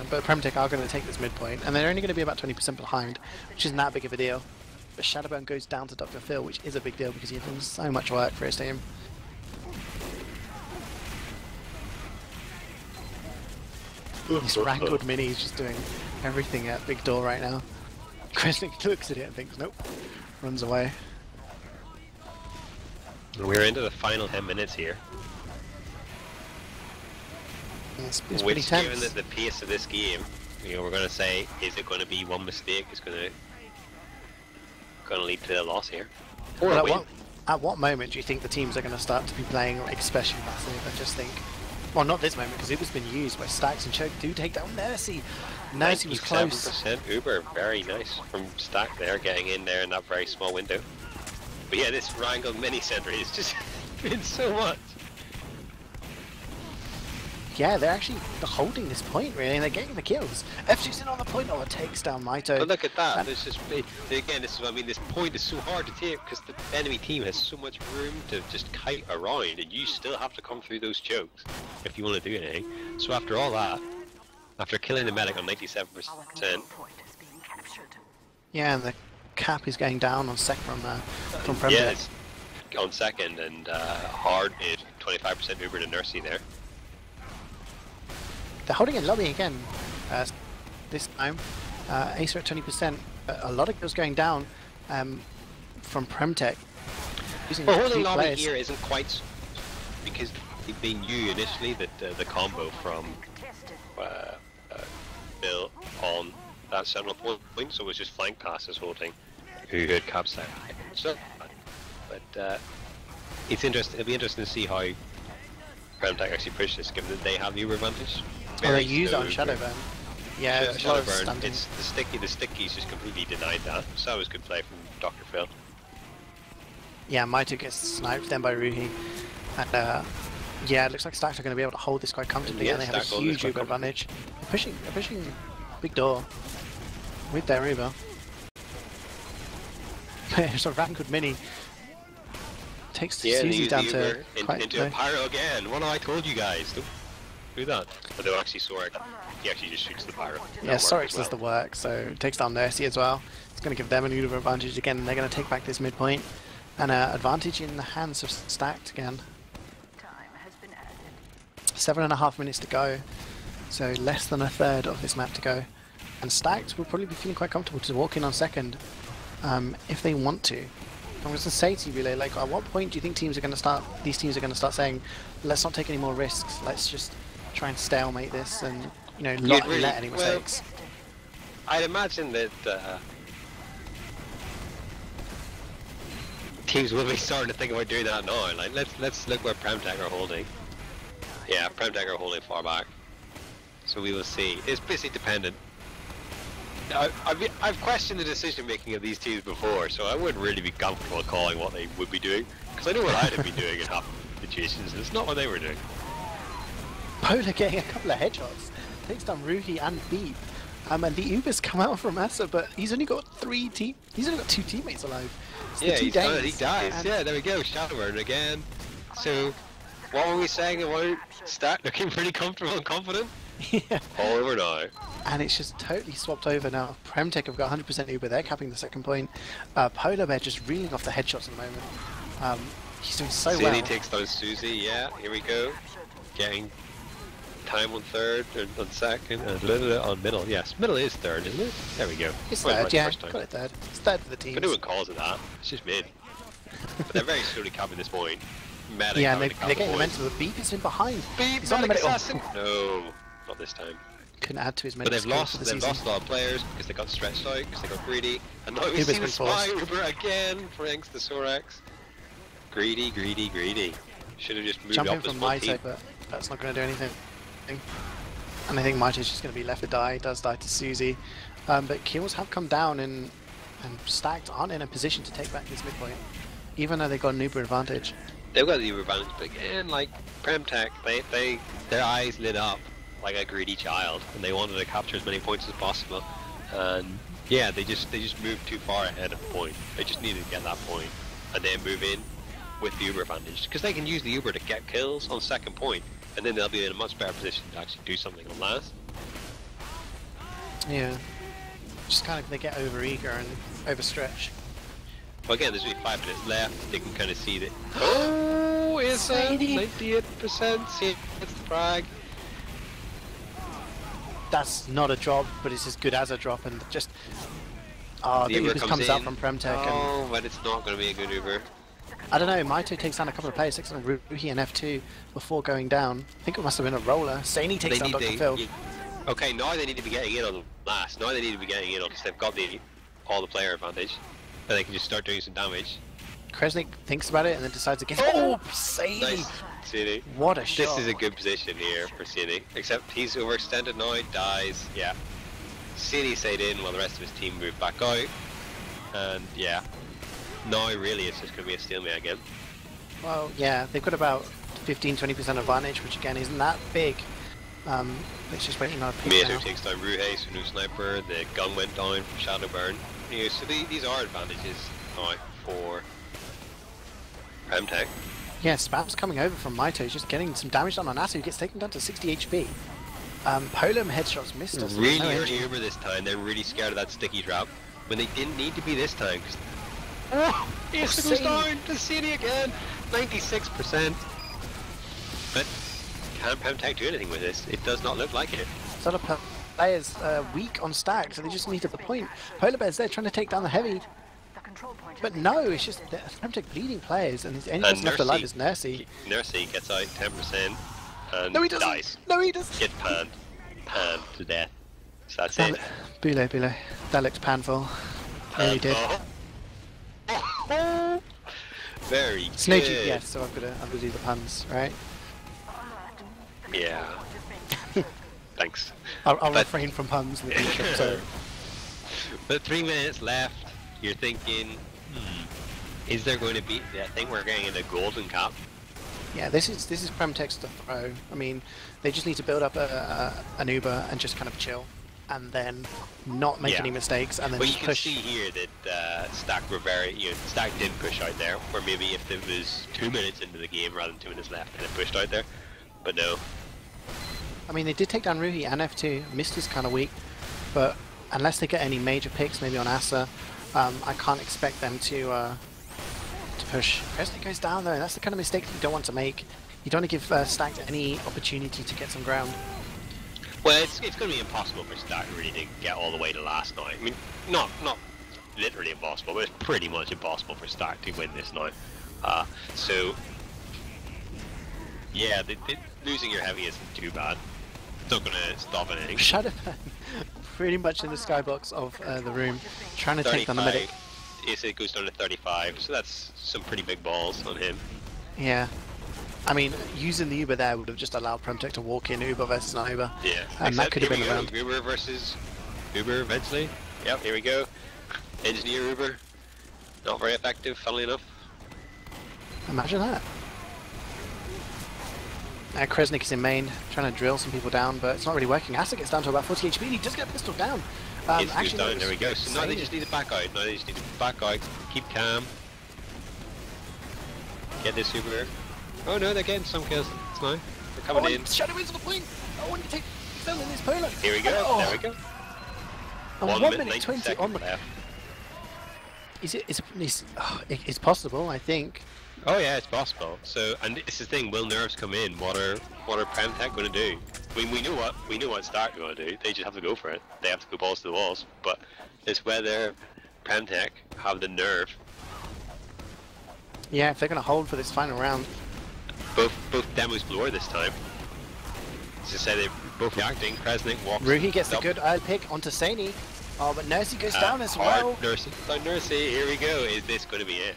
But PremTech are going to take this midpoint, and they're only going to be about 20% behind, which isn't that big of a deal. But Shadowburn goes down to Dr. Phil, which is a big deal because he's done so much work for his team. This Wrangled Mini is just doing everything at Big Door right now. Kresnik looks at it and thinks, nope, runs away. We're into the final 10 minutes here. It's pretty Which, tense. given the pace of this game, you know, we're going to say, is it going to be one mistake? It's going to lead to a loss here. Or a win. At what moment do you think the teams are going to start to be playing like especially massive? I just think, well, not this moment because it was been used by Stacks and Choke do take down Nursey. Nursey was close. 97% Uber, very nice from Stack there, getting in there in that very small window. But yeah, this Wrangled mini sentry is just been so much. yeah, they're actually holding this point really, and they're getting the kills. F2's in on the point, it takes down Maito. But look at that, there's just, again, this is what I mean, this point is so hard to take because the enemy team has so much room to just kite around, and you still have to come through those chokes if you want to do anything. So after all that, after killing the medic on 97%, yeah, and the cap is going down on sec from PremTech. yeah, it's on second, and hard is 25% Uber to Nursey there. They're holding in lobby again this time. Acer at 20%. A lot of kills going down from PremTech. Well, holding lobby here isn't quite because it being you initially that the combo from Bill on that sentinel point, so it was just flank passes holding who had caps out. So, but it's interesting. It'll be interesting to see how PremTech actually push this, given that they have the Uber advantage. Oh, they use it on Shadowburn. Yeah, Shadowburn. It's the stickies just completely denied that. So that was good play from Dr. Phil. Yeah, Maito gets sniped then by Ruhi, and yeah, it looks like Stacked are going to be able to hold this quite comfortably, and they have a huge Uber advantage. They're pushing big door with their Uber. So Vanguard Mini takes CeeJaey down to into a pyro again. What have I told you guys? Don't do that. But they'll actually Sorek. He actually just shoots the pyro. Yeah, Sorek does the work, so takes down Nursey as well. It's going to give them an Uber advantage again, and they're going to take back this midpoint. And advantage in the hands of Stacked again. 7.5 minutes to go, so less than a third of this map to go. And Stacked will probably be feeling quite comfortable to walk in on second if they want to. I'm going to say to you, Bulow, like, at what point do you think these teams are going to start saying, let's not take any more risks, let's just try and stalemate this and, you know, not let any mistakes? I'd imagine that teams will be starting to think about doing that now. Like, let's look where PremTech are holding. Yeah, PremTech are holding far back, so we will see. It's basically dependent. I've questioned the decision making of these teams before, so I wouldn't really be comfortable calling what they would be doing, because I know what I'd have been doing in half situations, and it's not what they were doing. Polar getting a couple of headshots, takes down Ruhi and Beep, and the Ubers come out from Asa, but he's only got he's only got 2 teammates alive. So yeah, he dies. Yeah, there we go, Shadowburn again. So, what were we saying about Stack looking pretty comfortable and confident? Yeah. All over now. And it's just totally swapped over now. PremTech have got 100% Uber, they're capping the second point. Polar Bear just reeling off the headshots at the moment. He's doing so well. CeeJaey takes down Susie, yeah, here we go. Getting time on third, and on second, and a little bit on middle. Yes, middle is third, isn't it? There we go. It's third, yeah, got it third. It's third for the team. But no one calls it that, it's just mid. But they're very slowly capping this point. Medic yeah, and they're getting the mental. The Beep is in behind. Beep, he's on the medic. No, not this time. Couldn't add to his medic. But they've lost a lot of players because they got stretched out, because they got greedy. And now we see the spy Uber again, thanks to Sorax. Greedy, greedy, greedy. Should have just moved jumping up this from full Maito, team. but that's not going to do anything. And I think Maito's just going to be left to die. Does die to CeeJaey. But kills have come down, and Stacked aren't in a position to take back this midpoint, even though they've got an Uber advantage. They've got the Uber advantage, but again, like PremTech, their eyes lit up like a greedy child, and they wanted to capture as many points as possible. And yeah, they just moved too far ahead of the point. They just needed to get that point, and then move in with the Uber advantage, because they can use the Uber to get kills on second point, and then they'll be in a much better position to actually do something on last. Yeah, just kind of they get over eager and overstretch. Well, again, there's only 5 minutes left. They can kind of see that. Oh, it's 98%. See, it's the frag. That's not a drop, but it's as good as a drop, and just the Uber comes out from PremTech. Oh, but it's not going to be a good Uber. I don't know. Maito takes down a couple of players, takes down Ruhi and F2 before going down. I think it must have been a roller. CeeJaey takes down Dr. Phil. Okay, now they need to be getting in on the last. Now they need to be getting in on, because they've got all the player advantage. And they can just start doing some damage. Kresnik thinks about it and then decides against. Oh, CeeJaey! Nice, CeeJaey. What a shot! This is a good position here for CeeJaey. Except he's overextended now, dies. Yeah. CeeJaey stayed in while the rest of his team moved back out. And yeah, now really it's just going to be a stalemate again. Well, yeah, they've got about 15-20% advantage, which again isn't that big. It's just waiting on a peek Mato now. takes down Ruhei, so no sniper. The gun went down from Shadowburn. You know, so these are advantages now for PremTech. Yeah, Spam's coming over from Maito, he's just getting some damage done on Asa, who gets taken down to 60 HP. Polam headshots missed us. Really no early Uber this time. They're really scared of that sticky drop when they didn't need to be this time. Oh, Ace goes down to CeeJaey again. 96%. But can PremTech do anything with this? It does not look like it. A lot of players weak on stack, so they just need at the point. Polar Bear's there trying to take down the heavy. But no, it's just PremTech bleeding players, and the only person left alive is Nursey. Nursey gets out 10% and No, he doesn't. dies. No, he doesn't. Gets panned to death. So that's it. Bulow. That looks panful. Yeah, he did. Very It's no good. GPS, so I'm gonna do the puns, right? Yeah. Thanks. I'll refrain from puns in the future. So. But 3 minutes left. You're thinking, is there going to be? I think we're getting in a golden cap. Yeah, this is PremTech's to throw. I mean, they just need to build up an Uber and just kind of chill, and then not make any mistakes, and then well, just you push. can see here that Stack were very, Stack did push out there, or maybe if it was 2 minutes into the game rather than 2 minutes left, and it pushed out there. But no. I mean, they did take down Ruhi and F2. Mist is kind of weak, but unless they get any major picks, maybe on Asa, I can't expect them to push. Presley goes down though, and that's the kind of mistake that you don't want to make. You don't want to give Stack any opportunity to get some ground. Well, it's going to be impossible for Stack really to get all the way to last now. I mean, not literally impossible, but it's pretty much impossible for Stack to win this now. So, yeah, losing your heavy isn't too bad. It's not going to stop anything. Shadowburn, pretty much in the skybox of the room, trying to take down the medic. It goes down to 35, so that's some pretty big balls on him. Yeah. I mean, using the Uber there would have just allowed PremTech to walk in Uber versus an Uber. Yeah. And that could have been the round. Uber versus Uber eventually. Yep, here we go. Engineer Uber. Not very effective, funnily enough. Imagine that. Kresnik is in main, trying to drill some people down, but it's not really working. Asa gets down to about 40 HP, and he does get pistol down. Actually, down. There we go. So now they just need to back out. Now they just need to back out, keep calm. Get this Uber. Oh no, they're getting some kills now. They're coming in. Shadow into the point! Oh, when you take down in this Polar! Here we go, there we go. And 1 minute 20 on the... left. It's possible, I think. Oh yeah, it's possible. So, and this is the thing, will nerves come in? What are PremTech going to do? I mean, we know what Stark are going to do. They just have to go for it. They have to go balls to the walls. But it's whether PremTech have the nerve. Yeah, if they're going to hold for this final round. Both demos blower this time. As I said, they're both reacting. Kresnik walks. Ruhi gets the good early pick onto Saini. Oh, but Nursey goes down as well. Nursey, here we go. Is this going to be it?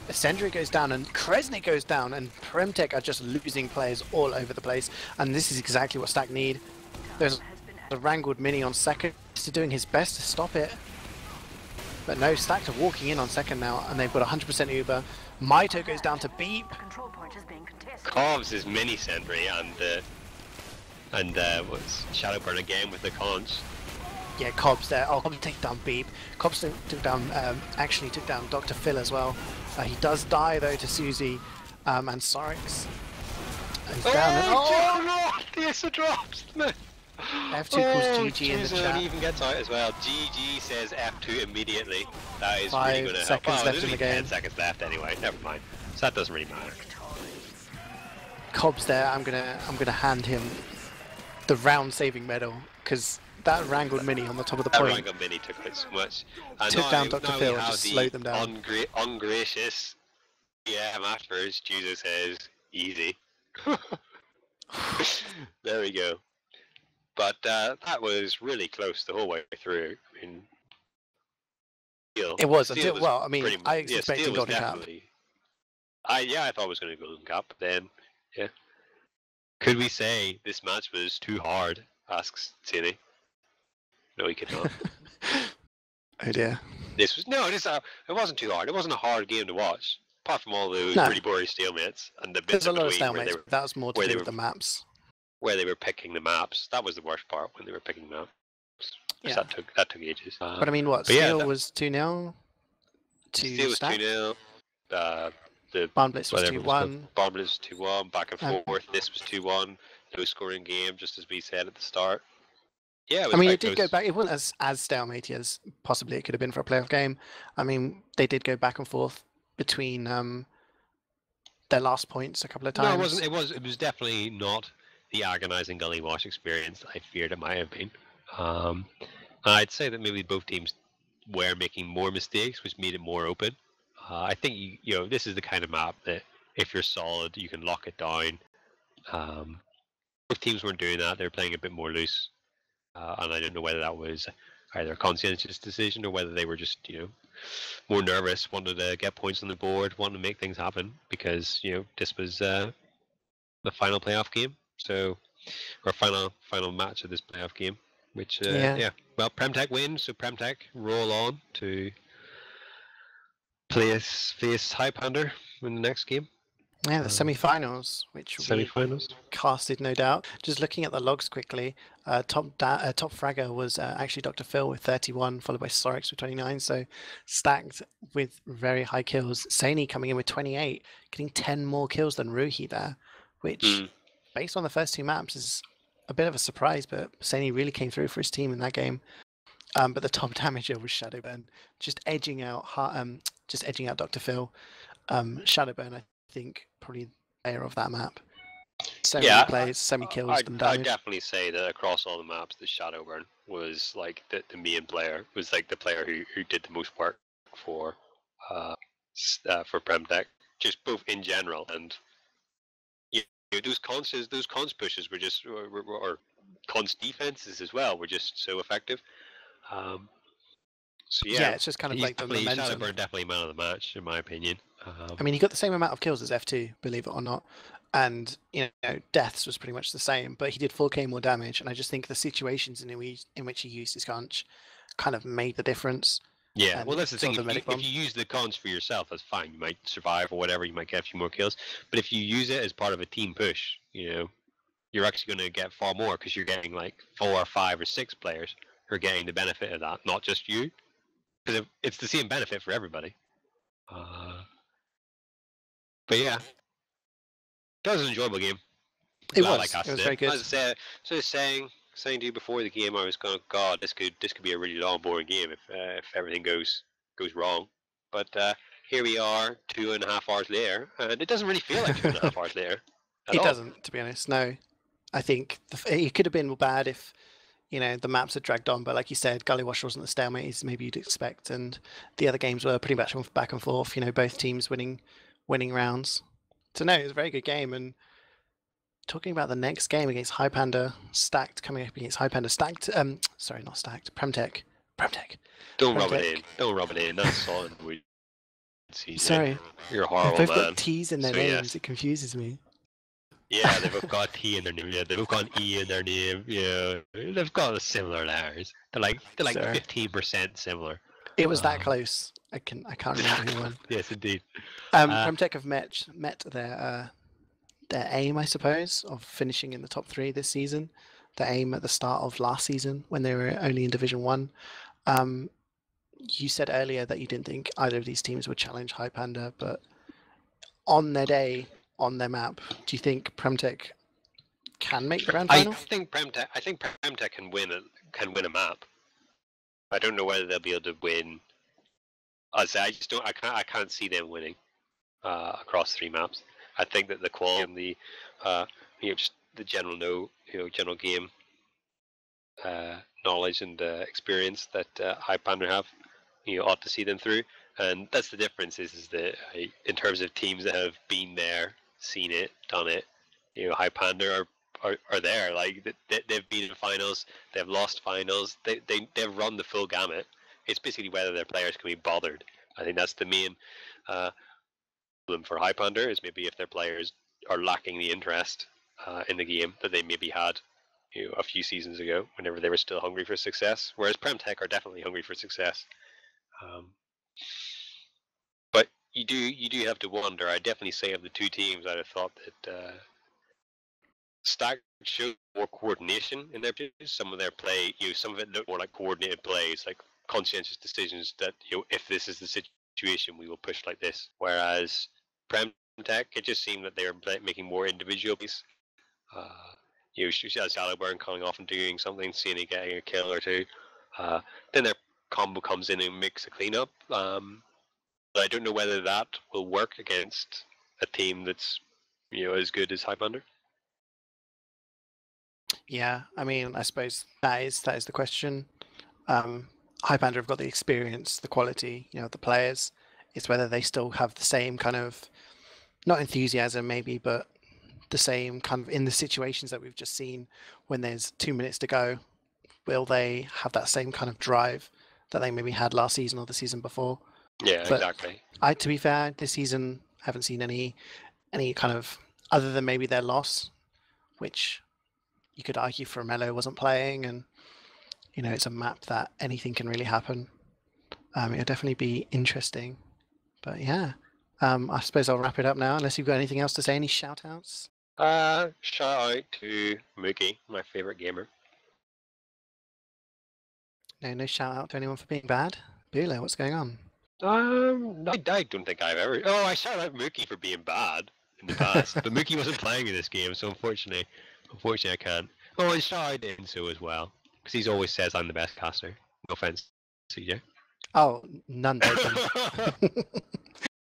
Sendry goes down and Kresnik goes down, and PremTech are just losing players all over the place, and this is exactly what Stack need. There's a wrangled mini on second, just doing his best to stop it. But no, Stack are walking in on second now, and they've got 100% Uber. Maito goes down to Beep. Covs is mini Sendry and what's Shadowburn again with the cons. Yeah, Cobb's there. Oh, Cobb's take down Beep. Cobb's took down, actually took down Dr. Phil as well. He does die though to Susie and Sorix. He's down. Oh no! The drops. F2 calls GG in the chat. Even gets out as well. GG says F2 immediately. That is really going to help. 5 seconds left in the game. 10 seconds left anyway. Never mind. So that doesn't really matter. Cobb's there. I'm gonna hand him the round-saving medal because that wrangled mini on the top of the point. That wrangled mini took out so much. Took down Dr. Phil and just slowed them down. Ungracious. Yeah, afterwards, Jesus says easy. There we go. But that was really close the whole way through. I mean, it was until well. I mean, I expected Golden Cap. I thought it was going to Golden Cap. But then, yeah. Could we say this match was too hard? Asks CeeJaey. No, he could not. Oh dear. This was it wasn't too hard. It wasn't a hard game to watch. Apart from all those really boring stalemates and the bits There's a lot of stalemates. That was more to do with the maps. where they were picking the maps. That was the worst part, when they were picking maps. Yeah. That took ages. But I mean, what? Steel was 2-0 to Steel was Stack? 2-0. The Barnblitz was whatever it was called, 2-1. Barnblitz was 2-1, back and forth. This was 2-1. Low scoring game, just as we said at the start. Yeah, I mean, it did go back. It wasn't as stalemate as possibly it could have been for a playoff game. I mean, they did go back and forth between their last points a couple of times. No, it wasn't. It was definitely not the agonizing Gullywash experience that I feared it might have been. I'd say that maybe both teams were making more mistakes, which made it more open. I think you know, this is the kind of map that if you're solid, you can lock it down. Both teams weren't doing that; they were playing a bit more loose, and I don't know whether that was either a conscientious decision or whether they were just, you know, more nervous, wanted to get points on the board, wanted to make things happen, because, you know, this was the final playoff game, so, or final match of this playoff game, which yeah. Well, PremTech wins, so PremTech roll on to face Highlander in the next game. Yeah, the semi-finals, which we casted, no doubt. Just looking at the logs quickly, top fragger was actually Dr. Phil with 31, followed by Sorix with 29, so stacked with very high kills. CeeJaey coming in with 28, getting 10 more kills than Ruhi there, which, based on the first two maps, is a bit of a surprise, but CeeJaey really came through for his team in that game. But the top damager was Shadowburn, just edging out Dr. Phil. Shadowburn, I think, probably player of that map. So many plays, so many kills. I'd definitely say that across all the maps, the Shadowburn was like the main player. Was like the player who did the most work for PremTech, just both in general, and you know, those cons pushes were just or cons defenses as well were just so effective. So yeah, it's just kind of like the momentum. Shadowburn definitely man of the match, in my opinion. I mean, he got the same amount of kills as F2, believe it or not, and you know, deaths was pretty much the same, but he did 4k more damage, and I just think the situations in which he used his conch kind of made the difference. Yeah, well, that's the thing. If you use the cons for yourself, that's fine. You might survive or whatever. You might get a few more kills, but if you use it as part of a team push, you know, you're actually going to get far more, because you're getting like 4 or 5 or 6 players who are getting the benefit of that, not just you. Because it's the same benefit for everybody. But yeah, that was an enjoyable game. It was very good. As I said, saying to you before the game, I was going, God, this could be a really long, boring game if everything goes wrong. But here we are, 2.5 hours later, and it doesn't really feel like 2.5 hours later. It doesn't, to be honest. No, I think it could have been bad if, you know, the maps had dragged on, but like you said, Gullywash wasn't the stalemate as maybe you'd expect, and the other games were pretty much back and forth. You know, both teams winning rounds. So no, it was a very good game. And talking about the next game against Highlander, stacked coming up against Highlander, stacked. Sorry, not stacked. PremTech. Don't rub it in. That's solid. Sorry, you're horrible. They've both man. got T's in their names. Yes. It confuses me. Yeah, they've both got T in their name. Yeah, they've both got E in their name. Yeah, they've got similar letters. They're like 15% similar. It was that close. I can't remember who won. Yes, indeed. PremTech have met their aim, I suppose, of finishing in the top 3 this season. Their aim at the start of last season when they were only in Division 1. You said earlier that you didn't think either of these teams would challenge Highlander, but on their day, on their map, do you think PremTech can make the grand final? I think PremTech can win a map. I don't know whether they'll be able to win. I can't see them winning across 3 maps. I think that the quality and the just the general general game knowledge and experience that Highlander have, ought to see them through. And that's the difference is that in terms of teams that have been there, seen it, done it, Highlander are there. Like they've been in finals, they've lost finals, they've run the full gamut. It's basically whether their players can be bothered. I think that's the main problem for Highlander, is maybe if their players are lacking the interest in the game that they maybe had a few seasons ago, whenever they were still hungry for success. Whereas PremTech are definitely hungry for success. But you do have to wonder. I definitely say of the 2 teams, I'd have thought that Stack showed more coordination in their plays. Some of their play, some of it looked more like coordinated plays, like conscientious decisions that, if this is the situation, we will push like this. Whereas PremTech, it just seemed that they were making more individual plays. Saliburn coming off and doing something, seeing it getting a kill or two. Then their combo comes in and makes a cleanup. But I don't know whether that will work against a team that's as good as Highlander. Yeah, I mean, I suppose that is the question. Highlander have got the experience, the quality, the players. It's whether they still have the same kind of, not enthusiasm maybe, but the same kind of in the situations that we've just seen when there's 2 minutes to go. Will they have that same kind of drive that they maybe had last season or the season before? Yeah, but exactly. To be fair, this season I haven't seen any kind of, other than maybe their loss, which you could argue for Mello wasn't playing, and it's a map that anything can really happen. It'll definitely be interesting. But yeah, I suppose I'll wrap it up now, unless you've got anything else to say. Any shout outs? Shout out to Mookie, my favorite gamer. No shout out to anyone for being bad. Bulow, what's going on? I don't think I've ever. Oh, I shout out Mookie for being bad in the past, but Mookie wasn't playing in this game, so unfortunately I can't. Oh, and shout out to Inso as well, because he always says I'm the best caster. No offense, CeeJaey. Oh, none taken.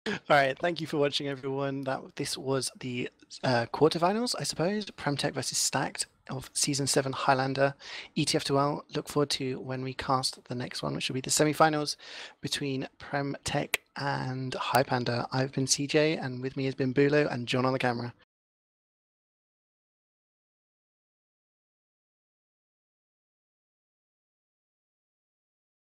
All right, thank you for watching, everyone. This was the quarterfinals, I suppose. PremTech versus Stacked of Season 7 Highlander ETF2L. Look forward to when we cast the next one, which will be the semi-finals between PremTech and Highlander. I've been CeeJaey, and with me has been Bulow and John on the camera.